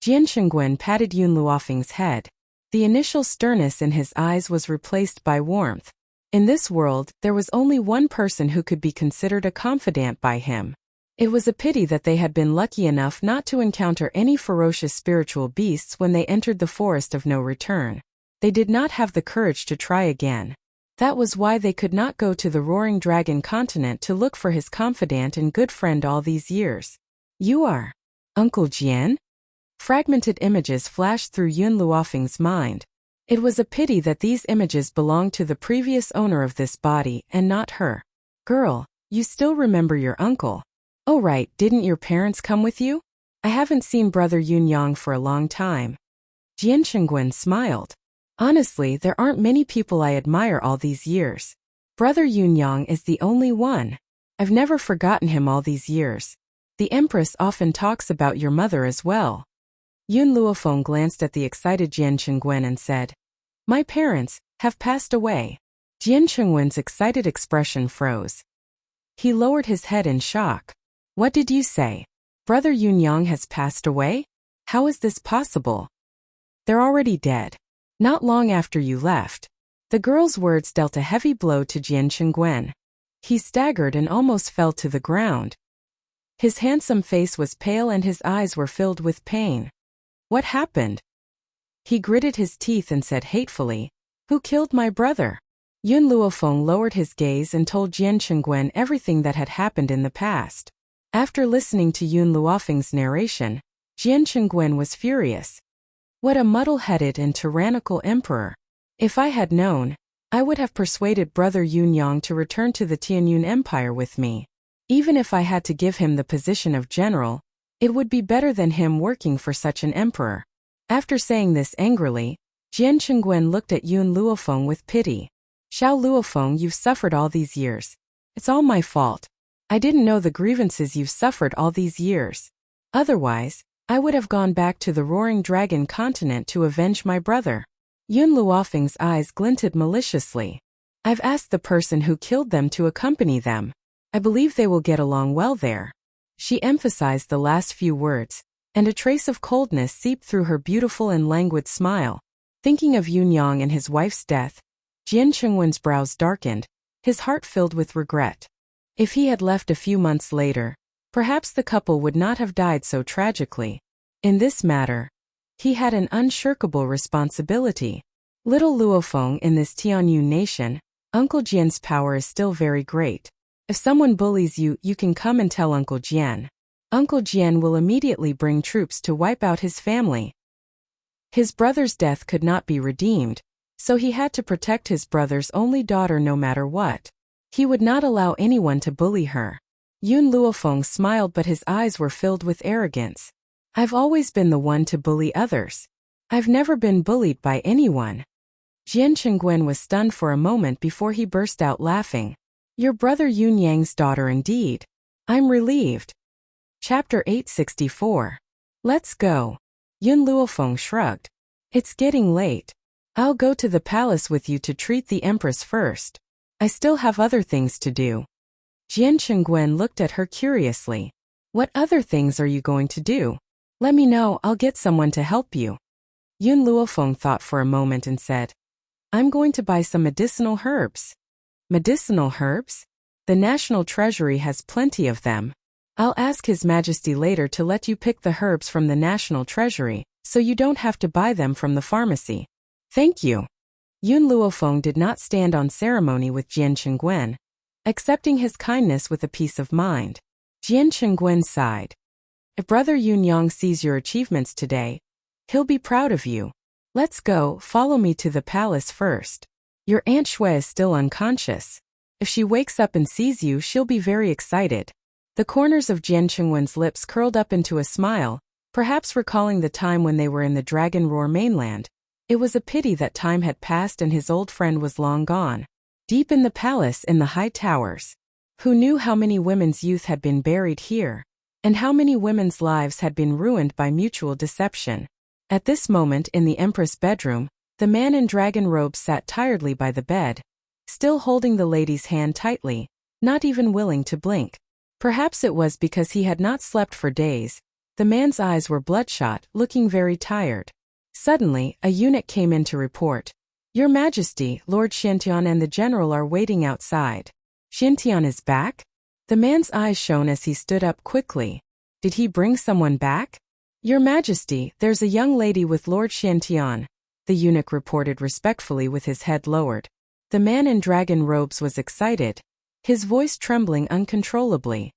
[SPEAKER 1] Jian Qingguen patted Yun Luofeng's head. The initial sternness in his eyes was replaced by warmth. In this world, there was only one person who could be considered a confidant by him. It was a pity that they had been lucky enough not to encounter any ferocious spiritual beasts when they entered the Forest of No Return. They did not have the courage to try again. That was why they could not go to the Roaring Dragon continent to look for his confidant and good friend all these years. You are Uncle Jian? Fragmented images flashed through Yun Luofeng's mind. It was a pity that these images belonged to the previous owner of this body and not her. Girl, you still remember your uncle. Oh right, didn't your parents come with you? I haven't seen Brother Yun Yang for a long time. Jian Qingguen smiled. Honestly, there aren't many people I admire all these years. Brother Yun Yang is the only one. I've never forgotten him all these years. The Empress often talks about your mother as well. Yun Luofeng glanced at the excited Jian Qingguen and said, My parents have passed away. Jian Qingguen's excited expression froze. He lowered his head in shock. What did you say? Brother Yun Yang has passed away? How is this possible? They're already dead. Not long after you left. The girl's words dealt a heavy blow to Jian Qingguen. He staggered and almost fell to the ground. His handsome face was pale and his eyes were filled with pain. What happened? He gritted his teeth and said hatefully, "Who killed my brother?" Yun Luofeng lowered his gaze and told Jian Chengwen everything that had happened in the past. After listening to Yun Luofeng's narration, Jian Chengwen was furious. What a muddle-headed and tyrannical emperor. If I had known, I would have persuaded Brother Yun Yang to return to the Tianyun Empire with me. Even if I had to give him the position of general, it would be better than him working for such an emperor. After saying this angrily, Jian Chengwen looked at Yun Luofeng with pity. Xiao Luofeng, you've suffered all these years. It's all my fault. I didn't know the grievances you've suffered all these years. Otherwise, I would have gone back to the Roaring Dragon continent to avenge my brother. Yun Luofeng's eyes glinted maliciously. I've asked the person who killed them to accompany them. I believe they will get along well there. She emphasized the last few words, and a trace of coldness seeped through her beautiful and languid smile. Thinking of Yun Yang and his wife's death, Jian Chengwen's brows darkened, his heart filled with regret. If he had left a few months later, perhaps the couple would not have died so tragically. In this matter, he had an unshirkable responsibility. Little Luofeng, in this Tianyun nation, Uncle Jian's power is still very great. If someone bullies you, you can come and tell Uncle Jian. Uncle Jian will immediately bring troops to wipe out his family. His brother's death could not be redeemed, so he had to protect his brother's only daughter no matter what. He would not allow anyone to bully her. Yun Luofeng smiled, but his eyes were filled with arrogance. I've always been the one to bully others. I've never been bullied by anyone. Jian Chengwen was stunned for a moment before he burst out laughing. Your brother Yun Yang's daughter indeed. I'm relieved. Chapter 864. Let's go. Yun Luofeng shrugged. It's getting late. I'll go to the palace with you to treat the empress first. I still have other things to do. Jian Chengwen looked at her curiously. What other things are you going to do? Let me know, I'll get someone to help you. Yun Luofeng thought for a moment and said, I'm going to buy some medicinal herbs. Medicinal herbs? The National Treasury has plenty of them. I'll ask His Majesty later to let you pick the herbs from the National Treasury, so you don't have to buy them from the pharmacy. Thank you. Yun Luofeng did not stand on ceremony with Jian Chengwen, accepting his kindness with a peace of mind. Jian Chengwen sighed. If Brother Yun Yang sees your achievements today, he'll be proud of you. Let's go, follow me to the palace first. Your Aunt Shui is still unconscious. If she wakes up and sees you, she'll be very excited. The corners of Jian Chengwen's lips curled up into a smile, perhaps recalling the time when they were in the Dragon Roar mainland. It was a pity that time had passed and his old friend was long gone. Deep in the palace in the high towers. Who knew how many women's youth had been buried here? And how many women's lives had been ruined by mutual deception? At this moment in the Empress' bedroom, the man in dragon robes sat tiredly by the bed, still holding the lady's hand tightly, not even willing to blink. Perhaps it was because he had not slept for days. The man's eyes were bloodshot, looking very tired. Suddenly, a eunuch came in to report. Your Majesty, Lord Xiantian and the general are waiting outside. Xiantian is back? The man's eyes shone as he stood up quickly. Did he bring someone back? Your Majesty, there's a young lady with Lord Xiantian, the eunuch reported respectfully with his head lowered. The man in dragon robes was excited, his voice trembling uncontrollably.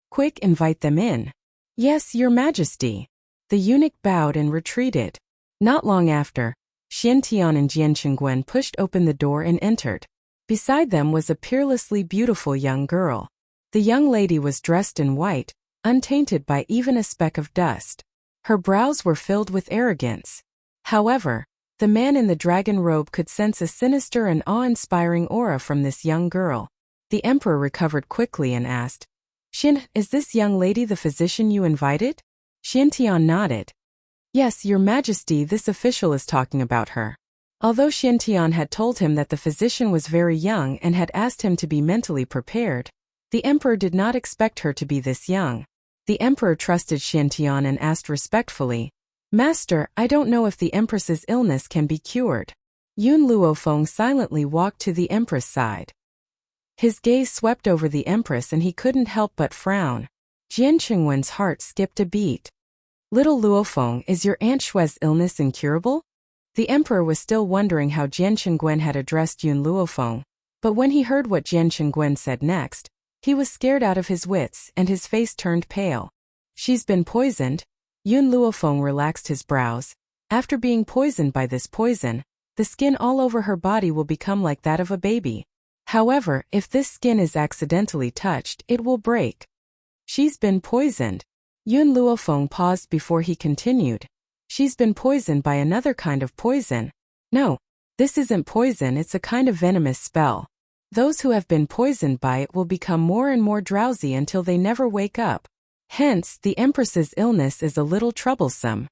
[SPEAKER 1] Quick, invite them in. Yes, Your Majesty. The eunuch bowed and retreated. Not long after, Xiantian and Jian Chengwen pushed open the door and entered. Beside them was a peerlessly beautiful young girl. The young lady was dressed in white, untainted by even a speck of dust. Her brows were filled with arrogance. However, the man in the dragon robe could sense a sinister and awe-inspiring aura from this young girl. The emperor recovered quickly and asked, Xin, is this young lady the physician you invited? Xiantian nodded. Yes, Your Majesty, this official is talking about her. Although Xiantian had told him that the physician was very young and had asked him to be mentally prepared, the emperor did not expect her to be this young. The emperor trusted Xiantian and asked respectfully, Master, I don't know if the empress's illness can be cured. Yun Luofeng silently walked to the empress' side. His gaze swept over the empress and he couldn't help but frown. Jian Chengwen's heart skipped a beat. Little Luofeng, is your Aunt Shui's illness incurable? The emperor was still wondering how Jian Qingguen had addressed Yun Luofeng, but when he heard what Jian Qingguen said next, he was scared out of his wits and his face turned pale. She's been poisoned? Yun Luofeng relaxed his brows. After being poisoned by this poison, the skin all over her body will become like that of a baby. However, if this skin is accidentally touched, it will break. She's been poisoned. Yun Luofeng paused before he continued. She's been poisoned by another kind of poison. No, this isn't poison, it's a kind of venomous spell. Those who have been poisoned by it will become more and more drowsy until they never wake up. Hence, the Empress's illness is a little troublesome.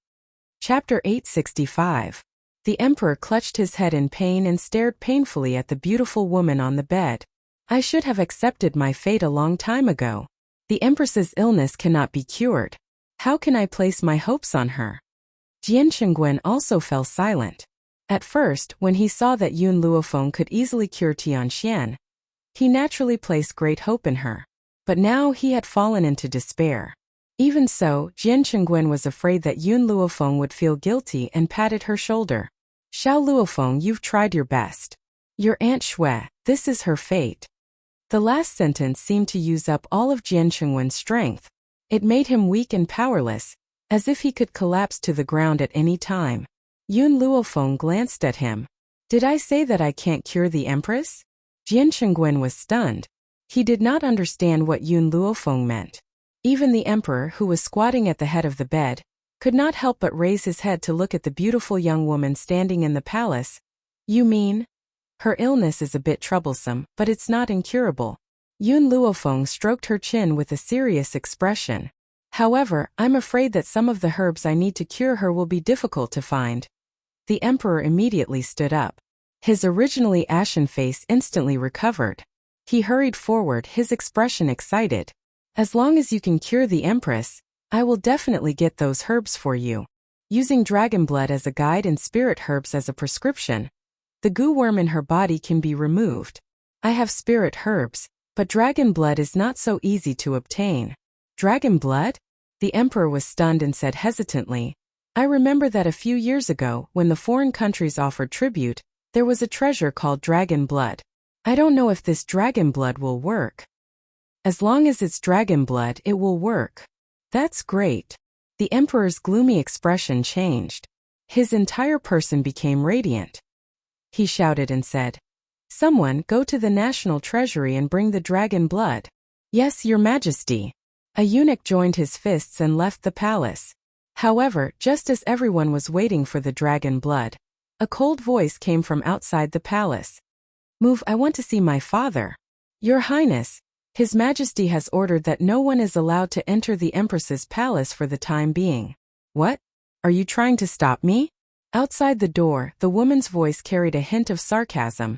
[SPEAKER 1] Chapter 865. The Emperor clutched his head in pain and stared painfully at the beautiful woman on the bed. I should have accepted my fate a long time ago. The Empress's illness cannot be cured. How can I place my hopes on her? Jian Qingguen also fell silent. At first, when he saw that Yun Luofeng could easily cure Tianxian, he naturally placed great hope in her. But now he had fallen into despair. Even so, Jian Qingguen was afraid that Yun Luofeng would feel guilty and patted her shoulder. Xiao Luofeng, you've tried your best. Your Aunt Shui, this is her fate. The last sentence seemed to use up all of Jian Qinggwen's strength. It made him weak and powerless, as if he could collapse to the ground at any time. Yun Luofeng glanced at him. Did I say that I can't cure the Empress? Jian Qingguen was stunned. He did not understand what Yun Luofeng meant. Even the emperor, who was squatting at the head of the bed, could not help but raise his head to look at the beautiful young woman standing in the palace. You mean? Her illness is a bit troublesome, but it's not incurable. Yun Luofeng stroked her chin with a serious expression. However, I'm afraid that some of the herbs I need to cure her will be difficult to find. The emperor immediately stood up. His originally ashen face instantly recovered. He hurried forward, his expression excited. As long as you can cure the Empress, I will definitely get those herbs for you. Using dragon blood as a guide and spirit herbs as a prescription, the goo worm in her body can be removed. I have spirit herbs, but dragon blood is not so easy to obtain. Dragon blood? The emperor was stunned and said hesitantly, I remember that a few years ago, when the foreign countries offered tribute, there was a treasure called dragon blood. I don't know if this dragon blood will work. As long as it's dragon blood, it will work. That's great. The emperor's gloomy expression changed. His entire person became radiant. He shouted and said, Someone, go to the national treasury and bring the dragon blood. Yes, your majesty. A eunuch joined his fists and left the palace. However, just as everyone was waiting for the dragon blood, a cold voice came from outside the palace. Move, I want to see my father. Your Highness, His Majesty has ordered that no one is allowed to enter the Empress's palace for the time being. What? Are you trying to stop me? Outside the door, the woman's voice carried a hint of sarcasm.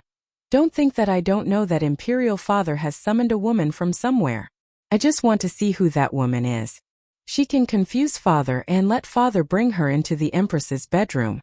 [SPEAKER 1] Don't think that I don't know that Imperial Father has summoned a woman from somewhere. I just want to see who that woman is. She can confuse Father and let Father bring her into the Empress's bedroom.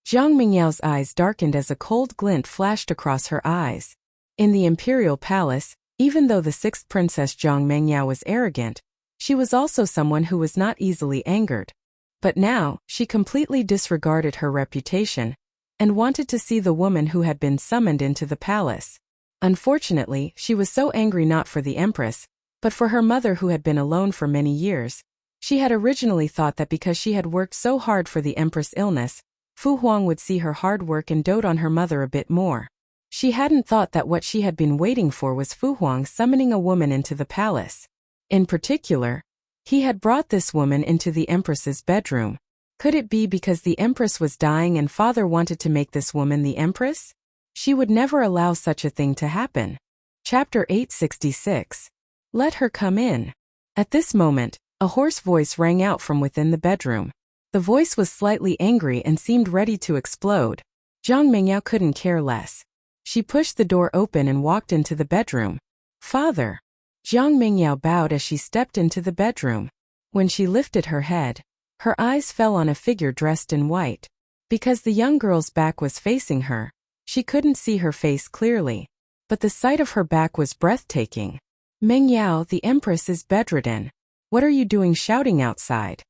[SPEAKER 1] Zhang Mingyao's eyes darkened as a cold glint flashed across her eyes. In the Imperial Palace, even though the sixth Princess Zhang Mengyao was arrogant, she was also someone who was not easily angered. But now, she completely disregarded her reputation and wanted to see the woman who had been summoned into the palace. Unfortunately, she was so angry not for the Empress, but for her mother who had been alone for many years. She had originally thought that because she had worked so hard for the Empress' illness, Fu Huang would see her hard work and dote on her mother a bit more. She hadn't thought that what she had been waiting for was Fu Huang summoning a woman into the palace. In particular, he had brought this woman into the Empress's bedroom. Could it be because the Empress was dying and Father wanted to make this woman the Empress? She would never allow such a thing to happen. Chapter 866. Let her come in. At this moment, a hoarse voice rang out from within the bedroom. The voice was slightly angry and seemed ready to explode. Zhang Mingyao couldn't care less. She pushed the door open and walked into the bedroom. Father! Zhang Mingyao bowed as she stepped into the bedroom. When she lifted her head, her eyes fell on a figure dressed in white. Because the young girl's back was facing her, she couldn't see her face clearly. But the sight of her back was breathtaking. Mengyao, the Empress is bedridden. What are you doing shouting outside?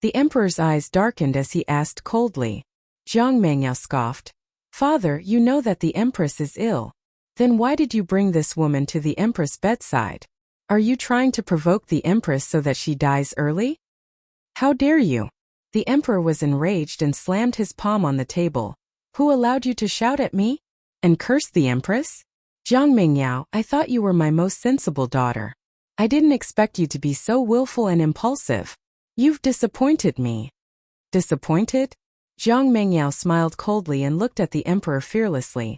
[SPEAKER 1] The Emperor's eyes darkened as he asked coldly. Jiang Mengyao scoffed. Father, you know that the empress is ill. Then why did you bring this woman to the empress' bedside? Are you trying to provoke the empress so that she dies early? How dare you? The emperor was enraged and slammed his palm on the table. Who allowed you to shout at me? And curse the empress? Jiang Mengyao, I thought you were my most sensible daughter. I didn't expect you to be so willful and impulsive. You've disappointed me. Disappointed? Jiang Mengyao smiled coldly and looked at the emperor fearlessly.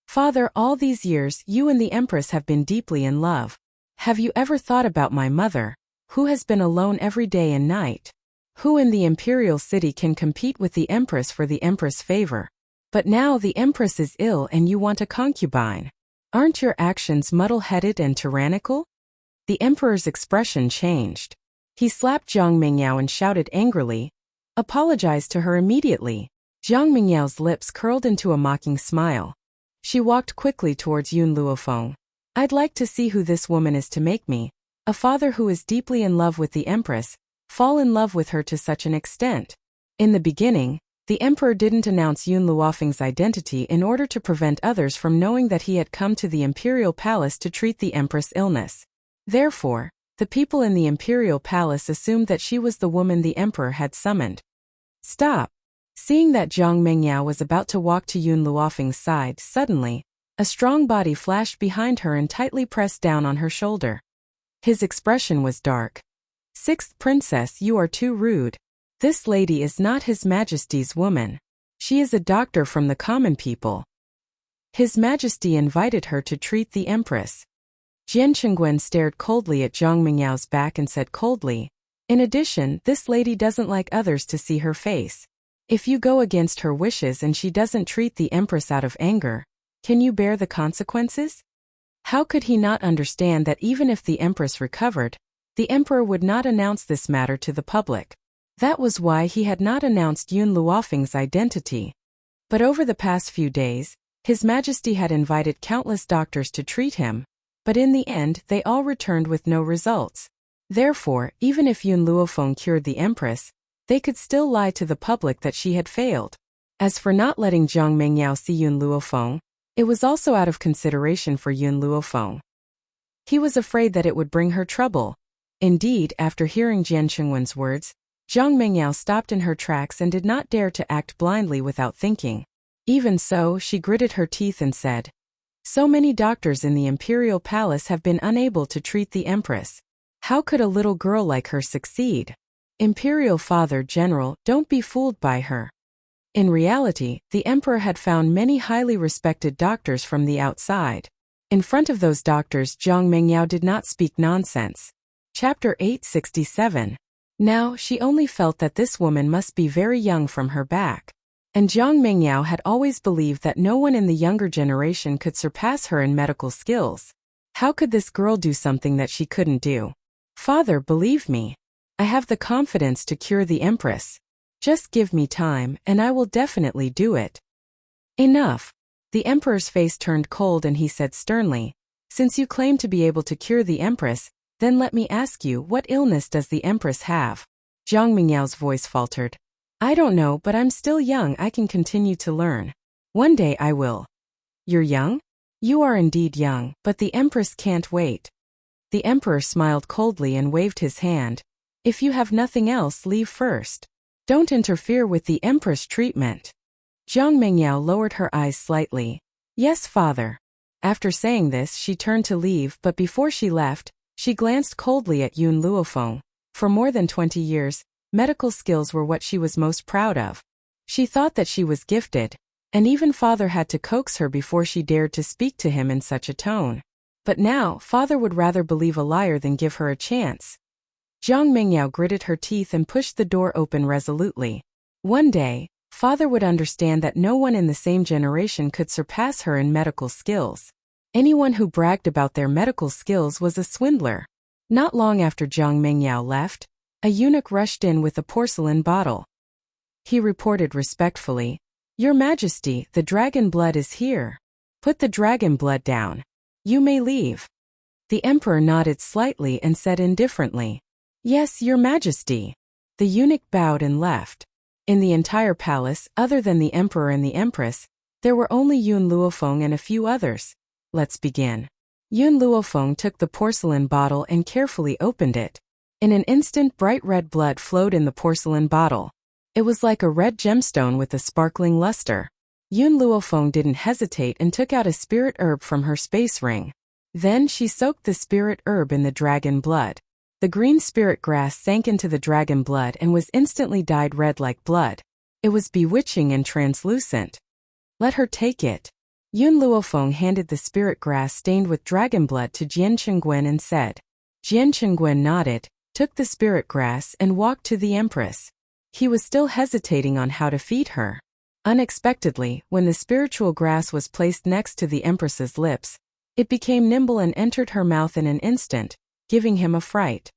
[SPEAKER 1] Father, all these years you and the empress have been deeply in love. Have you ever thought about my mother, who has been alone every day and night? Who in the imperial city can compete with the empress for the empress' favor? But now the empress is ill and you want a concubine. Aren't your actions muddle-headed and tyrannical? The emperor's expression changed. He slapped Jiang Mengyao and shouted angrily, "Apologize to her immediately." Jiang Mengyao's lips curled into a mocking smile. She walked quickly towards Yun Luofeng. I'd like to see who this woman is to make me, a father who is deeply in love with the empress, fall in love with her to such an extent. In the beginning, the emperor didn't announce Yun Luofeng's identity in order to prevent others from knowing that he had come to the imperial palace to treat the empress' illness. Therefore, the people in the imperial palace assumed that she was the woman the emperor had summoned. Stop! Seeing that Jiang Mengyao was about to walk to Yun Luofeng's side, suddenly, a strong body flashed behind her and tightly pressed down on her shoulder. His expression was dark. Sixth Princess, you are too rude. This lady is not His Majesty's woman. She is a doctor from the common people. His Majesty invited her to treat the empress. Jian Chengguan stared coldly at Jiang Mengyao's back and said coldly, in addition, this lady doesn't like others to see her face. If you go against her wishes and she doesn't treat the empress out of anger, can you bear the consequences? How could he not understand that even if the empress recovered, the emperor would not announce this matter to the public? That was why he had not announced Yun Luofeng's identity. But over the past few days, His Majesty had invited countless doctors to treat him, but in the end they all returned with no results. Therefore, even if Yun Luofeng cured the empress, they could still lie to the public that she had failed. As for not letting Jiang Mengyao see Yun Luofeng, it was also out of consideration for Yun Luofeng. He was afraid that it would bring her trouble. Indeed, after hearing Jian Chengguan's words, Jiang Mengyao stopped in her tracks and did not dare to act blindly without thinking. Even so, she gritted her teeth and said, so many doctors in the imperial palace have been unable to treat the empress. How could a little girl like her succeed? Imperial Father General, don't be fooled by her. In reality, the emperor had found many highly respected doctors from the outside. In front of those doctors, Jiang Mengyao did not speak nonsense. Chapter 867. Now, she only felt that this woman must be very young from her back. And Jiang Mengyao had always believed that no one in the younger generation could surpass her in medical skills. How could this girl do something that she couldn't do? Father, believe me. I have the confidence to cure the empress. Just give me time, and I will definitely do it. Enough. The emperor's face turned cold and he said sternly, since you claim to be able to cure the empress, then let me ask you, what illness does the empress have? Jiang Mengyao's voice faltered. I don't know, but I'm still young. I can continue to learn. One day I will. You're young? You are indeed young, but the empress can't wait. The emperor smiled coldly and waved his hand. If you have nothing else, leave first. Don't interfere with the empress' treatment. Jiang Mengyao lowered her eyes slightly. Yes, father. After saying this, she turned to leave, but before she left, she glanced coldly at Yun Luofeng. For more than 20 years, medical skills were what she was most proud of. She thought that she was gifted, and even father had to coax her before she dared to speak to him in such a tone. But now, father would rather believe a liar than give her a chance. Jiang Mengyao gritted her teeth and pushed the door open resolutely. One day, father would understand that no one in the same generation could surpass her in medical skills. Anyone who bragged about their medical skills was a swindler. Not long after Jiang Mengyao left, a eunuch rushed in with a porcelain bottle. He reported respectfully, Your Majesty, the dragon blood is here. Put the dragon blood down. You may leave. The emperor nodded slightly and said indifferently, Yes, Your Majesty. The eunuch bowed and left. In the entire palace, other than the emperor and the empress, there were only Yun Luofeng and a few others. Let's begin. Yun Luofeng took the porcelain bottle and carefully opened it. In an instant, bright red blood flowed in the porcelain bottle. It was like a red gemstone with a sparkling luster. Yun Luofeng didn't hesitate and took out a spirit herb from her space ring. Then she soaked the spirit herb in the dragon blood. The green spirit grass sank into the dragon blood and was instantly dyed red like blood. It was bewitching and translucent. Let her take it. Yun Luofeng handed the spirit grass stained with dragon blood to Jian Qingguen and said. Jian Qingguen nodded, took the spirit grass and walked to the empress. He was still hesitating on how to feed her. Unexpectedly, when the spiritual grass was placed next to the empress's lips, it became nimble and entered her mouth in an instant, giving him a fright.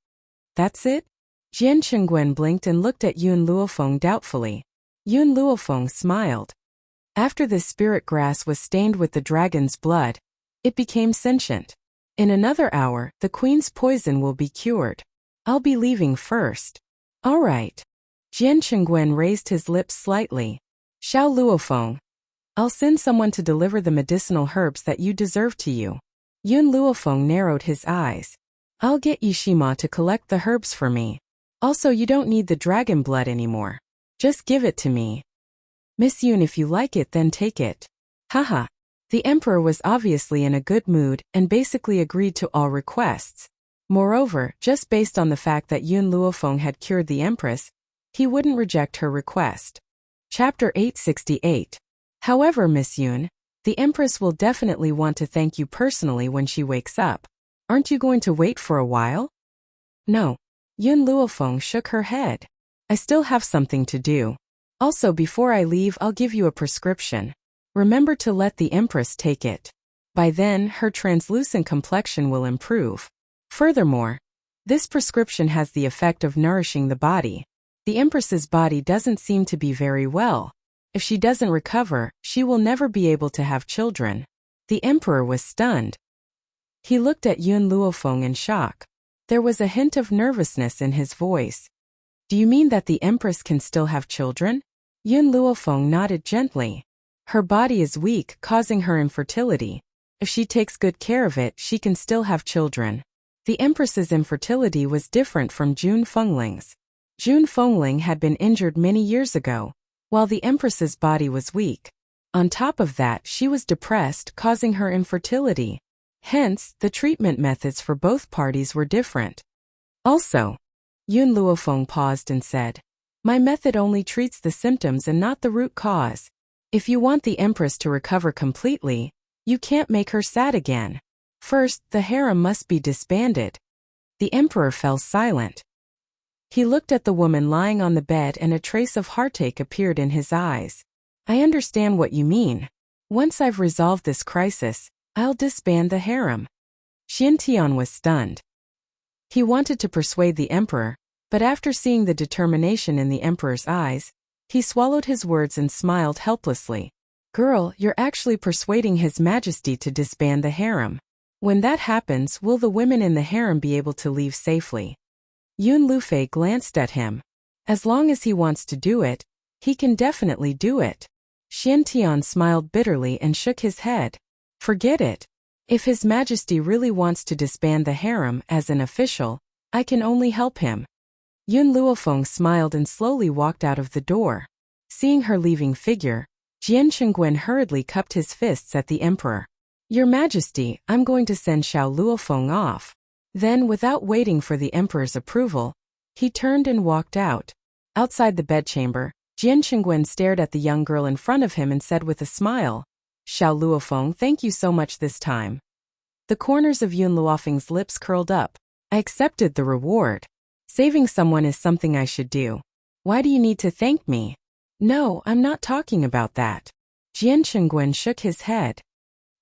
[SPEAKER 1] That's it? Jian Qingguen blinked and looked at Yun Luofeng doubtfully. Yun Luofeng smiled. After the spirit grass was stained with the dragon's blood, it became sentient. In another hour, the queen's poison will be cured. I'll be leaving first. All right. Jian Qingguen raised his lips slightly. Xiao Luofeng. I'll send someone to deliver the medicinal herbs that you deserve to you. Yun Luofeng narrowed his eyes. I'll get Yishima to collect the herbs for me. Also, you don't need the dragon blood anymore. Just give it to me. Miss Yun, if you like it, then take it. Haha. The emperor was obviously in a good mood and basically agreed to all requests. Moreover, just based on the fact that Yun Luofeng had cured the empress, he wouldn't reject her request. Chapter 868. However, Miss Yun, the empress will definitely want to thank you personally when she wakes up. Aren't you going to wait for a while? No. Yun Luofeng shook her head. I still have something to do. Also, before I leave, I'll give you a prescription. Remember to let the empress take it. By then, her translucent complexion will improve. Furthermore, this prescription has the effect of nourishing the body. The empress's body doesn't seem to be very well. If she doesn't recover, she will never be able to have children. The emperor was stunned. He looked at Yun Luofeng in shock. There was a hint of nervousness in his voice. Do you mean that the empress can still have children? Yun Luofeng nodded gently. Her body is weak, causing her infertility. If she takes good care of it, she can still have children. The empress's infertility was different from Jun Fengling's. Jun Fengling had been injured many years ago, while the empress's body was weak. On top of that, she was depressed, causing her infertility. Hence, the treatment methods for both parties were different. Also, Yun Luofeng paused and said, my method only treats the symptoms and not the root cause. If you want the empress to recover completely, you can't make her sad again. First, the harem must be disbanded. The emperor fell silent. He looked at the woman lying on the bed and a trace of heartache appeared in his eyes. I understand what you mean. Once I've resolved this crisis, I'll disband the harem. Xiantian was stunned. He wanted to persuade the emperor, but after seeing the determination in the emperor's eyes, he swallowed his words and smiled helplessly. Girl, you're actually persuading His Majesty to disband the harem. When that happens, will the women in the harem be able to leave safely? Yun Lufei glanced at him. As long as he wants to do it, he can definitely do it. Xiantian smiled bitterly and shook his head. Forget it. If His Majesty really wants to disband the harem as an official, I can only help him. Yun Luofeng smiled and slowly walked out of the door. Seeing her leaving figure, Jian Qingguen hurriedly cupped his fists at the emperor. Your Majesty, I'm going to send Xiao Luofeng off. Then, without waiting for the emperor's approval, he turned and walked out. Outside the bedchamber, Jian Qingguen stared at the young girl in front of him and said with a smile, Xiao Luofeng, thank you so much this time. The corners of Yun Luofeng's lips curled up. I accepted the reward. Saving someone is something I should do. Why do you need to thank me? No, I'm not talking about that. Jian Qingguen shook his head.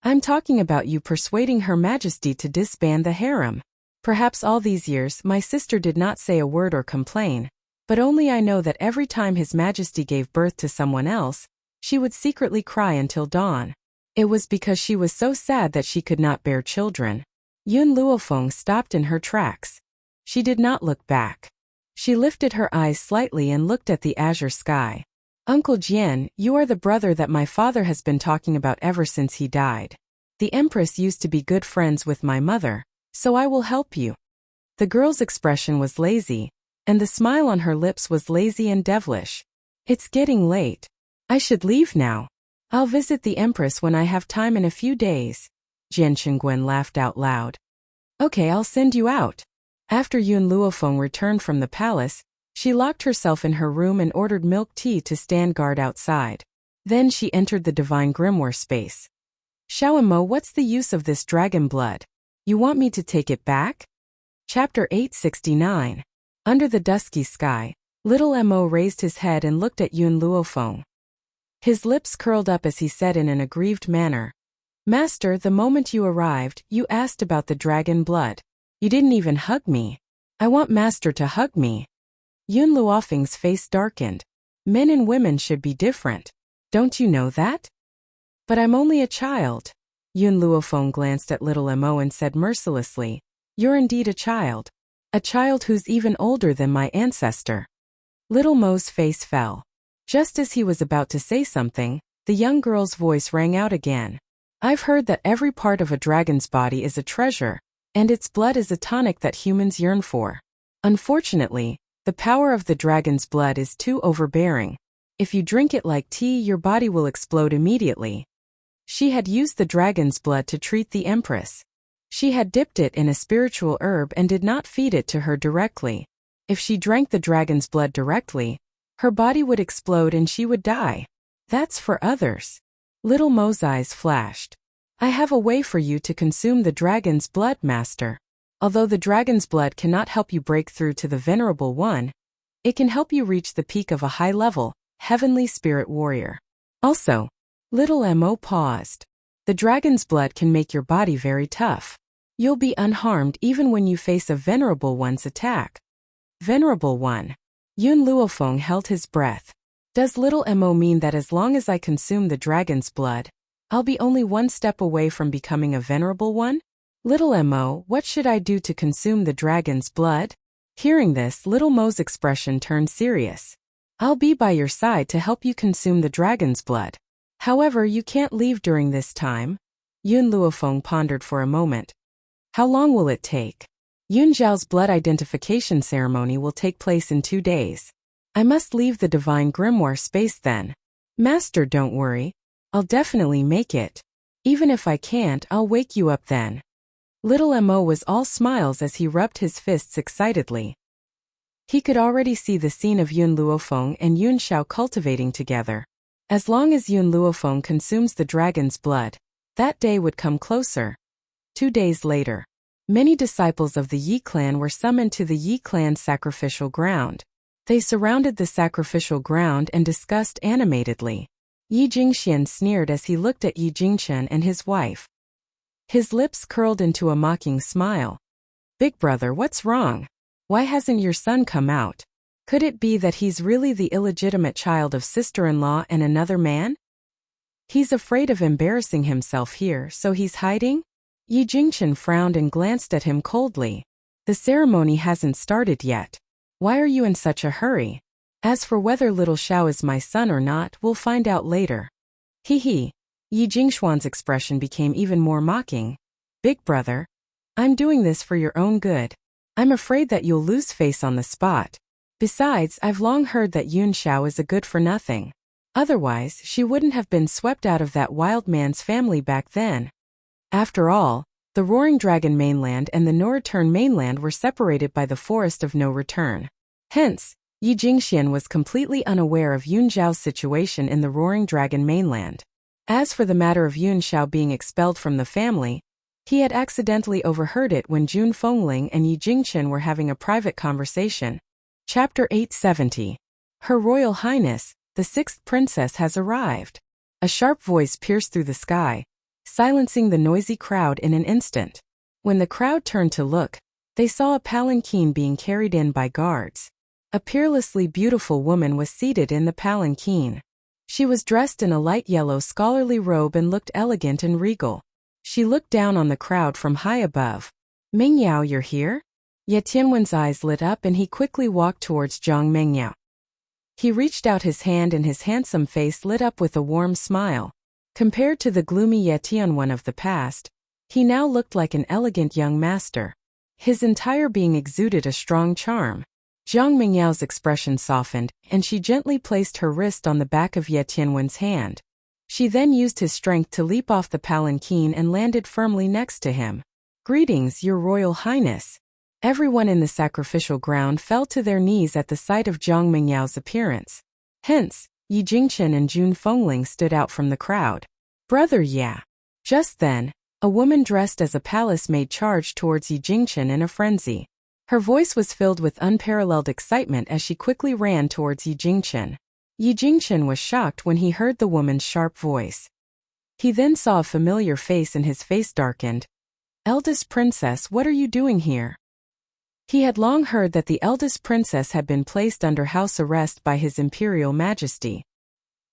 [SPEAKER 1] I'm talking about you persuading Her Majesty to disband the harem. Perhaps all these years my sister did not say a word or complain, but only I know that every time His Majesty gave birth to someone else, she would secretly cry until dawn. It was because she was so sad that she could not bear children. Yun Luofeng stopped in her tracks. She did not look back. She lifted her eyes slightly and looked at the azure sky. Uncle Jian, you are the brother that my father has been talking about ever since he died. The Empress used to be good friends with my mother, so I will help you. The girl's expression was lazy, and the smile on her lips was lazy and devilish. It's getting late. I should leave now. I'll visit the Empress when I have time in a few days. Jian Qingguen laughed out loud. Okay, I'll send you out. After Yun Luofeng returned from the palace, she locked herself in her room and ordered milk tea to stand guard outside. Then she entered the divine grimoire space. Xiao, what's the use of this dragon blood? You want me to take it back? Chapter 869. Under the dusky sky, little Mo raised his head and looked at Yun Luofeng. His lips curled up as he said in an aggrieved manner, Master, the moment you arrived, you asked about the dragon blood. You didn't even hug me. I want Master to hug me. Yun Luofeng's face darkened. Men and women should be different. Don't you know that? But I'm only a child. Yun Luofeng glanced at little Mo and said mercilessly, You're indeed a child who's even older than my ancestor. Little Mo's face fell. Just as he was about to say something, the young girl's voice rang out again. I've heard that every part of a dragon's body is a treasure, and its blood is a tonic that humans yearn for. Unfortunately, the power of the dragon's blood is too overbearing. If you drink it like tea, your body will explode immediately. She had used the dragon's blood to treat the Empress. She had dipped it in a spiritual herb and did not feed it to her directly. If she drank the dragon's blood directly, her body would explode and she would die. That's for others. Little Mo's eyes flashed. I have a way for you to consume the dragon's blood, Master. Although the dragon's blood cannot help you break through to the Venerable One, it can help you reach the peak of a high-level, heavenly spirit warrior. Also, little Mo paused. The dragon's blood can make your body very tough. You'll be unharmed even when you face a Venerable One's attack. Venerable One. Yun Luofeng held his breath. Does little Mo mean that as long as I consume the dragon's blood, I'll be only one step away from becoming a Venerable One? Little Mo, what should I do to consume the dragon's blood? Hearing this, little Mo's expression turned serious. I'll be by your side to help you consume the dragon's blood. However, you can't leave during this time. Yun Luofeng pondered for a moment. How long will it take? Yun Zhao's blood identification ceremony will take place in 2 days. I must leave the divine grimoire space then. Master, don't worry. I'll definitely make it. Even if I can't, I'll wake you up then. Little Mo was all smiles as he rubbed his fists excitedly. He could already see the scene of Yun Luofeng and Yun Zhao cultivating together. As long as Yun Luofeng consumes the dragon's blood, that day would come closer. 2 days later, many disciples of the Yi clan were summoned to the Yi clan's sacrificial ground. They surrounded the sacrificial ground and discussed animatedly. Yi Jingxian sneered as he looked at Yi Jingchen and his wife. His lips curled into a mocking smile. Big brother, what's wrong? Why hasn't your son come out? Could it be that he's really the illegitimate child of sister-in-law and another man? He's afraid of embarrassing himself here, so he's hiding? Yi Jingchen frowned and glanced at him coldly. The ceremony hasn't started yet. Why are you in such a hurry? As for whether little Xiao is my son or not, we'll find out later. Hee. Yi Jingxuan's expression became even more mocking. Big brother, I'm doing this for your own good. I'm afraid that you'll lose face on the spot. Besides, I've long heard that Yun Xiao is a good-for-nothing. Otherwise, she wouldn't have been swept out of that wild man's family back then. After all, the Roaring Dragon mainland and the No Return mainland were separated by the Forest of No Return. Hence, Yi Jingxian was completely unaware of Yun Zhao's situation in the Roaring Dragon mainland. As for the matter of Yun Xiao being expelled from the family, he had accidentally overheard it when Jun Fengling and Yi Jingchen were having a private conversation. Chapter 870. Her Royal Highness, the 6th princess has arrived. A sharp voice pierced through the sky, silencing the noisy crowd in an instant. When the crowd turned to look, they saw a palanquin being carried in by guards. A peerlessly beautiful woman was seated in the palanquin. She was dressed in a light yellow scholarly robe and looked elegant and regal. She looked down on the crowd from high above. Mingyao, you're here? Ye Tianwen's eyes lit up and he quickly walked towards Zhang Mengyao. He reached out his hand and his handsome face lit up with a warm smile. Compared to the gloomy Ye Tianwen of the past, he now looked like an elegant young master. His entire being exuded a strong charm. Zhang Mingyao's expression softened, and she gently placed her wrist on the back of Ye Tianwen's hand. She then used his strength to leap off the palanquin and landed firmly next to him. "Greetings, Your Royal Highness." Everyone in the sacrificial ground fell to their knees at the sight of Zhang Mingyao's appearance. Hence, Yi Jingchen and Jun Fengling stood out from the crowd. "Brother Ye." Just then, a woman dressed as a palace maid charged towards Yi Jingchen in a frenzy. Her voice was filled with unparalleled excitement as she quickly ran towards Yi Jingchen. Yi Jingchen was shocked when he heard the woman's sharp voice. He then saw a familiar face and his face darkened. "Eldest princess, what are you doing here?" He had long heard that the eldest princess had been placed under house arrest by His Imperial Majesty.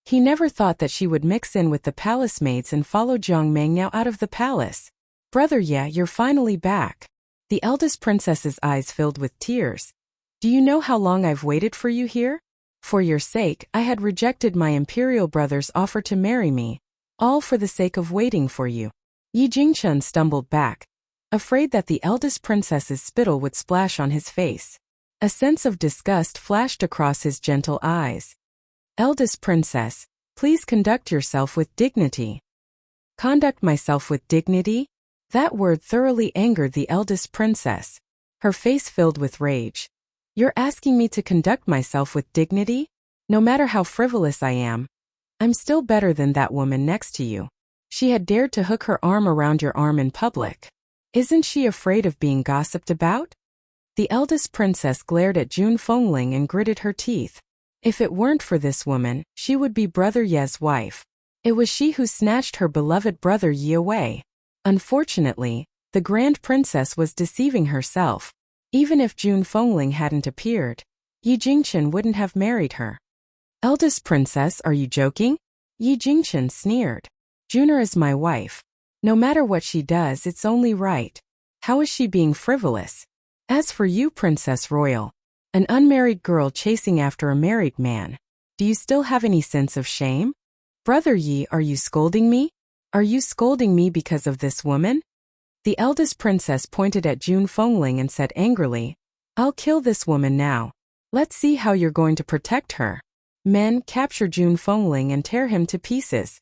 [SPEAKER 1] He never thought that she would mix in with the palace maids and follow Zhang Mengyao out of the palace. "Brother Ye, you're finally back." The eldest princess's eyes filled with tears. "Do you know how long I've waited for you here? For your sake, I had rejected my imperial brother's offer to marry me, all for the sake of waiting for you." Yi Jingchen stumbled back, afraid that the eldest princess's spittle would splash on his face. A sense of disgust flashed across his gentle eyes. "Eldest princess, please conduct yourself with dignity." "Conduct myself with dignity?" That word thoroughly angered the eldest princess. Her face filled with rage. "You're asking me to conduct myself with dignity? No matter how frivolous I am, I'm still better than that woman next to you. She had dared to hook her arm around your arm in public. Isn't she afraid of being gossiped about?" The eldest princess glared at Jun Fengling and gritted her teeth. If it weren't for this woman, she would be Brother Ye's wife. It was she who snatched her beloved Brother Ye away. Unfortunately, the Grand Princess was deceiving herself. Even if Jun Fengling hadn't appeared, Yi Jingchen wouldn't have married her. "Eldest princess, are you joking?" Yi Jingchen sneered. "Juner is my wife. No matter what she does, it's only right. How is she being frivolous? As for you, Princess Royal, an unmarried girl chasing after a married man, do you still have any sense of shame? Brother Yi, are you scolding me? Are you scolding me because of this woman?" The eldest princess pointed at Jun Fengling and said angrily, "I'll kill this woman now. Let's see how you're going to protect her." "Men, capture Jun Fengling and tear him to pieces."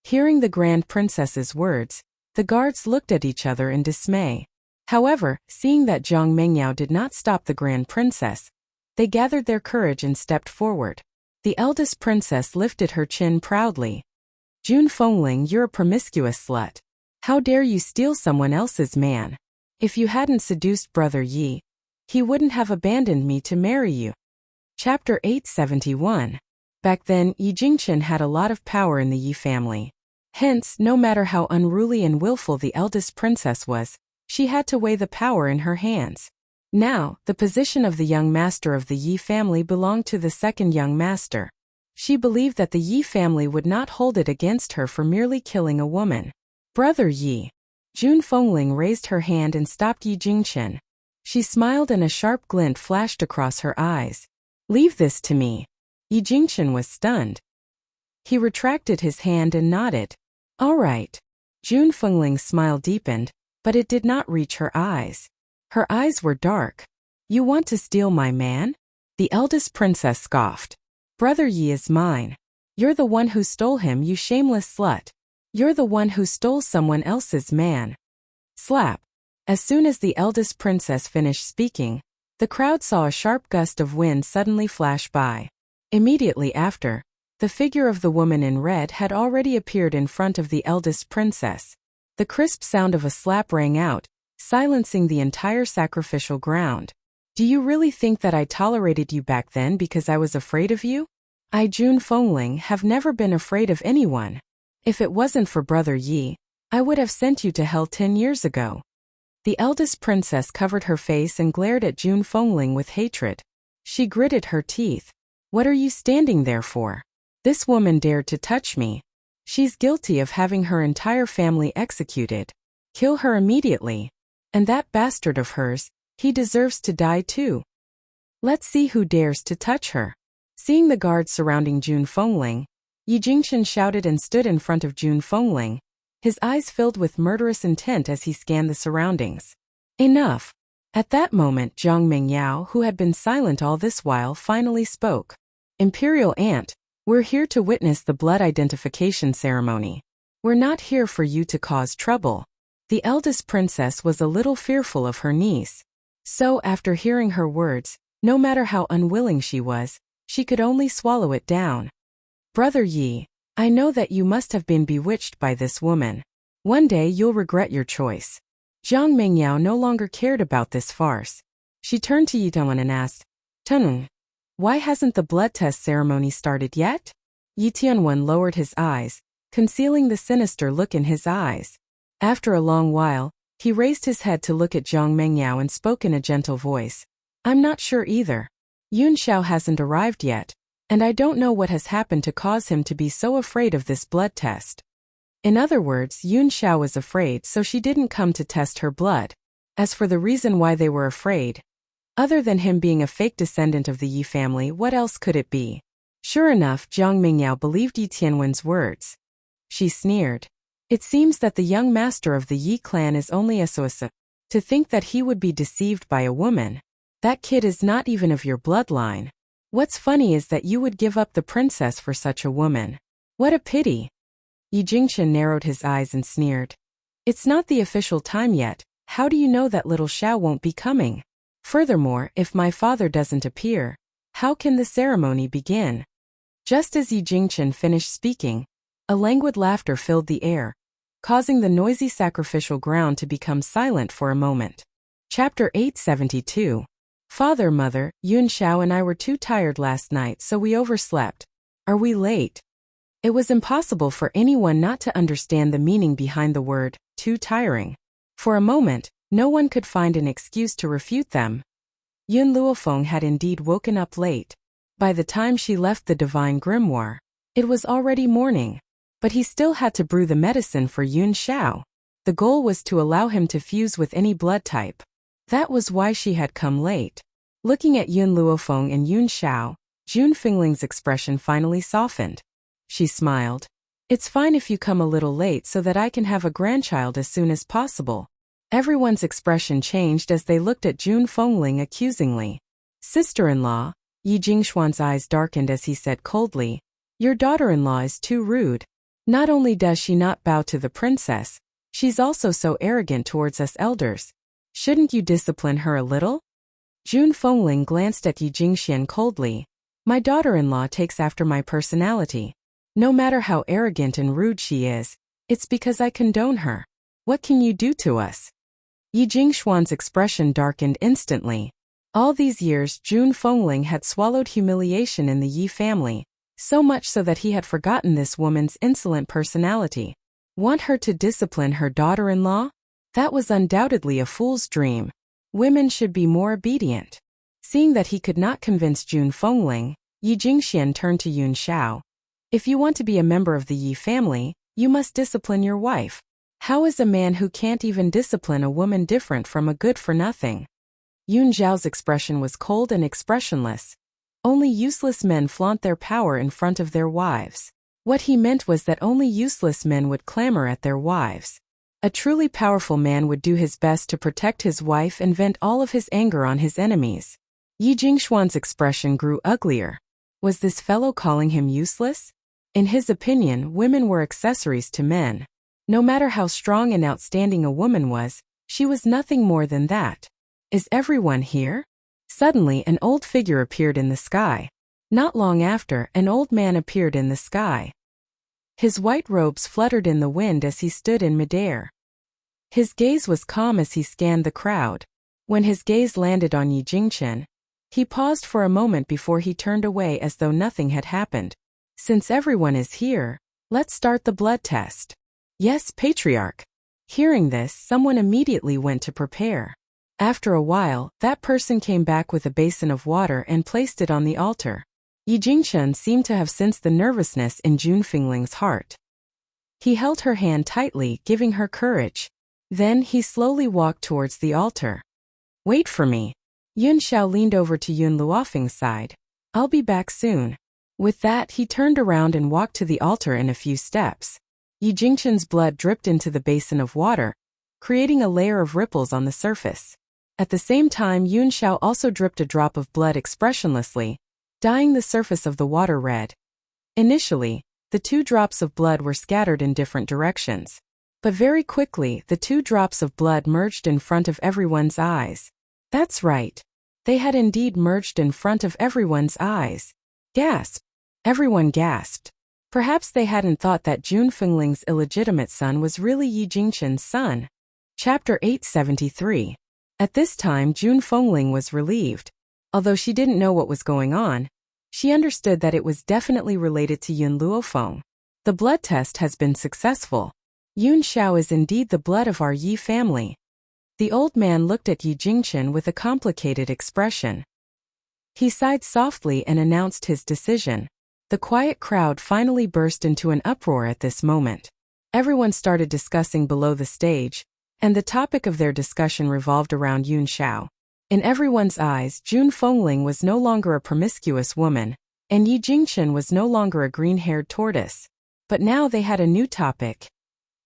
[SPEAKER 1] Hearing the Grand Princess's words, the guards looked at each other in dismay. However, seeing that Zhang Mengyao did not stop the Grand Princess, they gathered their courage and stepped forward. The eldest princess lifted her chin proudly. "Jun Fengling, you're a promiscuous slut. How dare you steal someone else's man? If you hadn't seduced Brother Yi, he wouldn't have abandoned me to marry you." Chapter 871. Back then, Yi Jingchen had a lot of power in the Yi family. Hence, no matter how unruly and willful the eldest princess was, she had to weigh the power in her hands. Now, the position of the young master of the Yi family belonged to the second young master. She believed that the Yi family would not hold it against her for merely killing a woman. "Brother Yi." Jun Fengling raised her hand and stopped Yi Jingchen. She smiled and a sharp glint flashed across her eyes. "Leave this to me." Yi Jingchen was stunned. He retracted his hand and nodded. "All right." Jun Fengling's smile deepened, but it did not reach her eyes. Her eyes were dark. "You want to steal my man?" The eldest princess scoffed. "Brother Yi is mine. You're the one who stole him, you shameless slut. You're the one who stole someone else's man." Slap. As soon as the eldest princess finished speaking, the crowd saw a sharp gust of wind suddenly flash by. Immediately after, the figure of the woman in red had already appeared in front of the eldest princess. The crisp sound of a slap rang out, silencing the entire sacrificial ground. "Do you really think that I tolerated you back then because I was afraid of you? I, Jun Fengling, have never been afraid of anyone. If it wasn't for Brother Yi, I would have sent you to hell 10 years ago." The eldest princess covered her face and glared at Jun Fengling with hatred. She gritted her teeth. "What are you standing there for? This woman dared to touch me. She's guilty of having her entire family executed. Kill her immediately. And that bastard of hers, He deserves to die too. Let's see who dares to touch her. Seeing the guards surrounding Jun Fengling, Yi Jingqian shouted and stood in front of Jun Fengling, his eyes filled with murderous intent as he scanned the surroundings. Enough. At that moment Zhang Mingyao, who had been silent all this while, finally spoke. Imperial Aunt, we're here to witness the blood identification ceremony. We're not here for you to cause trouble. The eldest princess was a little fearful of her niece. So after hearing her words, no matter how unwilling she was, she could only swallow it down. Brother Yi, I know that you must have been bewitched by this woman. One day you'll regret your choice. Zhang Mingyao no longer cared about this farce. She turned to Yi Tianwen and asked, Tunung, why hasn't the blood test ceremony started yet? Yi Tianwen lowered his eyes, concealing the sinister look in his eyes. After a long while, he raised his head to look at Zhang Mingyao and spoke in a gentle voice. I'm not sure either. Yun Xiao hasn't arrived yet, and I don't know what has happened to cause him to be so afraid of this blood test. In other words, Yun Xiao was afraid, so she didn't come to test her blood. As for the reason why they were afraid, other than him being a fake descendant of the Yi family, what else could it be? Sure enough, Zhang Mingyao believed Yi Tianwen's words. She sneered. It seems that the young master of the Yi clan is only a sosa. To think that he would be deceived by a woman. That kid is not even of your bloodline. What's funny is that you would give up the princess for such a woman. What a pity. Yi Jingqian narrowed his eyes and sneered. It's not the official time yet. How do you know that little Xiao won't be coming? Furthermore, if my father doesn't appear, how can the ceremony begin? Just as Yi Jingqian finished speaking, a languid laughter filled the air, causing the noisy sacrificial ground to become silent for a moment. Chapter 872. Father, Mother, Yun Xiao and I were too tired last night, so we overslept. Are we late? It was impossible for anyone not to understand the meaning behind the word, too tiring. For a moment, no one could find an excuse to refute them. Yun Luofeng had indeed woken up late. By the time she left the divine grimoire, it was already morning. But he still had to brew the medicine for Yun Xiao. The goal was to allow him to fuse with any blood type. That was why she had come late. Looking at Yun Luofeng and Yun Xiao, Jun Fingling's expression finally softened. She smiled. It's fine if you come a little late so that I can have a grandchild as soon as possible. Everyone's expression changed as they looked at Jun Fengling accusingly. Sister-in-law, Yi Jingxuan's eyes darkened as he said coldly, your daughter-in-law is too rude. Not only does she not bow to the princess, she's also so arrogant towards us elders. Shouldn't you discipline her a little? Jun Fengling glanced at Yi Jingxian coldly. My daughter-in-law takes after my personality. No matter how arrogant and rude she is, it's because I condone her. What can you do to us? Yi Jingxuan's expression darkened instantly. All these years Jun Fengling had swallowed humiliation in the Yi family, so much so that he had forgotten this woman's insolent personality. Want her to discipline her daughter-in-law? That was undoubtedly a fool's dream. Women should be more obedient. Seeing that he could not convince Jun Fengling, Yi Jingxian turned to Yun Xiao. If you want to be a member of the Yi family, you must discipline your wife. How is a man who can't even discipline a woman different from a good-for-nothing? Yun Xiao's expression was cold and expressionless. Only useless men flaunt their power in front of their wives. What he meant was that only useless men would clamor at their wives. A truly powerful man would do his best to protect his wife and vent all of his anger on his enemies. Yi Jingxuan's expression grew uglier. Was this fellow calling him useless? In his opinion, women were accessories to men. No matter how strong and outstanding a woman was, she was nothing more than that. Is everyone here? Suddenly, an old figure appeared in the sky. Not long after, an old man appeared in the sky. His white robes fluttered in the wind as he stood in midair. His gaze was calm as he scanned the crowd. When his gaze landed on Yi Jingqian, he paused for a moment before he turned away as though nothing had happened. Since everyone is here, let's start the blood test. Yes, Patriarch. Hearing this, someone immediately went to prepare. After a while, that person came back with a basin of water and placed it on the altar. Yi Jingqian seemed to have sensed the nervousness in Jun Fingling's heart. He held her hand tightly, giving her courage. Then he slowly walked towards the altar. Wait for me. Yun Xiao leaned over to Yun Luofeng's side. I'll be back soon. With that, he turned around and walked to the altar in a few steps. Yi Jingqian's blood dripped into the basin of water, creating a layer of ripples on the surface. At the same time, Yun Xiao also dripped a drop of blood expressionlessly, dyeing the surface of the water red. Initially, the 2 drops of blood were scattered in different directions. But very quickly, the 2 drops of blood merged in front of everyone's eyes. That's right. They had indeed merged in front of everyone's eyes. Gasp! Everyone gasped. Perhaps they hadn't thought that Jun Fengling's illegitimate son was really Yi Jingqian's son. Chapter 873. At this time, Jun Fengling was relieved. Although she didn't know what was going on, she understood that it was definitely related to Yun Luofeng. The blood test has been successful. Yun Xiao is indeed the blood of our Yi family. The old man looked at Yi Jingqian with a complicated expression. He sighed softly and announced his decision. The quiet crowd finally burst into an uproar at this moment. Everyone started discussing below the stage, and the topic of their discussion revolved around Yun Xiao. In everyone's eyes, Jun Fengling was no longer a promiscuous woman, and Yi Jingqian was no longer a green-haired tortoise. But now they had a new topic.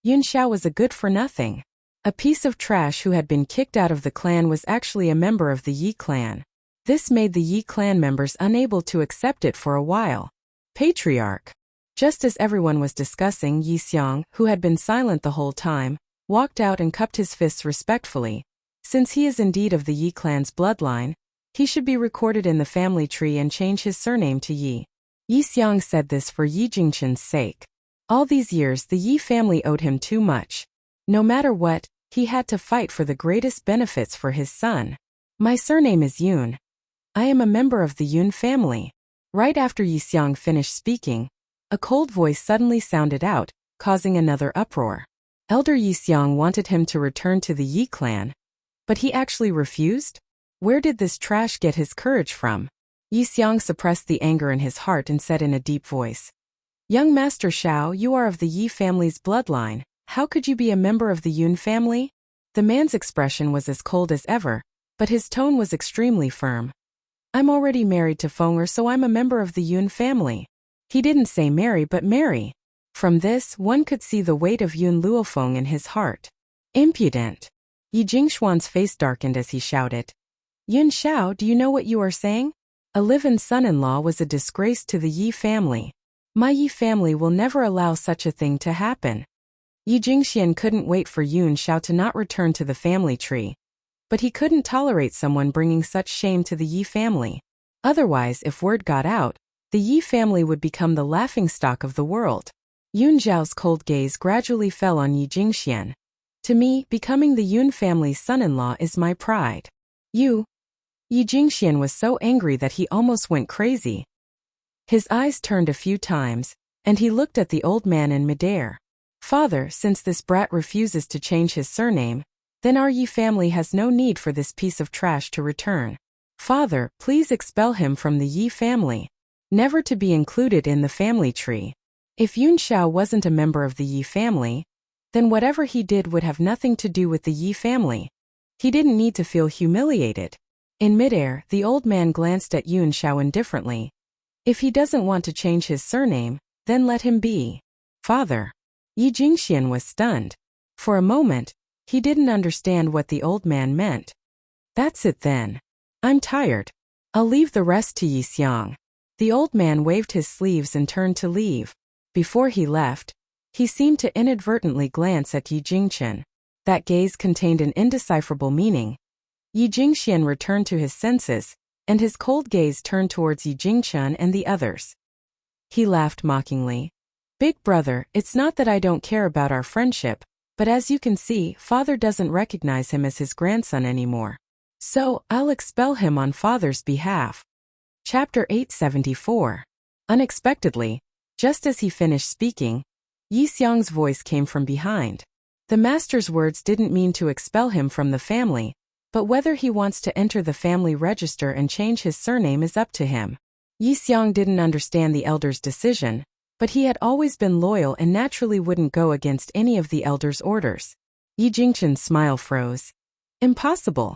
[SPEAKER 1] Yun Xiao was a good-for-nothing. A piece of trash who had been kicked out of the clan was actually a member of the Yi clan. This made the Yi clan members unable to accept it for a while. Patriarch. Just as everyone was discussing, Yi Xiang, who had been silent the whole time, walked out and cupped his fists respectfully. Since he is indeed of the Yi clan's bloodline, he should be recorded in the family tree and change his surname to Yi. Yi Xiang said this for Yi Jingqian's sake. All these years the Yi family owed him too much. No matter what, he had to fight for the greatest benefits for his son. My surname is Yun. I am a member of the Yun family. Right after Yi Xiang finished speaking, a cold voice suddenly sounded out, causing another uproar. Elder Yi Xiang wanted him to return to the Yi clan, but he actually refused? Where did this trash get his courage from? Yi Xiang suppressed the anger in his heart and said in a deep voice, Young Master Xiao, you are of the Yi family's bloodline. How could you be a member of the Yun family? The man's expression was as cold as ever, but his tone was extremely firm. I'm already married to Fenger, so I'm a member of the Yun family. He didn't say marry but marry. From this, one could see the weight of Yun Luofeng in his heart. Impudent. Yi Jingxuan's face darkened as he shouted. Yun Xiao, do you know what you are saying? A live-in son-in-law was a disgrace to the Yi family. My Yi family will never allow such a thing to happen. Yi Jingxian couldn't wait for Yun Xiao to not return to the family tree. But he couldn't tolerate someone bringing such shame to the Yi family. Otherwise, if word got out, the Yi family would become the laughingstock of the world. Yun Xiao's cold gaze gradually fell on Yi Jingxian. To me, becoming the Yun family's son-in-law is my pride. Yi Jingxian was so angry that he almost went crazy. His eyes turned a few times, and he looked at the old man in midair. Father, since this brat refuses to change his surname, then our Yi family has no need for this piece of trash to return. Father, please expel him from the Yi family, never to be included in the family tree. If Yun Xiao wasn't a member of the Yi family, then whatever he did would have nothing to do with the Yi family. He didn't need to feel humiliated. In midair, the old man glanced at Yun Xiao indifferently. If he doesn't want to change his surname, then let him be. Father. Yi Jingxian was stunned. For a moment, he didn't understand what the old man meant. That's it then. I'm tired. I'll leave the rest to Yi Xiang. The old man waved his sleeves and turned to leave. Before he left, he seemed to inadvertently glance at Yi Jingqian. That gaze contained an indecipherable meaning. Yi Jingxian returned to his senses, and his cold gaze turned towards Yi Jingqian and the others. He laughed mockingly. Big brother, it's not that I don't care about our friendship, but as you can see, father doesn't recognize him as his grandson anymore. So, I'll expel him on father's behalf. Chapter 874. Unexpectedly, just as he finished speaking, Yi Xiang's voice came from behind. The master's words didn't mean to expel him from the family, but whether he wants to enter the family register and change his surname is up to him. Yi Xiang didn't understand the elder's decision, but he had always been loyal and naturally wouldn't go against any of the elder's orders. Yi Jingqian's smile froze. Impossible.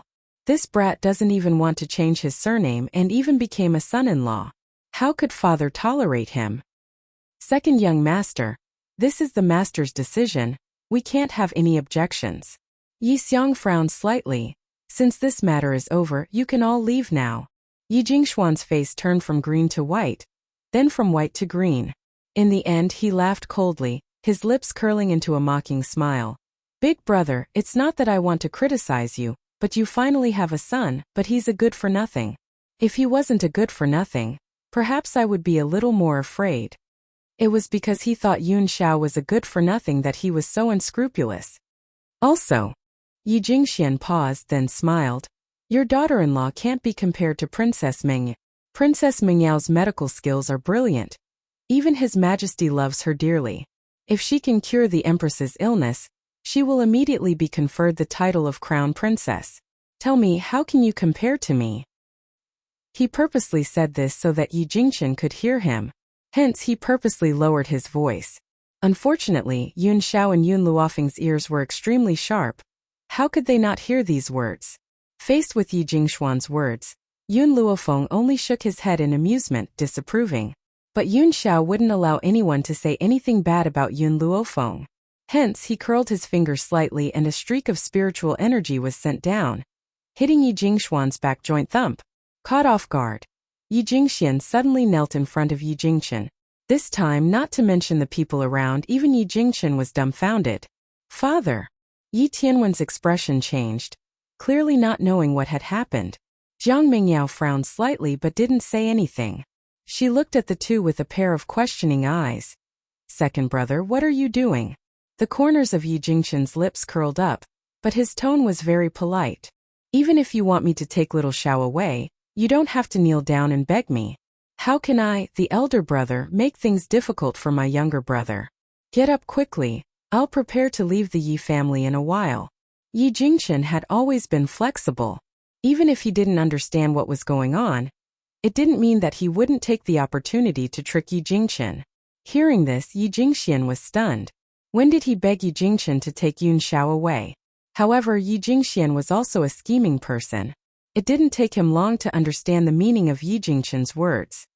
[SPEAKER 1] This brat doesn't even want to change his surname and even became a son-in-law. How could father tolerate him? Second young master, this is the master's decision, we can't have any objections. Yi Xiang frowned slightly. Since this matter is over, you can all leave now. Yi Jingshuan's face turned from green to white, then from white to green. In the end he laughed coldly, his lips curling into a mocking smile. Big brother, it's not that I want to criticize you, but you finally have a son, but he's a good-for-nothing. If he wasn't a good-for-nothing, perhaps I would be a little more afraid. It was because he thought Yun Xiao was a good-for-nothing that he was so unscrupulous. Also, Yi Jingxian paused then smiled. Your daughter-in-law can't be compared to Princess Meng. Princess Mengyao's medical skills are brilliant. Even His Majesty loves her dearly. If she can cure the Empress's illness, she will immediately be conferred the title of Crown Princess. Tell me, how can you compare to me? He purposely said this so that Yi Jingxian could hear him. Hence he purposely lowered his voice. Unfortunately, Yun Xiao and Yun Luofeng's ears were extremely sharp. How could they not hear these words? Faced with Yi Jingshuan's words, Yun Luofeng only shook his head in amusement, disapproving. But Yun Xiao wouldn't allow anyone to say anything bad about Yun Luofeng. Hence he curled his finger slightly and a streak of spiritual energy was sent down, hitting Yi Jingshuan's back joint thump. Caught off guard, Yi Jingxian suddenly knelt in front of Yi Jingxian. This time, not to mention the people around, even Yi Jingxian was dumbfounded. Father! Yi Tianwen's expression changed, clearly not knowing what had happened. Jiang Mingyao frowned slightly but didn't say anything. She looked at the two with a pair of questioning eyes. Second brother, what are you doing? The corners of Yi Jingxian's lips curled up, but his tone was very polite. Even if you want me to take little Xiao away, you don't have to kneel down and beg me. How can I, the elder brother, make things difficult for my younger brother? Get up quickly, I'll prepare to leave the Yi family in a while. Yi Jingxian had always been flexible. Even if he didn't understand what was going on, it didn't mean that he wouldn't take the opportunity to trick Yi Jingxian. Hearing this, Yi Jingxian was stunned. When did he beg Yi Jingxian to take Yun Xiao away? However, Yi Jingxian was also a scheming person. It didn't take him long to understand the meaning of Yi Jingxian's words.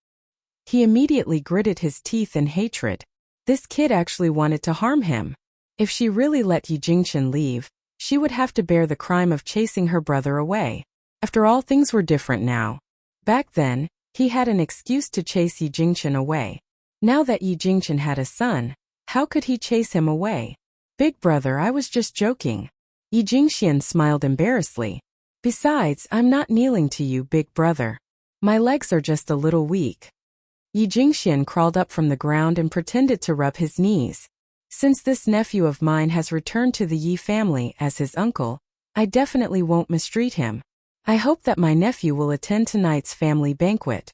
[SPEAKER 1] He immediately gritted his teeth in hatred. This kid actually wanted to harm him. If she really let Yi Jingxian leave, she would have to bear the crime of chasing her brother away. After all, things were different now. Back then, he had an excuse to chase Yi Jingxian away. Now that Yi Jingxian had a son, how could he chase him away? Big brother, I was just joking. Yi Jingxian smiled embarrassedly. Besides, I'm not kneeling to you, big brother. My legs are just a little weak. Yi Jingxian crawled up from the ground and pretended to rub his knees. Since this nephew of mine has returned to the Yi family as his uncle, I definitely won't mistreat him. I hope that my nephew will attend tonight's family banquet.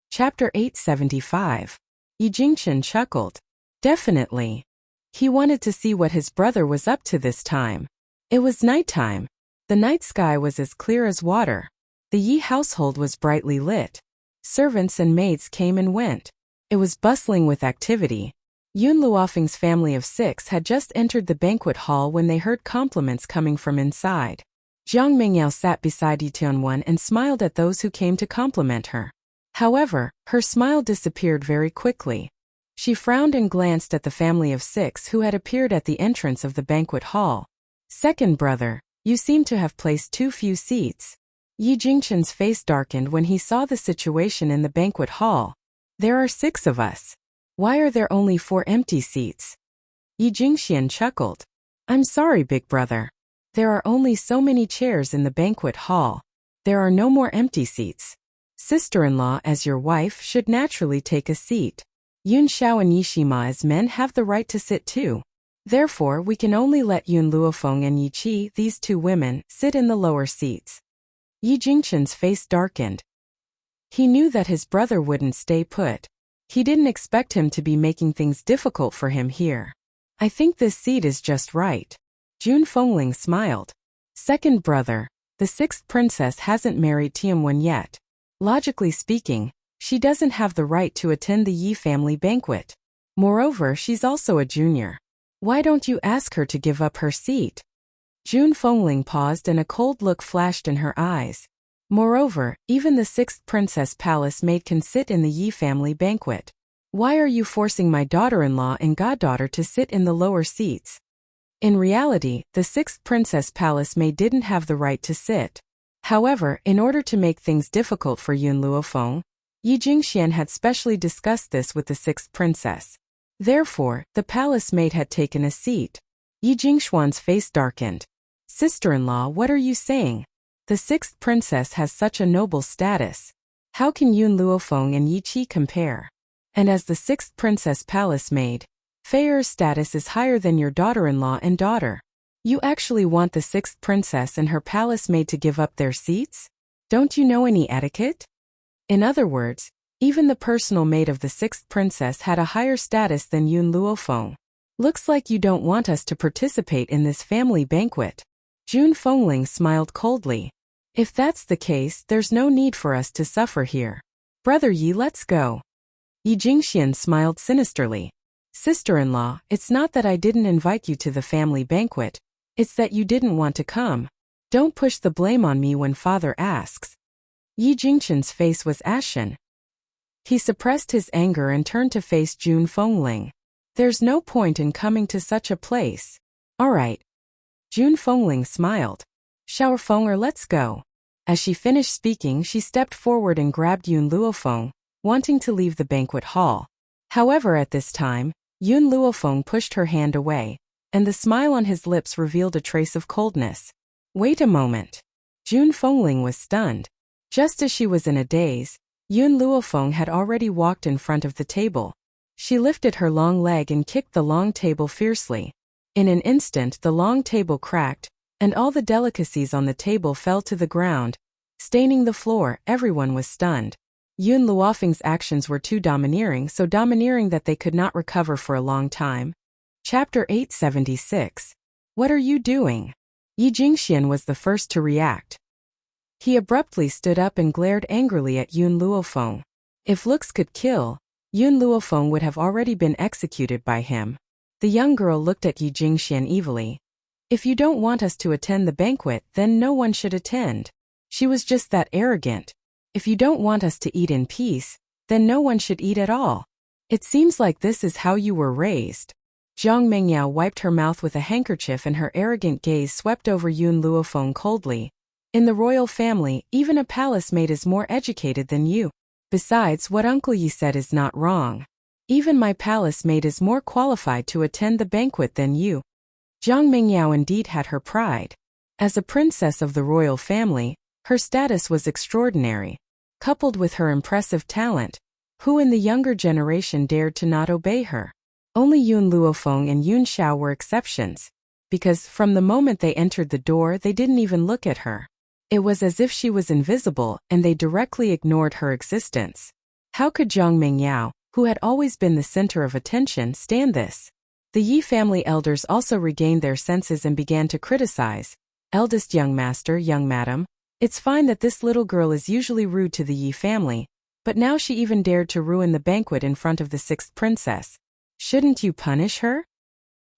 [SPEAKER 1] Chapter 875. Yi Jingxian chuckled. Definitely. He wanted to see what his brother was up to this time. It was nighttime. The night sky was as clear as water. The Yi household was brightly lit. Servants and maids came and went. It was bustling with activity. Yun Luofeng's family of 6 had just entered the banquet hall when they heard compliments coming from inside. Jiang Mingyao sat beside Yi Tianwen and smiled at those who came to compliment her. However, her smile disappeared very quickly. She frowned and glanced at the family of 6 who had appeared at the entrance of the banquet hall. Second brother, you seem to have placed too few seats. Yi Jingxian's face darkened when he saw the situation in the banquet hall. There are 6 of us. Why are there only 4 empty seats? Yi Jingxian chuckled. I'm sorry, big brother. There are only so many chairs in the banquet hall. There are no more empty seats. Sister-in-law as your wife should naturally take a seat. Yun Xiao and Yishima as men have the right to sit too. Therefore, we can only let Yun Luofeng and Yi Qi, these 2 women, sit in the lower seats. Yi Jingxian's face darkened. He knew that his brother wouldn't stay put. He didn't expect him to be making things difficult for him here. I think this seat is just right. Jun Fengling smiled. Second brother, the 6th princess hasn't married Tianwen yet. Logically speaking, she doesn't have the right to attend the Yi family banquet. Moreover, she's also a junior. Why don't you ask her to give up her seat? June Fengling paused and a cold look flashed in her eyes. Moreover, even the 6th Princess Palace maid can sit in the Yi family banquet. Why are you forcing my daughter-in-law and goddaughter to sit in the lower seats? In reality, the 6th Princess Palace maid didn't have the right to sit. However, in order to make things difficult for Yun Luofeng, Yi Jingxian had specially discussed this with the 6th princess. Therefore, the palace maid had taken a seat. Yi Jingxuan's face darkened. Sister-in-law, what are you saying? The 6th princess has such a noble status. How can Yun Luofeng and Yi Qi compare? And as the 6th princess palace maid, Heiress' status is higher than your daughter-in-law and daughter. You actually want the 6th princess and her palace maid to give up their seats? Don't you know any etiquette? In other words, even the personal maid of the 6th princess had a higher status than Yun Luofeng. Looks like you don't want us to participate in this family banquet. June Fengling smiled coldly. If that's the case, there's no need for us to suffer here. Brother Yi, let's go. Yi Jingxian smiled sinisterly. Sister-in-law, it's not that I didn't invite you to the family banquet. It's that you didn't want to come. Don't push the blame on me when father asks. Yi Jingxian's face was ashen. He suppressed his anger and turned to face June Fengling. There's no point in coming to such a place. All right. June Fengling smiled. Xiaofeng, let's go. As she finished speaking, she stepped forward and grabbed Yun Luofeng, wanting to leave the banquet hall. However, at this time, Yun Luofeng pushed her hand away, and the smile on his lips revealed a trace of coldness. Wait a moment. June Fengling was stunned. Just as she was in a daze, Yun Luofeng had already walked in front of the table. She lifted her long leg and kicked the long table fiercely. In an instant, the long table cracked, and all the delicacies on the table fell to the ground, staining the floor. Everyone was stunned. Yun Luofeng's actions were too domineering, so domineering that they could not recover for a long time. Chapter 876. What are you doing? Yi Jingxian was the first to react. He abruptly stood up and glared angrily at Yun Luofeng. If looks could kill, Yun Luofeng would have already been executed by him. The young girl looked at Yi Jingxian evilly. If you don't want us to attend the banquet, then no one should attend. She was just that arrogant. If you don't want us to eat in peace, then no one should eat at all. It seems like this is how you were raised. Zhang Mengyao wiped her mouth with a handkerchief and her arrogant gaze swept over Yun Luofeng coldly. In the royal family, even a palace maid is more educated than you. Besides, what Uncle Yi said is not wrong. Even my palace maid is more qualified to attend the banquet than you. Zhang Mengyao indeed had her pride. As a princess of the royal family, her status was extraordinary. Coupled with her impressive talent, who in the younger generation dared to not obey her? Only Yun Luofeng and Yun Xiao were exceptions, because from the moment they entered the door they didn't even look at her. It was as if she was invisible and they directly ignored her existence. How could Zhang Mengyao, who had always been the center of attention, stand this? The Yi family elders also regained their senses and began to criticize. Eldest young master, young madam, it's fine that this little girl is usually rude to the Yi family, but now she even dared to ruin the banquet in front of the 6th princess. Shouldn't you punish her?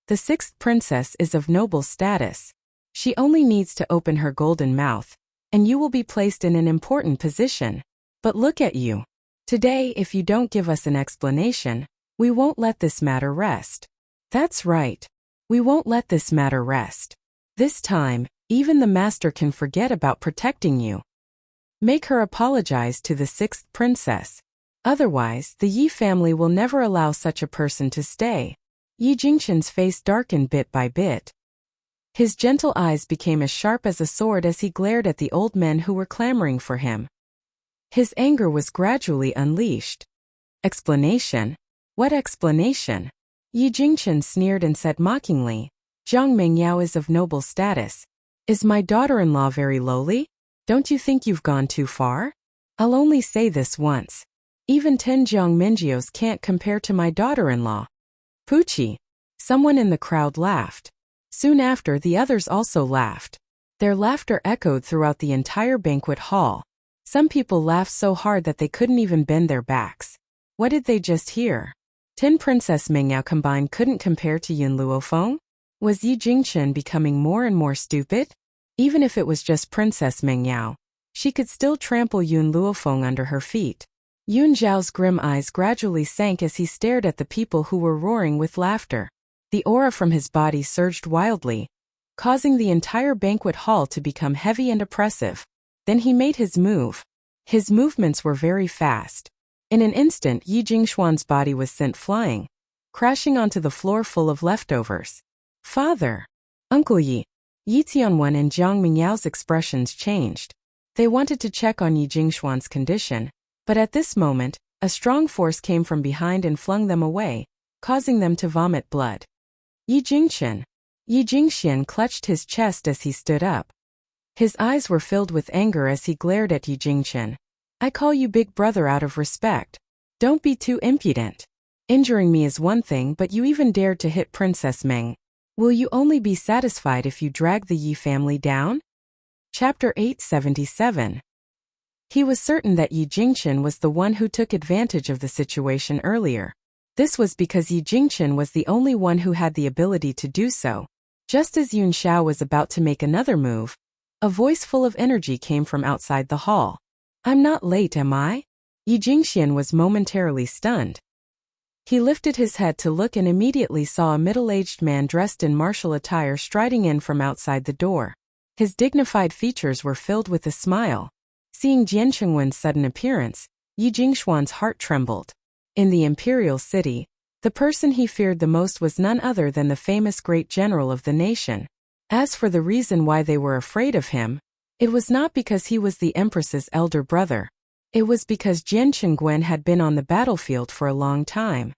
[SPEAKER 1] The 6th princess is of noble status. She only needs to open her golden mouth, and you will be placed in an important position. But look at you. Today, if you don't give us an explanation, we won't let this matter rest. That's right. We won't let this matter rest. This time, even the master can forget about protecting you. Make her apologize to the 6th princess. Otherwise, the Yi family will never allow such a person to stay. Yi Jingxian's face darkened bit by bit. His gentle eyes became as sharp as a sword as he glared at the old men who were clamoring for him. His anger was gradually unleashed. Explanation? What explanation? Yi Jingxian sneered and said mockingly, Zhang Mengyao is of noble status. Is my daughter-in-law very lowly? Don't you think you've gone too far? I'll only say this once. Even 10 Jiang Minjios can't compare to my daughter-in-law. Poochie. Someone in the crowd laughed. Soon after, the others also laughed. Their laughter echoed throughout the entire banquet hall. Some people laughed so hard that they couldn't even bend their backs. What did they just hear? 10 Princess Mengyao combined couldn't compare to Yun Luofeng? Was Yi Jingchen becoming more and more stupid? Even if it was just Princess Meng Yao, she could still trample Yun Luofeng under her feet. Yun Zhao's grim eyes gradually sank as he stared at the people who were roaring with laughter. The aura from his body surged wildly, causing the entire banquet hall to become heavy and oppressive. Then he made his move. His movements were very fast. In an instant, Yi Jingxuan's body was sent flying, crashing onto the floor full of leftovers. Father! Uncle Yi! Yi Tianwen and Jiang Mingyao's expressions changed. They wanted to check on Yi Jingxuan's condition, but at this moment, a strong force came from behind and flung them away, causing them to vomit blood. Yi Jingchen! Yi Jingxian clutched his chest as he stood up. His eyes were filled with anger as he glared at Yi Jingchen. I call you big brother out of respect. Don't be too impudent. Injuring me is one thing, but you even dared to hit Princess Meng. Will you only be satisfied if you drag the Yi family down? Chapter 877. He was certain that Yi Jingchen was the one who took advantage of the situation earlier. This was because Yi Jingchen was the only one who had the ability to do so. Just as Yun Xiao was about to make another move, a voice full of energy came from outside the hall. I'm not late, am I? Yi Jingxian was momentarily stunned. He lifted his head to look and immediately saw a middle-aged man dressed in martial attire striding in from outside the door. His dignified features were filled with a smile. Seeing Jian Chengwen's sudden appearance, Yi Jingxuan's heart trembled. In the imperial city, the person he feared the most was none other than the famous great general of the nation. As for the reason why they were afraid of him, it was not because he was the empress's elder brother. It was because Jian Chengwen had been on the battlefield for a long time.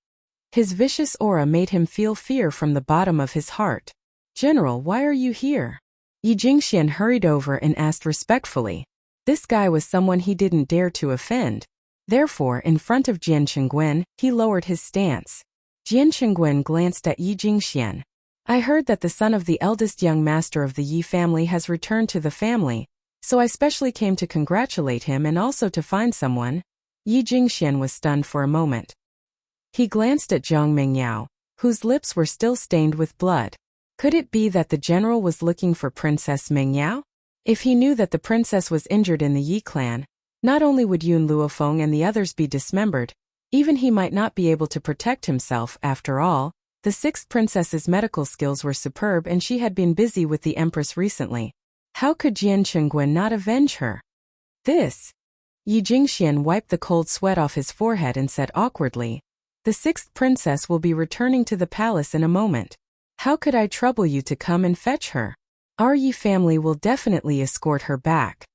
[SPEAKER 1] His vicious aura made him feel fear from the bottom of his heart. General, why are you here? Yi Jingxian hurried over and asked respectfully. This guy was someone he didn't dare to offend. Therefore, in front of Jian Chengwen, he lowered his stance. Jian Chengwen glanced at Yi Jingxian. I heard that the son of the eldest young master of the Yi family has returned to the family, so I specially came to congratulate him and also to find someone. Yi Jingxian was stunned for a moment. He glanced at Jiang Mingyao, whose lips were still stained with blood. Could it be that the general was looking for Princess Mingyao? If he knew that the princess was injured in the Yi clan, not only would Yun Luofeng and the others be dismembered, even he might not be able to protect himself. After all, the sixth princess's medical skills were superb and she had been busy with the empress recently. How could Jian Chengwen not avenge her? This. Yi Jingxian wiped the cold sweat off his forehead and said awkwardly, the sixth princess will be returning to the palace in a moment. How could I trouble you to come and fetch her? Our Yi family will definitely escort her back.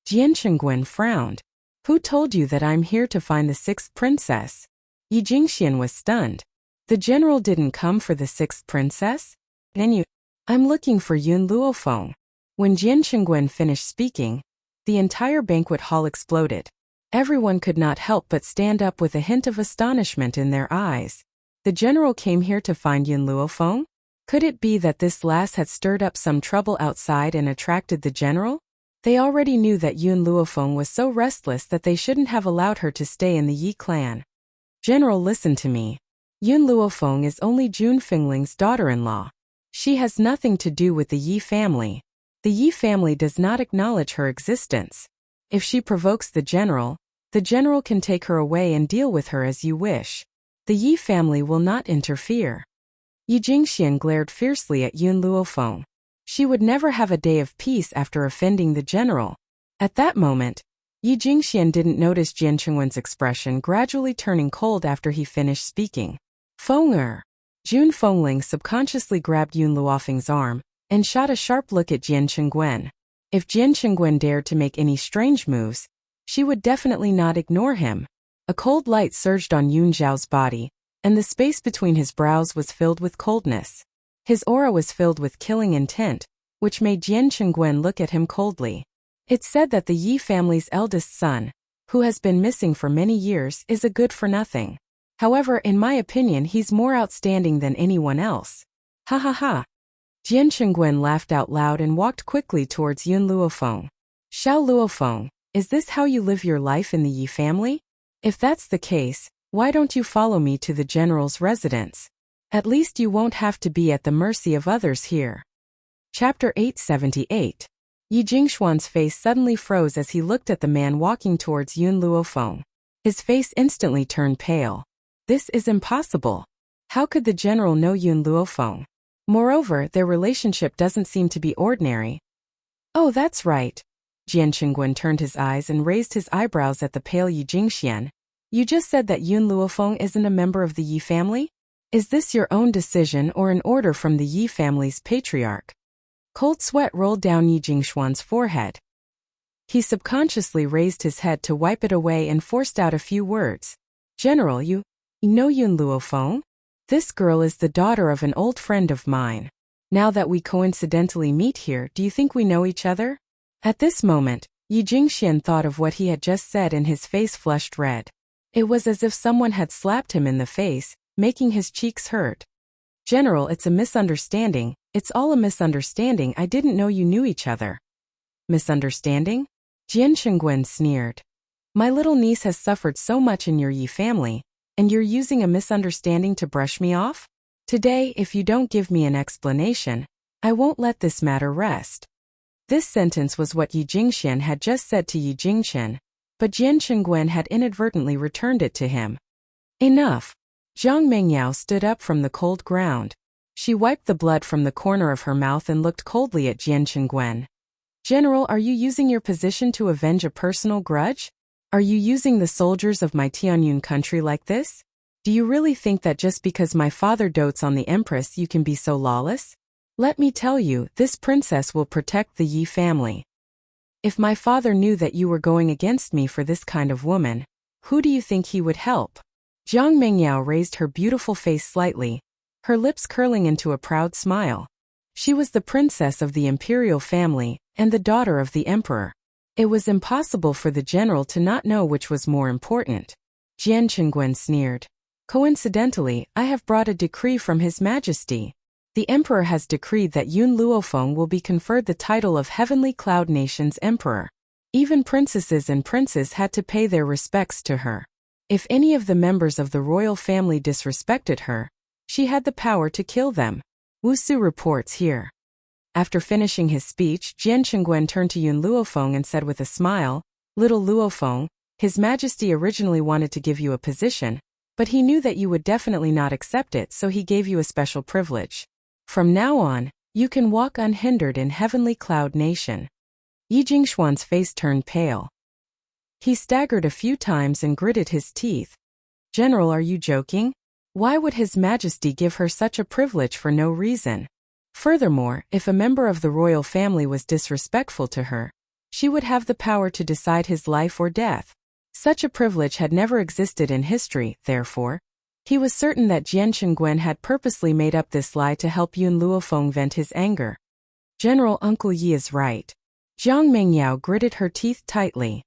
[SPEAKER 1] Jian Chengwen frowned. Who told you that I'm here to find the sixth princess? Yi Jingxian was stunned. The general didn't come for the sixth princess? Then you... I'm looking for Yun Luofeng. When Jian Chengwen finished speaking, the entire banquet hall exploded. Everyone could not help but stand up with a hint of astonishment in their eyes. The general came here to find Yun Luofeng? Could it be that this lass had stirred up some trouble outside and attracted the general? They already knew that Yun Luofeng was so restless that they shouldn't have allowed her to stay in the Yi clan. General, listen to me. Yun Luofeng is only Jun Fingling's daughter-in-law. She has nothing to do with the Yi family. The Yi family does not acknowledge her existence. If she provokes the general can take her away and deal with her as you wish. The Yi family will not interfere. Yi Jingxian glared fiercely at Yun Luofeng. She would never have a day of peace after offending the general. At that moment, Yi Jingxian didn't notice Jian Chengwen's expression gradually turning cold after he finished speaking. Feng Jun Fengling subconsciously grabbed Yun Luofeng's arm and shot a sharp look at Jian Chengwen. If Jian Chengwen dared to make any strange moves, she would definitely not ignore him. A cold light surged on Yun Zhao's body, and the space between his brows was filled with coldness. His aura was filled with killing intent, which made Jian Chengwen look at him coldly. It's said that the Yi family's eldest son, who has been missing for many years, is a good-for-nothing. However, in my opinion, he's more outstanding than anyone else. Ha ha ha. Jian Chengwen laughed out loud and walked quickly towards Yun Luofeng. Xiao Luofeng, is this how you live your life in the Yi family? If that's the case, why don't you follow me to the general's residence? At least you won't have to be at the mercy of others here. Chapter 878. Yi Jingxuan's face suddenly froze as he looked at the man walking towards Yun Luofeng. His face instantly turned pale. This is impossible. How could the general know Yun Luofeng? Moreover, their relationship doesn't seem to be ordinary. Oh, that's right. Jian Qingguan turned his eyes and raised his eyebrows at the pale Yi Jingxian. You just said that Yun Luofeng isn't a member of the Yi family? Is this your own decision or an order from the Yi family's patriarch? Cold sweat rolled down Yi Jingxuan's forehead. He subconsciously raised his head to wipe it away and forced out a few words. General, you know Yun Luofeng? This girl is the daughter of an old friend of mine. Now that we coincidentally meet here, do you think we know each other? At this moment, Yi Jingxian thought of what he had just said and his face flushed red. It was as if someone had slapped him in the face, making his cheeks hurt. General, it's a misunderstanding. It's all a misunderstanding. I didn't know you knew each other. Misunderstanding? Jian Qingguan sneered. My little niece has suffered so much in your Yi family, and you're using a misunderstanding to brush me off? Today, if you don't give me an explanation, I won't let this matter rest. This sentence was what Yi Jingxian had just said to Yi Jingchen, but Jian Qingguan had inadvertently returned it to him. Enough. Zhang Mengyao stood up from the cold ground. She wiped the blood from the corner of her mouth and looked coldly at Jian Qingguan. General, are you using your position to avenge a personal grudge? Are you using the soldiers of my Tianyun country like this? Do you really think that just because my father dotes on the empress you can be so lawless? Let me tell you, this princess will protect the Yi family. If my father knew that you were going against me for this kind of woman, who do you think he would help? Zhang Mengyao raised her beautiful face slightly, her lips curling into a proud smile. She was the princess of the imperial family and the daughter of the emperor. It was impossible for the general to not know which was more important. Jian Qingguan sneered. Coincidentally, I have brought a decree from His Majesty. The emperor has decreed that Yun Luofeng will be conferred the title of Heavenly Cloud Nation's emperor. Even princesses and princes had to pay their respects to her. If any of the members of the royal family disrespected her, she had the power to kill them. Wusu reports here. After finishing his speech, Jian Qingguan turned to Yun Luofeng and said with a smile, Little Luofeng, His Majesty originally wanted to give you a position, but he knew that you would definitely not accept it, so he gave you a special privilege. From now on, you can walk unhindered in Heavenly Cloud Nation. Yi Jingxuan's face turned pale. He staggered a few times and gritted his teeth. General, are you joking? Why would His Majesty give her such a privilege for no reason? Furthermore, if a member of the royal family was disrespectful to her, she would have the power to decide his life or death. Such a privilege had never existed in history, therefore. He was certain that Jian Qingguan had purposely made up this lie to help Yun Luofeng vent his anger. General, Uncle Yi is right. Zhang Mengyao gritted her teeth tightly.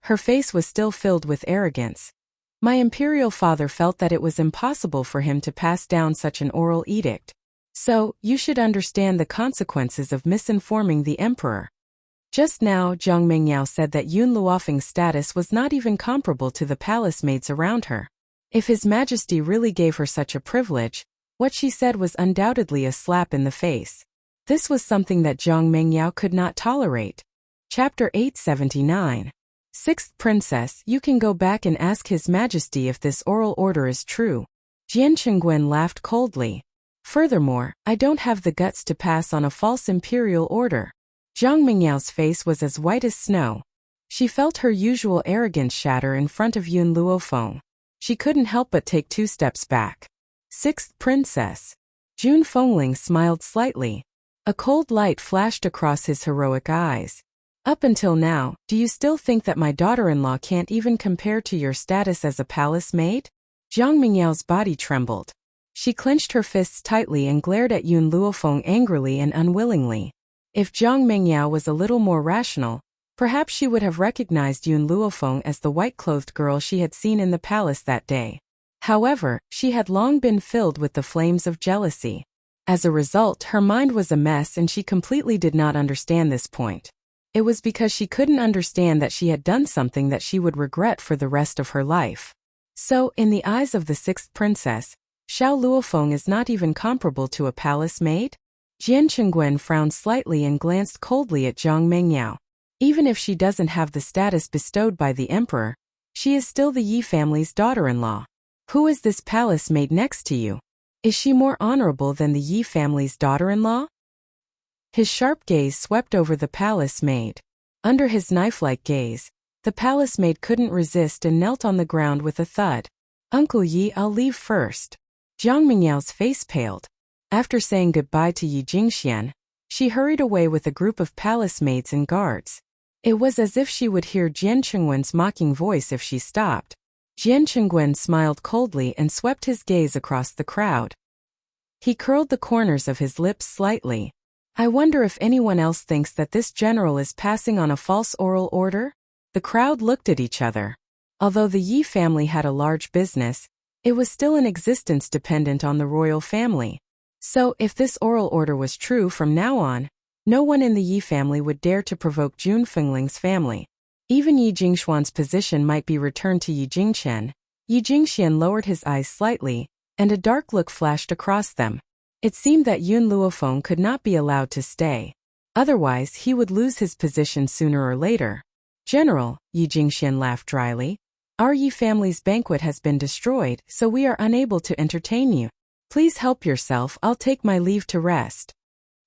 [SPEAKER 1] Her face was still filled with arrogance. My imperial father felt that it was impossible for him to pass down such an oral edict. So, you should understand the consequences of misinforming the emperor. Just now, Zhang Mengyao said that Yun Luofeng's status was not even comparable to the palace maids around her. If His Majesty really gave her such a privilege, what she said was undoubtedly a slap in the face. This was something that Zhang Mengyao could not tolerate. Chapter 879. Sixth Princess, you can go back and ask His Majesty if this oral order is true. Jian Qingguan laughed coldly. Furthermore, I don't have the guts to pass on a false imperial order. Zhang Mingyao's face was as white as snow. She felt her usual arrogance shatter in front of Yun Luofeng. She couldn't help but take 2 steps back. Sixth Princess. Jun Fengling smiled slightly. A cold light flashed across his heroic eyes. Up until now, do you still think that my daughter-in-law can't even compare to your status as a palace maid? Zhang Mingyao's body trembled. She clenched her fists tightly and glared at Yun Luofeng angrily and unwillingly. If Zhang Mengyao was a little more rational, perhaps she would have recognized Yun Luofeng as the white-clothed girl she had seen in the palace that day. However, she had long been filled with the flames of jealousy. As a result, her mind was a mess and she completely did not understand this point. It was because she couldn't understand that she had done something that she would regret for the rest of her life. So, in the eyes of the sixth princess, Xiao Luofeng is not even comparable to a palace maid? Jian Chengguen frowned slightly and glanced coldly at Zhang Mengyao. Even if she doesn't have the status bestowed by the emperor, she is still the Yi family's daughter-in-law. Who is this palace maid next to you? Is she more honorable than the Yi family's daughter-in-law? His sharp gaze swept over the palace maid. Under his knife-like gaze, the palace maid couldn't resist and knelt on the ground with a thud. Uncle Yi, I'll leave first. Zhang Mingyao's face paled. After saying goodbye to Yi Jingxian, she hurried away with a group of palace maids and guards. It was as if she would hear Jian Chengwen's mocking voice if she stopped. Jian Chengguen smiled coldly and swept his gaze across the crowd. He curled the corners of his lips slightly. I wonder if anyone else thinks that this general is passing on a false oral order? The crowd looked at each other. Although the Yi family had a large business, it was still in existence dependent on the royal family. So, if this oral order was true from now on, no one in the Yi family would dare to provoke Jun Fengling's family. Even Yi Jingxuan's position might be returned to Yi Jingchen. Yi Jingxian lowered his eyes slightly, and a dark look flashed across them. It seemed that Yun Luofeng could not be allowed to stay. Otherwise, he would lose his position sooner or later. General, Yi Jingxian laughed dryly. Our Yi family's banquet has been destroyed, so we are unable to entertain you. Please help yourself, I'll take my leave to rest.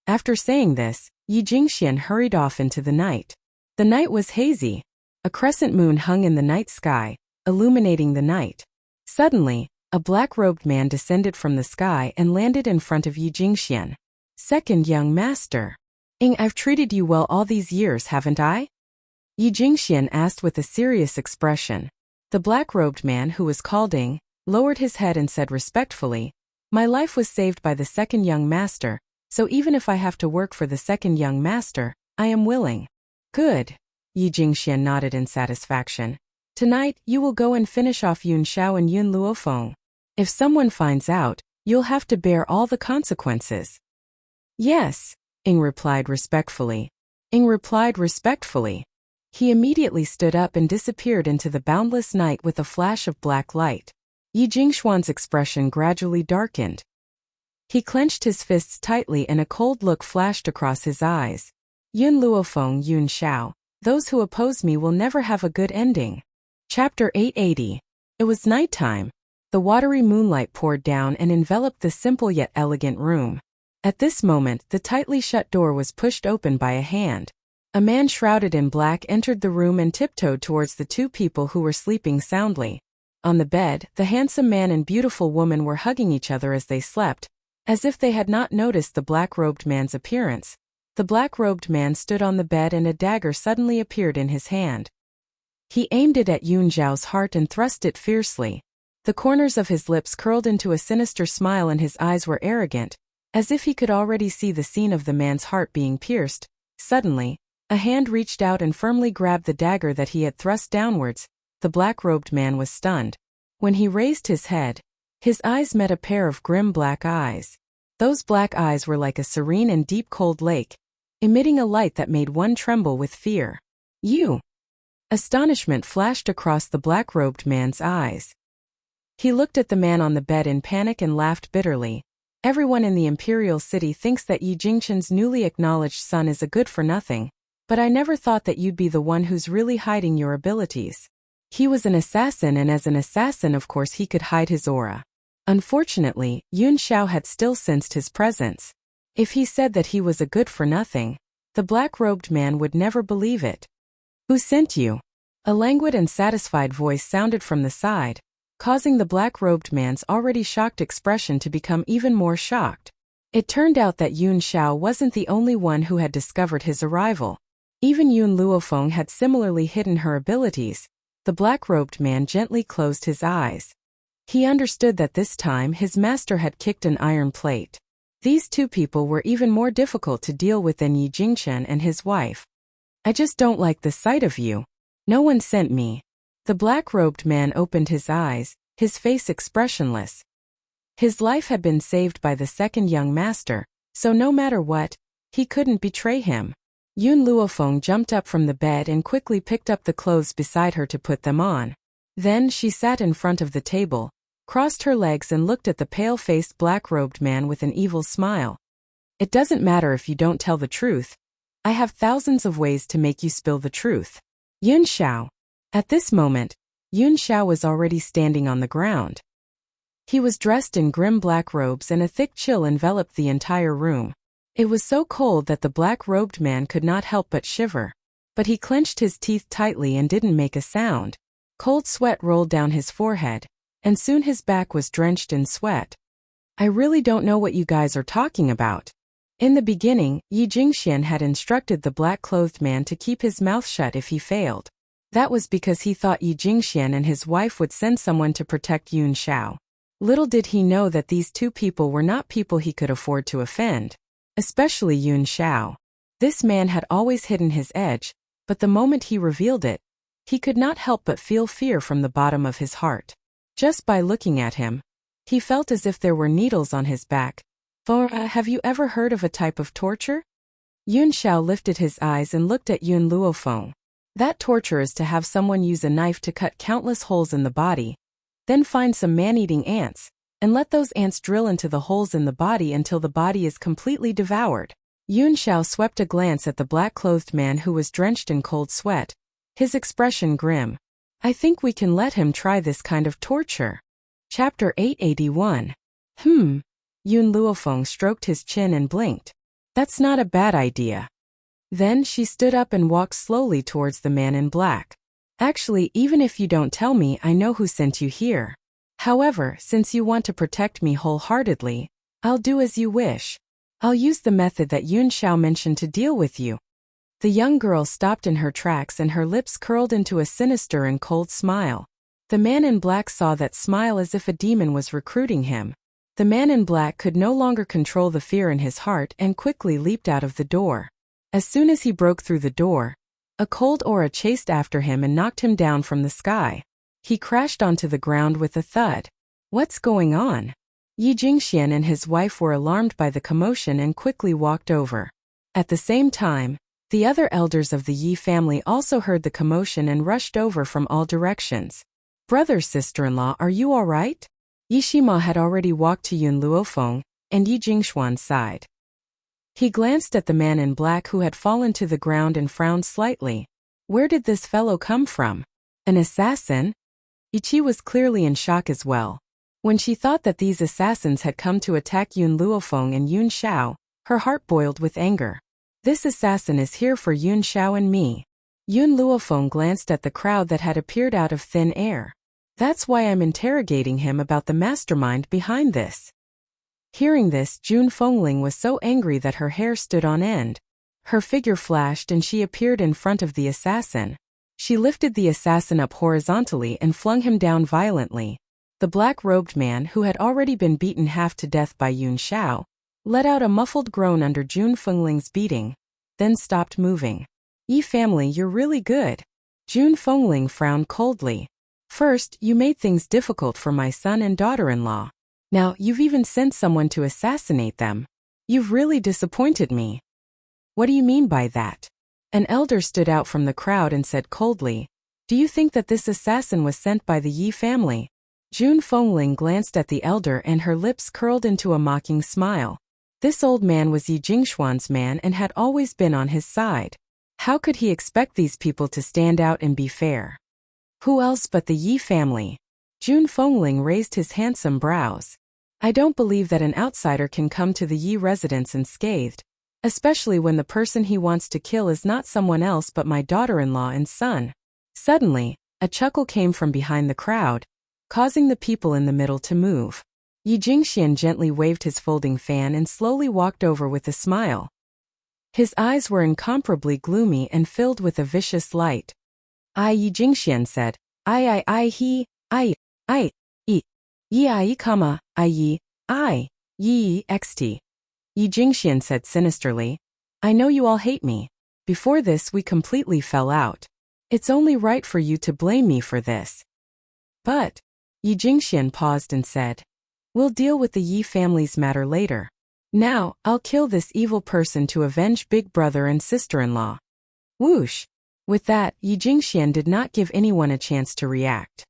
[SPEAKER 1] After saying this, Yi Jingxian hurried off into the night. The night was hazy. A crescent moon hung in the night sky, illuminating the night. Suddenly, a black-robed man descended from the sky and landed in front of Yi Jingxian. Second young master. I've treated you well all these years, haven't I? Yi Jingxian asked with a serious expression. The black-robed man, who was called Ing, lowered his head and said respectfully, My life was saved by the second young master, so even if I have to work for the second young master, I am willing. Good. Yi Jingxian nodded in satisfaction. Tonight, you will go and finish off Yun Xiao and Yun Luofeng. If someone finds out, you'll have to bear all the consequences. Yes, Ing replied respectfully. He immediately stood up and disappeared into the boundless night with a flash of black light. Yi Jingxuan's expression gradually darkened. He clenched his fists tightly and a cold look flashed across his eyes. Yun Luofeng, Yun Xiao, those who oppose me will never have a good ending. Chapter 880. It was nighttime. The watery moonlight poured down and enveloped the simple yet elegant room. At this moment, the tightly shut door was pushed open by a hand. A man shrouded in black entered the room and tiptoed towards the two people who were sleeping soundly. On the bed, the handsome man and beautiful woman were hugging each other as they slept, as if they had not noticed the black-robed man's appearance. The black-robed man stood on the bed and a dagger suddenly appeared in his hand. He aimed it at Yun Zhao's heart and thrust it fiercely. The corners of his lips curled into a sinister smile and his eyes were arrogant, as if he could already see the scene of the man's heart being pierced. Suddenly, a hand reached out and firmly grabbed the dagger that he had thrust downwards. The black-robed man was stunned. When he raised his head, his eyes met a pair of grim black eyes. Those black eyes were like a serene and deep cold lake, emitting a light that made one tremble with fear. You! Astonishment flashed across the black-robed man's eyes. He looked at the man on the bed in panic and laughed bitterly. Everyone in the imperial city thinks that Yi Jingchen's newly acknowledged son is a good-for-nothing, but I never thought that you'd be the one who's really hiding your abilities. He was an assassin, and as an assassin of course he could hide his aura. Unfortunately, Yun Xiao had still sensed his presence. If he said that he was a good-for-nothing, the black-robed man would never believe it. Who sent you? A languid and satisfied voice sounded from the side, causing the black-robed man's already shocked expression to become even more shocked. It turned out that Yun Xiao wasn't the only one who had discovered his arrival. Even Yun Luofeng had similarly hidden her abilities. The black-robed man gently closed his eyes. He understood that this time his master had kicked an iron plate. These two people were even more difficult to deal with than Yi Jingchen and his wife. I just don't like the sight of you. No one sent me. The black-robed man opened his eyes, his face expressionless. His life had been saved by the second young master, so no matter what, he couldn't betray him. Yun Luofeng jumped up from the bed and quickly picked up the clothes beside her to put them on. Then she sat in front of the table, crossed her legs and looked at the pale-faced black-robed man with an evil smile. It doesn't matter if you don't tell the truth. I have thousands of ways to make you spill the truth. Yun Xiao. At this moment, Yun Xiao was already standing on the ground. He was dressed in grim black robes and a thick chill enveloped the entire room. It was so cold that the black-robed man could not help but shiver. But he clenched his teeth tightly and didn't make a sound. Cold sweat rolled down his forehead, and soon his back was drenched in sweat. I really don't know what you guys are talking about. In the beginning, Yi Jingxian had instructed the black-clothed man to keep his mouth shut if he failed. That was because he thought Yi Jingxian and his wife would send someone to protect Yun Xiao. Little did he know that these two people were not people he could afford to offend. Especially Yun Xiao. This man had always hidden his edge, but the moment he revealed it, he could not help but feel fear from the bottom of his heart. Just by looking at him, he felt as if there were needles on his back. Have you ever heard of a type of torture? Yun Xiao lifted his eyes and looked at Yun Luofeng. That torture is to have someone use a knife to cut countless holes in the body, then find some man-eating ants, and let those ants drill into the holes in the body until the body is completely devoured. Yun Xiao swept a glance at the black-clothed man who was drenched in cold sweat, his expression grim. I think we can let him try this kind of torture. Chapter 881. Yun Luofeng stroked his chin and blinked. That's not a bad idea. Then she stood up and walked slowly towards the man in black. Actually, even if you don't tell me, I know who sent you here. However, since you want to protect me wholeheartedly, I'll do as you wish. I'll use the method that Yun Xiao mentioned to deal with you. The young girl stopped in her tracks and her lips curled into a sinister and cold smile. The man in black saw that smile as if a demon was recruiting him. The man in black could no longer control the fear in his heart and quickly leaped out of the door. As soon as he broke through the door, a cold aura chased after him and knocked him down from the sky. He crashed onto the ground with a thud. What's going on? Yi Jingxian and his wife were alarmed by the commotion and quickly walked over. At the same time, the other elders of the Yi family also heard the commotion and rushed over from all directions. Brother, sister-in-law, are you all right? Yi Shima had already walked to Yun Luofeng and Yi Jingshuan's side. He glanced at the man in black who had fallen to the ground and frowned slightly. Where did this fellow come from? An assassin? Ichi was clearly in shock as well. When she thought that these assassins had come to attack Yun Luofeng and Yun Xiao, her heart boiled with anger. This assassin is here for Yun Xiao and me. Yun Luofeng glanced at the crowd that had appeared out of thin air. That's why I'm interrogating him about the mastermind behind this. Hearing this, Jun Fengling was so angry that her hair stood on end. Her figure flashed and she appeared in front of the assassin. She lifted the assassin up horizontally and flung him down violently. The black-robed man, who had already been beaten half to death by Yun Xiao, let out a muffled groan under Jun Fengling's beating, then stopped moving. Yi family, you're really good. Jun Fengling frowned coldly. First, you made things difficult for my son and daughter-in-law. Now, you've even sent someone to assassinate them. You've really disappointed me. What do you mean by that? An elder stood out from the crowd and said coldly, do you think that this assassin was sent by the Yi family? Jun Fengling glanced at the elder and her lips curled into a mocking smile. This old man was Yi Jingshuan's man and had always been on his side. How could he expect these people to stand out and be fair? Who else but the Yi family? Jun Fengling raised his handsome brows. I don't believe that an outsider can come to the Yi residence unscathed, especially when the person he wants to kill is not someone else but my daughter-in-law and son. Suddenly, a chuckle came from behind the crowd, causing the people in the middle to move. Yi Jingxian gently waved his folding fan and slowly walked over with a smile. His eyes were incomparably gloomy and filled with a vicious light. Yi Jingxian said, I, yi, comma, yi, xt. Yi Jingxian said sinisterly, I know you all hate me. Before this we completely fell out. It's only right for you to blame me for this. But, Yi Jingxian paused and said, we'll deal with the Yi family's matter later. Now, I'll kill this evil person to avenge big brother and sister-in-law. Whoosh! With that, Yi Jingxian did not give anyone a chance to react.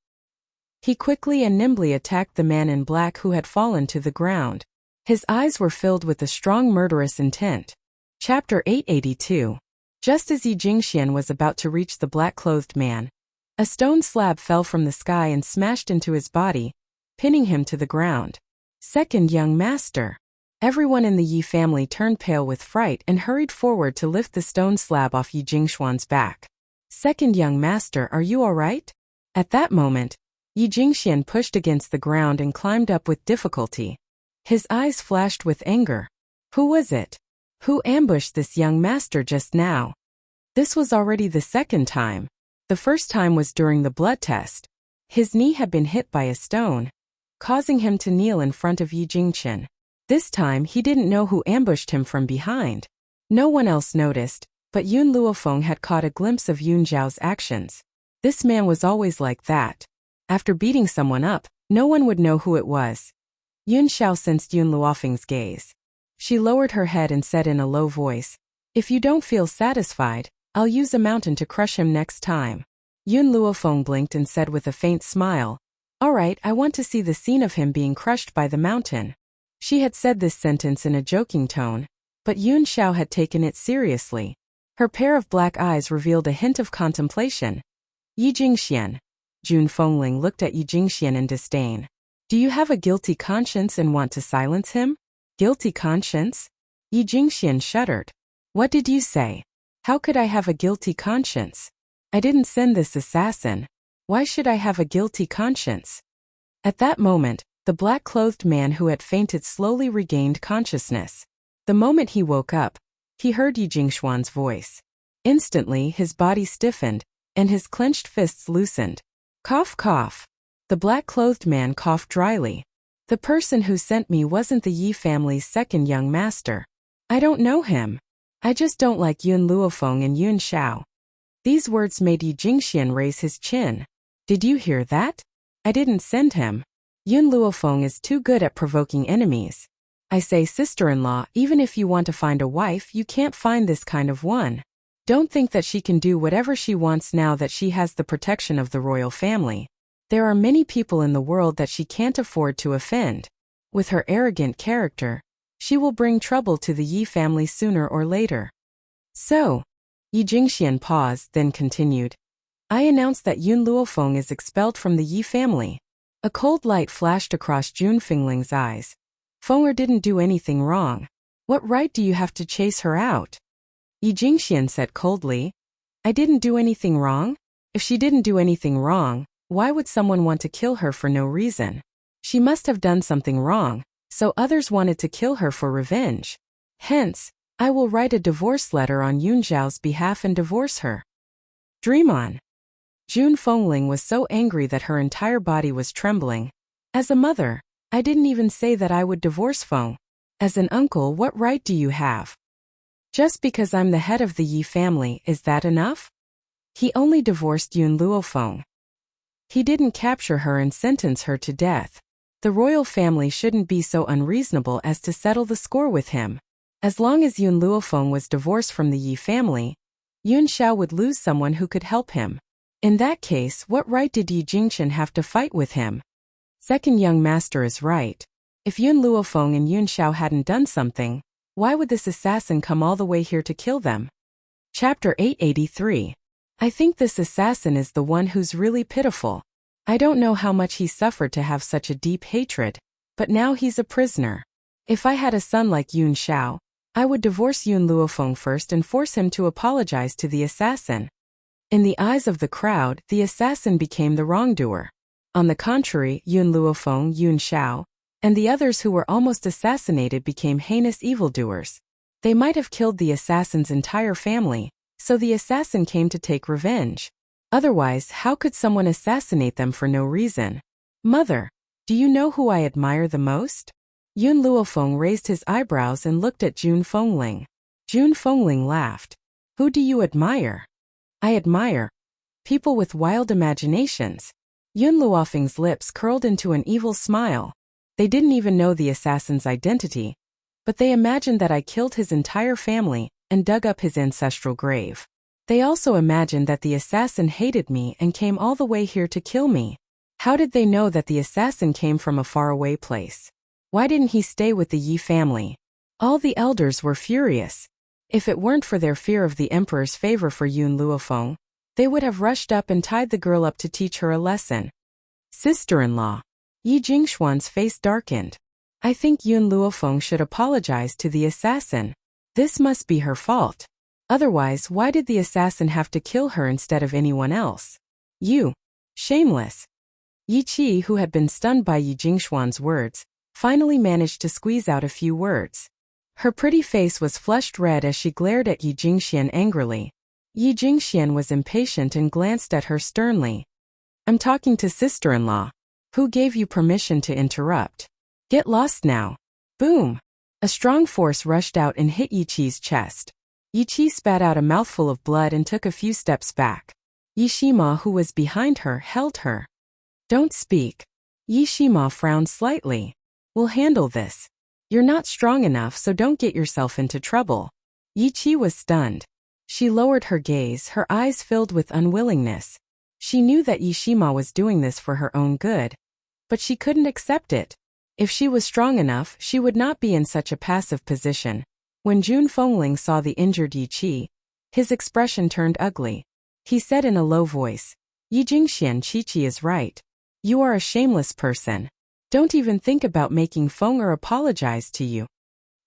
[SPEAKER 1] He quickly and nimbly attacked the man in black who had fallen to the ground. His eyes were filled with a strong murderous intent. Chapter 882. Just as Yi Jingxian was about to reach the black-clothed man, a stone slab fell from the sky and smashed into his body, pinning him to the ground. Second young master. Everyone in the Yi family turned pale with fright and hurried forward to lift the stone slab off Yi Jingxuan's back. Second young master, are you all right? At that moment, Yi Jingxian pushed against the ground and climbed up with difficulty. His eyes flashed with anger. Who was it? Who ambushed this young master just now? This was already the second time. The first time was during the blood test. His knee had been hit by a stone, causing him to kneel in front of Yi Jingxian. This time he didn't know who ambushed him from behind. No one else noticed, but Yun Luofeng had caught a glimpse of Yun Zhao's actions. This man was always like that. After beating someone up, no one would know who it was. Yun Zhao sensed Yun Luofeng's gaze. She lowered her head and said in a low voice, "If you don't feel satisfied, I'll use a mountain to crush him next time." Yun Luofeng blinked and said with a faint smile, "All right, I want to see the scene of him being crushed by the mountain." She had said this sentence in a joking tone, but Yun Zhao had taken it seriously. Her pair of black eyes revealed a hint of contemplation. Yi Jingxian. Jun Fengling looked at Yi Jingxian in disdain. "Do you have a guilty conscience and want to silence him?" "Guilty conscience?" Yi Jingxian shuddered. "What did you say? How could I have a guilty conscience? I didn't send this assassin. Why should I have a guilty conscience?" At that moment, the black-clothed man who had fainted slowly regained consciousness. The moment he woke up, he heard Yi Jingxuan's voice. Instantly, his body stiffened, and his clenched fists loosened. Cough, cough. The black-clothed man coughed dryly. "The person who sent me wasn't the Yi family's second young master. I don't know him. I just don't like Yun Luofeng and Yun Zhao." These words made Yi Jingxian raise his chin. "Did you hear that? I didn't send him. Yun Luofeng is too good at provoking enemies. I say, sister-in-law, even if you want to find a wife, you can't find this kind of one. Don't think that she can do whatever she wants now that she has the protection of the royal family. There are many people in the world that she can't afford to offend. With her arrogant character, she will bring trouble to the Yi family sooner or later." "So," Yi Jingxian paused, then continued, "I announce that Yun Luofeng is expelled from the Yi family." A cold light flashed across Jun Fengling's eyes. "Fenger didn't do anything wrong. What right do you have to chase her out?" Yi Jingxian said coldly, "I didn't do anything wrong? If she didn't do anything wrong, why would someone want to kill her for no reason? She must have done something wrong, so others wanted to kill her for revenge. Hence, I will write a divorce letter on Yun Zhao's behalf and divorce her." "Dream on." Jun Fengling was so angry that her entire body was trembling. "As a mother, I didn't even say that I would divorce Feng. As an uncle, what right do you have? Just because I'm the head of the Yi family, is that enough? He only divorced Yun Luofeng. He didn't capture her and sentence her to death. The royal family shouldn't be so unreasonable as to settle the score with him. As long as Yun Luofeng was divorced from the Yi family, Yun Zhao would lose someone who could help him. In that case, what right did Yi Jingxian have to fight with him? Second young master is right. If Yun Luofeng and Yun Zhao hadn't done something, why would this assassin come all the way here to kill them?" Chapter 883. I think this assassin is the one who's really pitiful. I don't know how much he suffered to have such a deep hatred, but now he's a prisoner. If I had a son like Yun Zhao, I would divorce Yun Luofeng first and force him to apologize to the assassin. In the eyes of the crowd, the assassin became the wrongdoer. On the contrary, Yun Luofeng, Yun Zhao, and the others who were almost assassinated became heinous evildoers. They might have killed the assassin's entire family, so the assassin came to take revenge. Otherwise, how could someone assassinate them for no reason? "Mother, do you know who I admire the most?" Yun Luofeng raised his eyebrows and looked at Jun Fengling. Jun Fengling laughed. "Who do you admire?" "I admire people with wild imaginations." Yun Luofeng's lips curled into an evil smile. They didn't even know the assassin's identity, but they imagined that I killed his entire family and dug up his ancestral grave. They also imagined that the assassin hated me and came all the way here to kill me. How did they know that the assassin came from a faraway place? Why didn't he stay with the Yi family? All the elders were furious. If it weren't for their fear of the emperor's favor for Yun Luofeng, they would have rushed up and tied the girl up to teach her a lesson. Sister-in-law. Yi Jingxuan's face darkened. I think Yun Luofeng should apologize to the assassin. This must be her fault. Otherwise, why did the assassin have to kill her instead of anyone else? You. Shameless. Yi Qi, who had been stunned by Yi Jingxuan's words, finally managed to squeeze out a few words. Her pretty face was flushed red as she glared at Yi Jingxian angrily. Yi Jingxian was impatient and glanced at her sternly. I'm talking to sister-in-law. Who gave you permission to interrupt? Get lost now. Boom! A strong force rushed out and hit Yi Qi's chest. Yi Qi spat out a mouthful of blood and took a few steps back. Yi Shima, who was behind her, held her. Don't speak. Yi Shima frowned slightly. We'll handle this. You're not strong enough, so don't get yourself into trouble. Yi Qi was stunned. She lowered her gaze, her eyes filled with unwillingness. She knew that Yi Shima was doing this for her own good. But she couldn't accept it. If she was strong enough, she would not be in such a passive position. When Jun Fengling saw the injured Yi Qi, his expression turned ugly. He said in a low voice, Yi Jingxian, Qi is right. You are a shameless person. Don't even think about making Feng or apologize to you.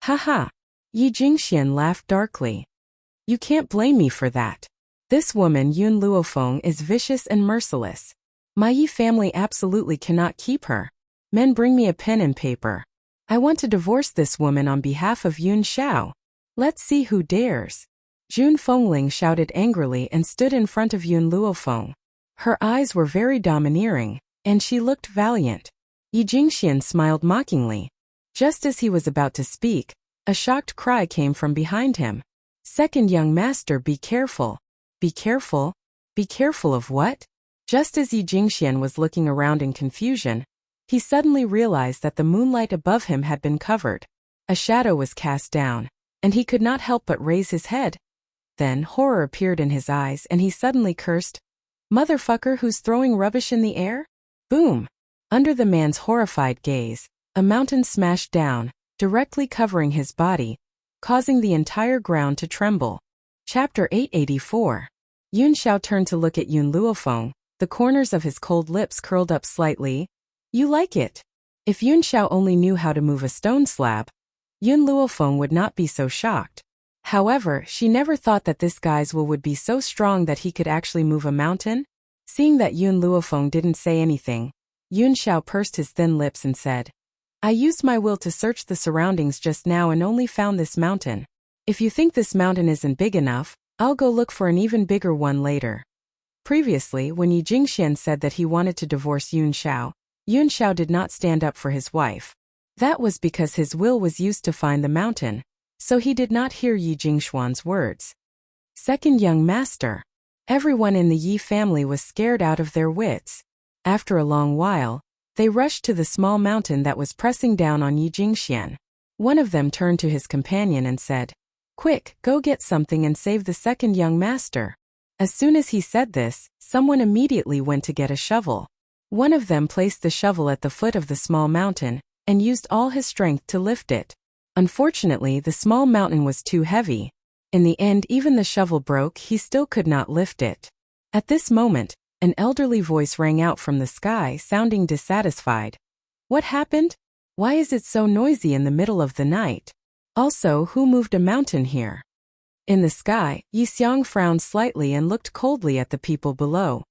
[SPEAKER 1] Haha. Yi Jingxian laughed darkly. You can't blame me for that. This woman Yun Luofeng is vicious and merciless. My Yi family absolutely cannot keep her. Men, bring me a pen and paper. I want to divorce this woman on behalf of Yun Xiao. Let's see who dares. Jun Fengling shouted angrily and stood in front of Yun Luofeng. Her eyes were very domineering, and she looked valiant. Yi Jingxian smiled mockingly. Just as he was about to speak, a shocked cry came from behind him. Second young master, be careful. Be careful? Be careful of what? Just as Yi Jingxian was looking around in confusion, he suddenly realized that the moonlight above him had been covered. A shadow was cast down, and he could not help but raise his head. Then horror appeared in his eyes and he suddenly cursed, Motherfucker, who's throwing rubbish in the air? Boom! Under the man's horrified gaze, a mountain smashed down, directly covering his body, causing the entire ground to tremble. Chapter 884. Yun Xiao turned to look at Yun Luofeng, the corners of his cold lips curled up slightly. You like it? If Yun Xiao only knew how to move a stone slab, Yun Luofeng would not be so shocked. However, she never thought that this guy's will would be so strong that he could actually move a mountain. Seeing that Yun Luofeng didn't say anything, Yun Xiao pursed his thin lips and said, I used my will to search the surroundings just now and only found this mountain. If you think this mountain isn't big enough, I'll go look for an even bigger one later. Previously, when Yi Jingxian said that he wanted to divorce Yun Xiao did not stand up for his wife. That was because his will was used to find the mountain, so he did not hear Yi Jingxuan's words. Second young master. Everyone in the Yi family was scared out of their wits. After a long while, they rushed to the small mountain that was pressing down on Yi Jingxian. One of them turned to his companion and said, Quick, go get something and save the second young master. As soon as he said this, someone immediately went to get a shovel. One of them placed the shovel at the foot of the small mountain and used all his strength to lift it. Unfortunately, the small mountain was too heavy. In the end, even the shovel broke, he still could not lift it. At this moment, an elderly voice rang out from the sky, sounding dissatisfied. What happened? Why is it so noisy in the middle of the night? Also, who moved a mountain here? In the sky, Yixiang frowned slightly and looked coldly at the people below.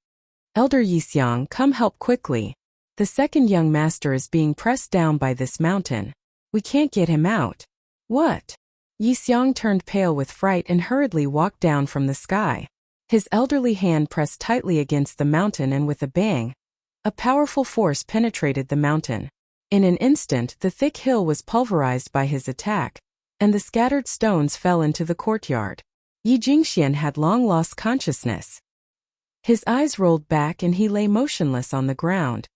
[SPEAKER 1] Elder Yixiang, come help quickly. The second young master is being pressed down by this mountain. We can't get him out. What? Yixiang turned pale with fright and hurriedly walked down from the sky. His elderly hand pressed tightly against the mountain and with a bang, a powerful force penetrated the mountain. In an instant, the thick hill was pulverized by his attack, and the scattered stones fell into the courtyard. Yi Jingxian had long lost consciousness. His eyes rolled back and he lay motionless on the ground.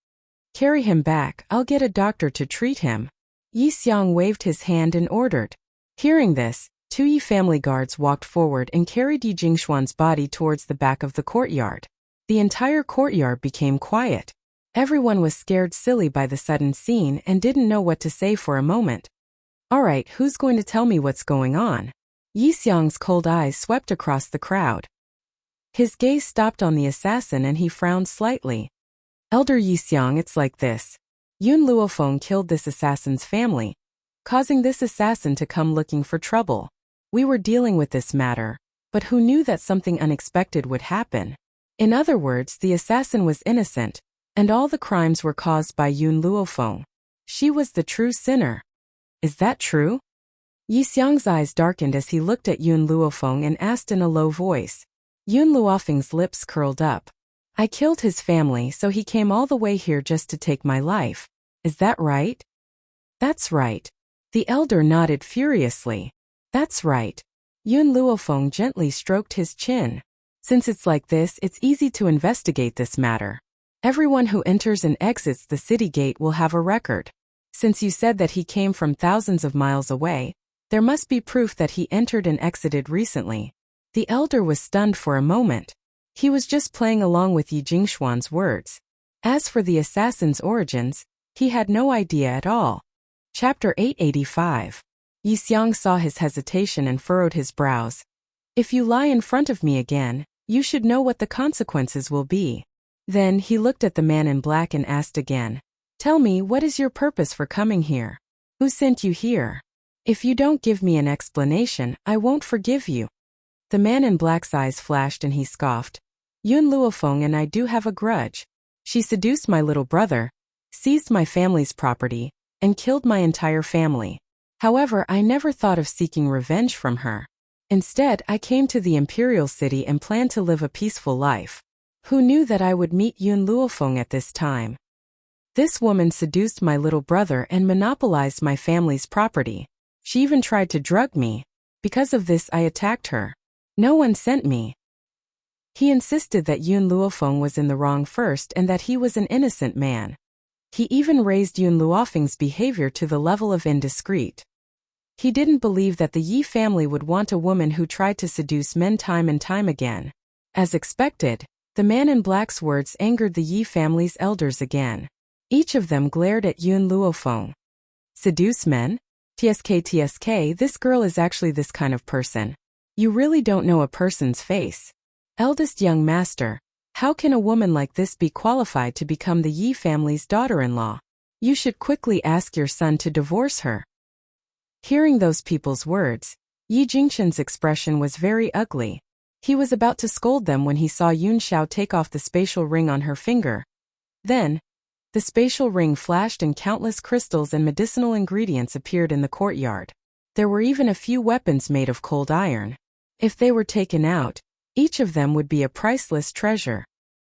[SPEAKER 1] Carry him back, I'll get a doctor to treat him. Yi Xiang waved his hand and ordered. Hearing this, two Yi family guards walked forward and carried Yi Jingxuan's body towards the back of the courtyard. The entire courtyard became quiet. Everyone was scared silly by the sudden scene and didn't know what to say for a moment. Alright, who's going to tell me what's going on? Yi Xiang's cold eyes swept across the crowd. His gaze stopped on the assassin and he frowned slightly. Elder Yi Xiang, it's like this. Yun Luofeng killed this assassin's family, causing this assassin to come looking for trouble. We were dealing with this matter, but who knew that something unexpected would happen? In other words, the assassin was innocent, and all the crimes were caused by Yun Luofeng. She was the true sinner. Is that true? Yi Xiang's eyes darkened as he looked at Yun Luofeng and asked in a low voice. Yun Luofeng's lips curled up. I killed his family, so he came all the way here just to take my life. Is that right? That's right. The elder nodded furiously. That's right. Yun Luofeng gently stroked his chin. Since it's like this, it's easy to investigate this matter. Everyone who enters and exits the city gate will have a record. Since you said that he came from thousands of miles away, there must be proof that he entered and exited recently. The elder was stunned for a moment. He was just playing along with Yi Jingshuan's words. As for the assassin's origins, he had no idea at all. Chapter 885. Yi Xiang saw his hesitation and furrowed his brows. If you lie in front of me again, you should know what the consequences will be. Then he looked at the man in black and asked again. Tell me, what is your purpose for coming here? Who sent you here? If you don't give me an explanation, I won't forgive you. The man in black's eyes flashed and he scoffed. Yun Luofeng and I do have a grudge. She seduced my little brother, seized my family's property, and killed my entire family. However, I never thought of seeking revenge from her. Instead, I came to the imperial city and planned to live a peaceful life. Who knew that I would meet Yun Luofeng at this time? This woman seduced my little brother and monopolized my family's property. She even tried to drug me. Because of this, I attacked her. No one sent me. He insisted that Yun Luofeng was in the wrong first and that he was an innocent man. He even raised Yun Luofeng's behavior to the level of indiscreet. He didn't believe that the Yi family would want a woman who tried to seduce men time and time again. As expected, the man in black's words angered the Yi family's elders again. Each of them glared at Yun Luofeng. Seduce men? TSK, this girl is actually this kind of person. You really don't know a person's face. Eldest young master, how can a woman like this be qualified to become the Yi family's daughter-in-law? You should quickly ask your son to divorce her. Hearing those people's words, Yi Jingshan's expression was very ugly. He was about to scold them when he saw Yun Xiao take off the spatial ring on her finger. Then, the spatial ring flashed and countless crystals and medicinal ingredients appeared in the courtyard. There were even a few weapons made of cold iron. If they were taken out, each of them would be a priceless treasure.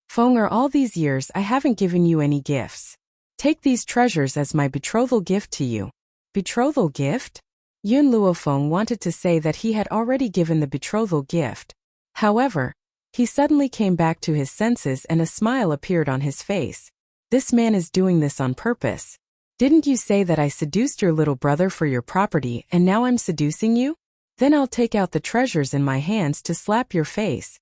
[SPEAKER 1] Fenger, all these years I haven't given you any gifts. Take these treasures as my betrothal gift to you. Betrothal gift? Yun Luofeng wanted to say that he had already given the betrothal gift. However, he suddenly came back to his senses and a smile appeared on his face. This man is doing this on purpose. Didn't you say that I seduced your little brother for your property and now I'm seducing you? Then I'll take out the treasures in my hands to slap your face.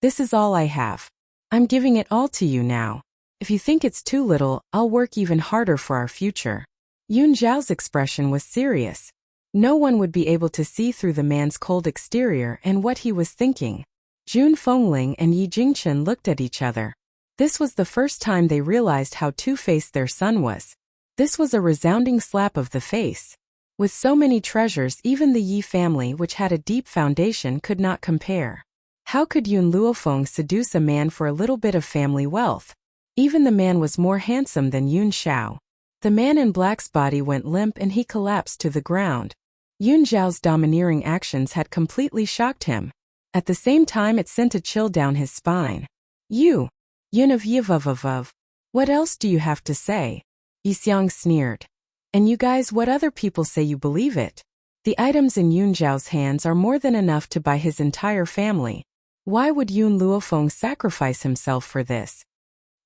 [SPEAKER 1] This is all I have. I'm giving it all to you now. If you think it's too little, I'll work even harder for our future. Yun Zhao's expression was serious. No one would be able to see through the man's cold exterior and what he was thinking. Jun Fengling and Yi Jingshan looked at each other. This was the first time they realized how two-faced their son was. This was a resounding slap of the face. With so many treasures, even the Yi family, which had a deep foundation, could not compare. How could Yun Luofeng seduce a man for a little bit of family wealth? Even the man was more handsome than Yun Xiao. The man in black's body went limp and he collapsed to the ground. Yun Zhao's domineering actions had completely shocked him. At the same time, it sent a chill down his spine. Yun of Yivuvuvuv. What else do you have to say? Yi Xiang sneered. And you guys, what other people say, you believe it? The items in Yun Zhao's hands are more than enough to buy his entire family. Why would Yun Luofeng sacrifice himself for this?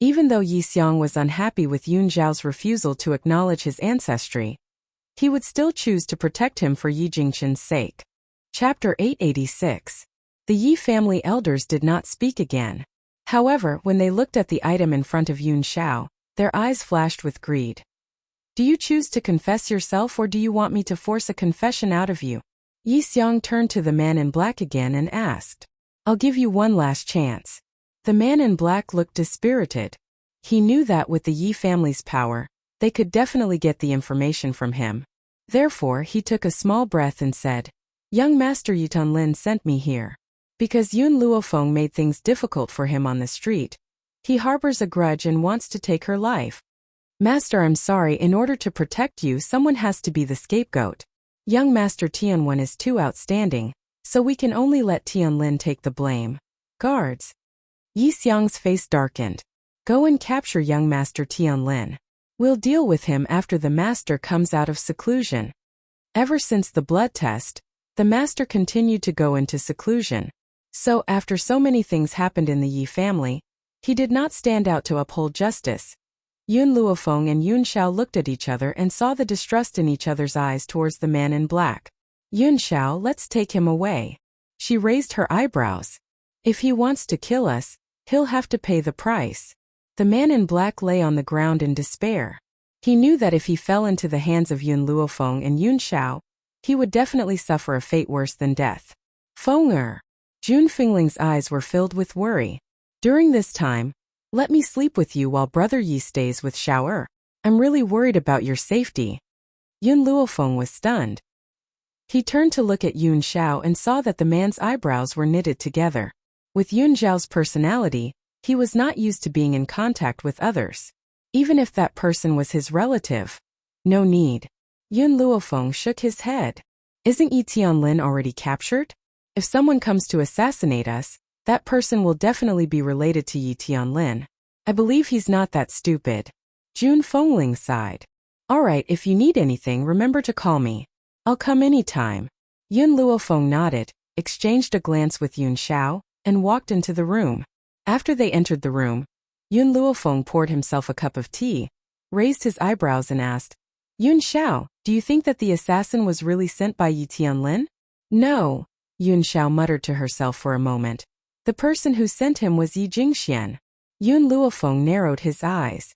[SPEAKER 1] Even though Yi Xiang was unhappy with Yun Zhao's refusal to acknowledge his ancestry, he would still choose to protect him for Yi Jingshan's sake. Chapter 886. The Yi family elders did not speak again. However, when they looked at the item in front of Yun Xiao, Their eyes flashed with greed. Do you choose to confess yourself or do you want me to force a confession out of you? Yi Xiang turned to the man in black again and asked. I'll give you one last chance. The man in black looked dispirited. He knew that with the Yi family's power, they could definitely get the information from him. Therefore, he took a small breath and said, Young Master Yi Tunlin sent me here. Because Yun Luofeng made things difficult for him on the street. He harbors a grudge and wants to take her life. Master, I'm sorry, in order to protect you, someone has to be the scapegoat. Young Master Tianwen is too outstanding, so we can only let Tianlin take the blame. Guards. Yi Xiang's face darkened. Go and capture young Master Tianlin. We'll deal with him after the master comes out of seclusion. Ever since the blood test, the master continued to go into seclusion. So after so many things happened in the Yi family, he did not stand out to uphold justice. Yun Luofeng and Yun Xiao looked at each other and saw the distrust in each other's eyes towards the man in black. Yun Xiao, let's take him away. She raised her eyebrows. If he wants to kill us, he'll have to pay the price. The man in black lay on the ground in despair. He knew that if he fell into the hands of Yun Luofeng and Yun Xiao, he would definitely suffer a fate worse than death. Feng Jun Fingling's eyes were filled with worry. During this time, let me sleep with you while Brother Yi stays with Xiao. I'm really worried about your safety. Yun Luofeng was stunned. He turned to look at Yun Xiao and saw that the man's eyebrows were knitted together. With Yun Xiao's personality, he was not used to being in contact with others. Even if that person was his relative. No need. Yun Luofeng shook his head. Isn't Yi Tianlin already captured? If someone comes to assassinate us, that person will definitely be related to Yi Tianlin. I believe he's not that stupid. Jun Fengling sighed. Alright, if you need anything, remember to call me. I'll come anytime. Yun Luofeng nodded, exchanged a glance with Yun Xiao, and walked into the room. After they entered the room, Yun Luofeng poured himself a cup of tea, raised his eyebrows and asked, Yun Xiao, do you think that the assassin was really sent by Yi Tianlin? No, Yun Xiao muttered to herself for a moment. The person who sent him was Yi Jingxian. Yun Luofeng narrowed his eyes.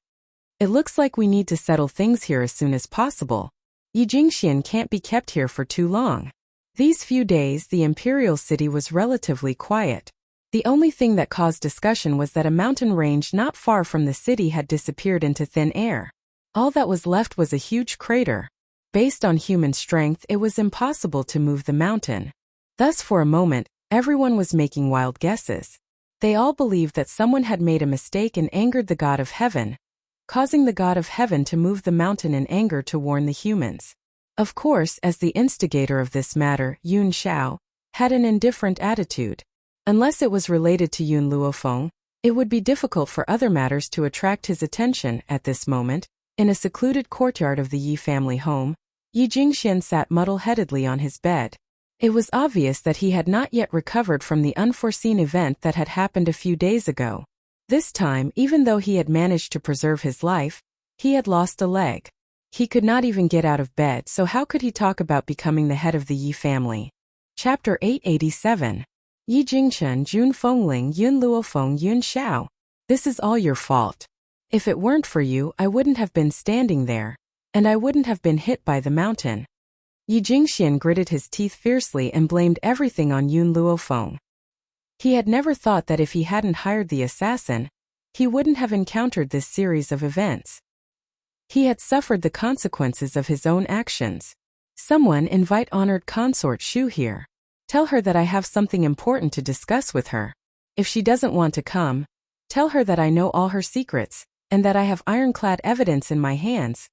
[SPEAKER 1] It looks like we need to settle things here as soon as possible. Yi Jingxian can't be kept here for too long. These few days the imperial city was relatively quiet. The only thing that caused discussion was that a mountain range not far from the city had disappeared into thin air. All that was left was a huge crater. Based on human strength, it was impossible to move the mountain. Thus for a moment, everyone was making wild guesses. They all believed that someone had made a mistake and angered the god of heaven, causing the god of heaven to move the mountain in anger to warn the humans. Of course, as the instigator of this matter, Yun Xiao had an indifferent attitude. Unless it was related to Yun Luofeng, it would be difficult for other matters to attract his attention at this moment. In a secluded courtyard of the Yi family home, Yi Jingxian sat muddle-headedly on his bed. It was obvious that he had not yet recovered from the unforeseen event that had happened a few days ago. This time, even though he had managed to preserve his life, he had lost a leg. He could not even get out of bed, so how could he talk about becoming the head of the Yi family? Chapter 887. Yi Jingchen, Jun Fengling, Yun Luofeng, Yun Xiao. This is all your fault. If it weren't for you, I wouldn't have been standing there, and I wouldn't have been hit by the mountain. Yi Jingxian gritted his teeth fiercely and blamed everything on Yun Luofeng. He had never thought that if he hadn't hired the assassin, he wouldn't have encountered this series of events. He had suffered the consequences of his own actions. Someone invite honored consort Shu here. Tell her that I have something important to discuss with her. If she doesn't want to come, tell her that I know all her secrets, and that I have ironclad evidence in my hands.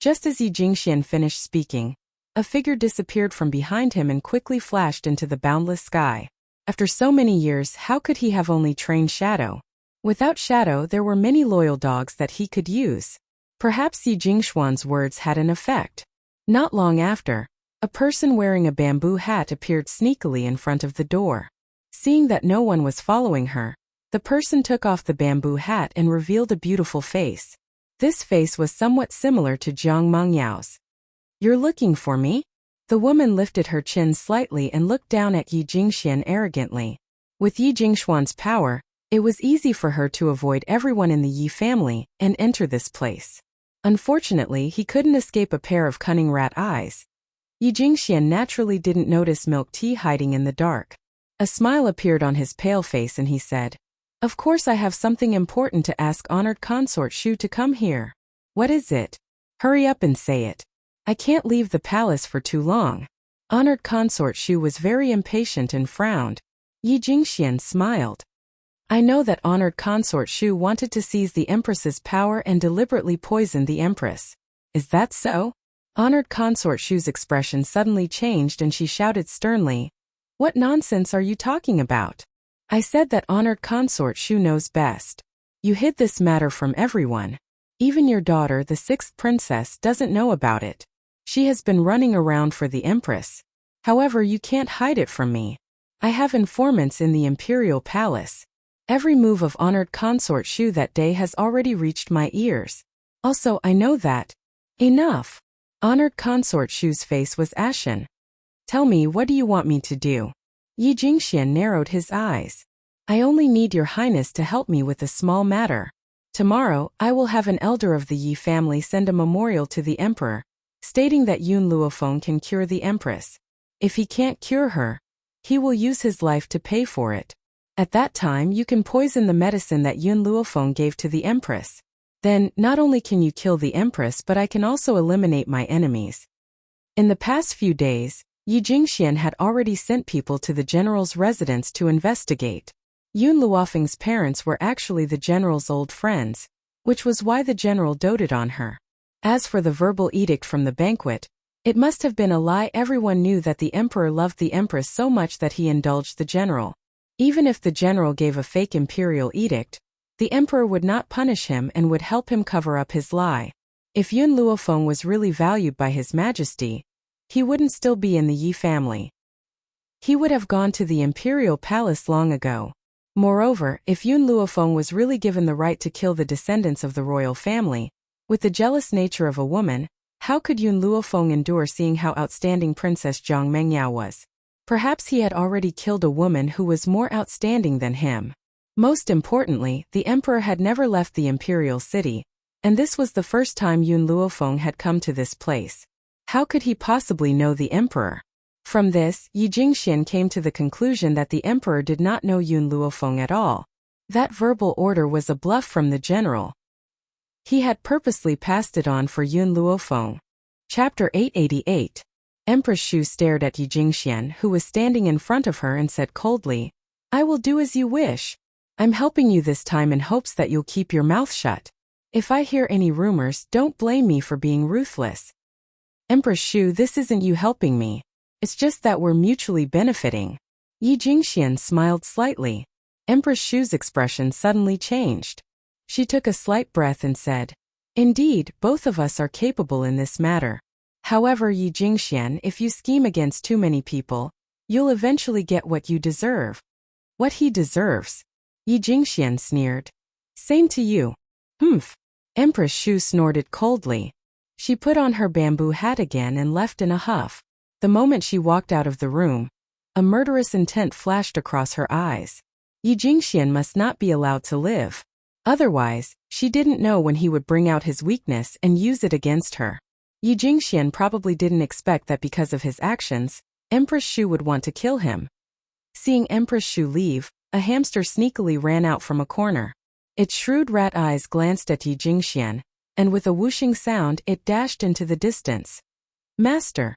[SPEAKER 1] Just as Yi Jingxian finished speaking, a figure disappeared from behind him and quickly flashed into the boundless sky. After so many years, how could he have only trained Shadow? Without Shadow, there were many loyal dogs that he could use. Perhaps Yi Jingxuan's words had an effect. Not long after, a person wearing a bamboo hat appeared sneakily in front of the door. Seeing that no one was following her, the person took off the bamboo hat and revealed a beautiful face. This face was somewhat similar to Jiang Mengyao's. You're looking for me? The woman lifted her chin slightly and looked down at Yi Jingxian arrogantly. With Yi Jingxuan's power, It was easy for her to avoid everyone in the Yi family and enter this place. Unfortunately, he couldn't escape a pair of cunning rat eyes. Yi Jingxian naturally didn't notice Milk Tea hiding in the dark. A smile appeared on his pale face and he said, "Of course I have something important to ask honored consort Shu to come here." "What is it? Hurry up and say it. I can't leave the palace for too long." Honored consort Shu was very impatient and frowned. Yi Jingxian smiled. "I know that honored consort Shu wanted to seize the Empress's power and deliberately poison the Empress. Is that so?" Honored consort Shu's expression suddenly changed and she shouted sternly, "What nonsense are you talking about? I said that honored consort Shu knows best. You hid this matter from everyone. Even your daughter, the sixth princess, doesn't know about it. She has been running around for the Empress. However, you can't hide it from me. I have informants in the Imperial Palace. Every move of honored consort Shu that day has already reached my ears. Also, I know that—" "Enough." Honored consort Shu's face was ashen. "Tell me, what do you want me to do?" Yi Jingxian narrowed his eyes. "I only need your highness to help me with a small matter. Tomorrow, I will have an elder of the Yi family send a memorial to the emperor, stating that Yun Luofeng can cure the empress. If he can't cure her, he will use his life to pay for it. At that time, you can poison the medicine that Yun Luofeng gave to the empress. Then, not only can you kill the empress but I can also eliminate my enemies." In the past few days, Yi Jingxian had already sent people to the general's residence to investigate. Yun Luofeng's parents were actually the general's old friends, which was why the general doted on her. As for the verbal edict from the banquet, it must have been a lie. Everyone knew that the emperor loved the empress so much that he indulged the general. Even if the general gave a fake imperial edict, the emperor would not punish him and would help him cover up his lie. If Yun Luofeng was really valued by His Majesty, he wouldn't still be in the Yi family. He would have gone to the imperial palace long ago. Moreover, if Yun Luofeng was really given the right to kill the descendants of the royal family, with the jealous nature of a woman, how could Yun Luofeng endure seeing how outstanding Princess Zhang Mengyao was? Perhaps he had already killed a woman who was more outstanding than him. Most importantly, the emperor had never left the imperial city, and this was the first time Yun Luofeng had come to this place. How could he possibly know the emperor? From this, Yi Jingxian came to the conclusion that the emperor did not know Yun Luofeng at all. That verbal order was a bluff from the general. He had purposely passed it on for Yun Luofeng. Chapter 888. Empress Shu stared at Yi Jingxian, who was standing in front of her, and said coldly, "I will do as you wish. I'm helping you this time in hopes that you'll keep your mouth shut. If I hear any rumors, don't blame me for being ruthless." "Empress Shu, this isn't you helping me. It's just that we're mutually benefiting." Yi Jingxian smiled slightly. Empress Shu's expression suddenly changed. She took a slight breath and said, "Indeed, both of us are capable in this matter. However, Yi Jingxian, if you scheme against too many people, you'll eventually get what you deserve." "What he deserves?" Yi Jingxian sneered. "Same to you." "Humph." Empress Shu snorted coldly. She put on her bamboo hat again and left in a huff. The moment she walked out of the room, a murderous intent flashed across her eyes. Yi Jingxian must not be allowed to live. Otherwise, she didn't know when he would bring out his weakness and use it against her. Yi Jingxian probably didn't expect that because of his actions, Empress Shu would want to kill him. Seeing Empress Shu leave, a hamster sneakily ran out from a corner. Its shrewd rat eyes glanced at Yi Jingxian, and with a whooshing sound it dashed into the distance. "Master!"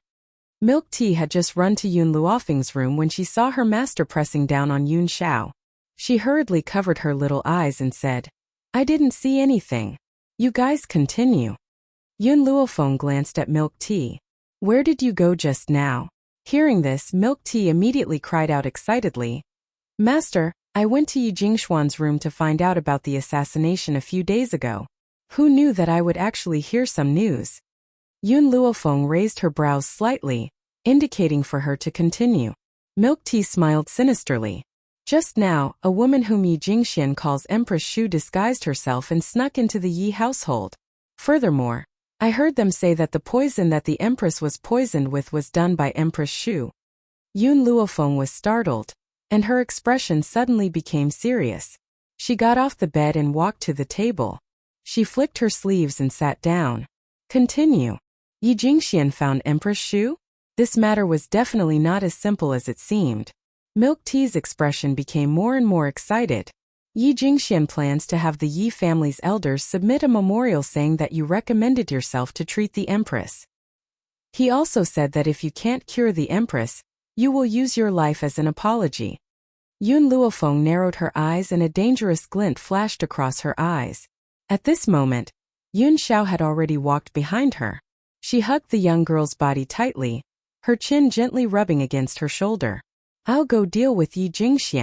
[SPEAKER 1] Milk Tea had just run to Yun Luofeng's room when she saw her master pressing down on Yun Xiao. She hurriedly covered her little eyes and said, "I didn't see anything. You guys continue." Yun Luofeng glanced at Milk Tea. "Where did you go just now?" Hearing this, Milk Tea immediately cried out excitedly, "Master, I went to Yi Jingxuan's room to find out about the assassination a few days ago. Who knew that I would actually hear some news?" Yun Luofeng raised her brows slightly, indicating for her to continue. Milk Tea smiled sinisterly. Just now, a woman whom Yi Jingxian calls Empress Shu disguised herself and snuck into the Yi household. Furthermore, I heard them say that the poison that the Empress was poisoned with was done by Empress Shu. Yun Luofeng was startled, and her expression suddenly became serious. She got off the bed and walked to the table. She flicked her sleeves and sat down. Continue. Yi Jingxian found Empress Shu? This matter was definitely not as simple as it seemed. Milk Tea's expression became more and more excited. Yi Jingxian plans to have the Yi family's elders submit a memorial saying that you recommended yourself to treat the Empress. He also said that if you can't cure the Empress, you will use your life as an apology. Yun Luofeng narrowed her eyes and a dangerous glint flashed across her eyes. At this moment, Yun Xiao had already walked behind her. She hugged the young girl's body tightly, her chin gently rubbing against her shoulder. I'll go deal with Yi Jingxian.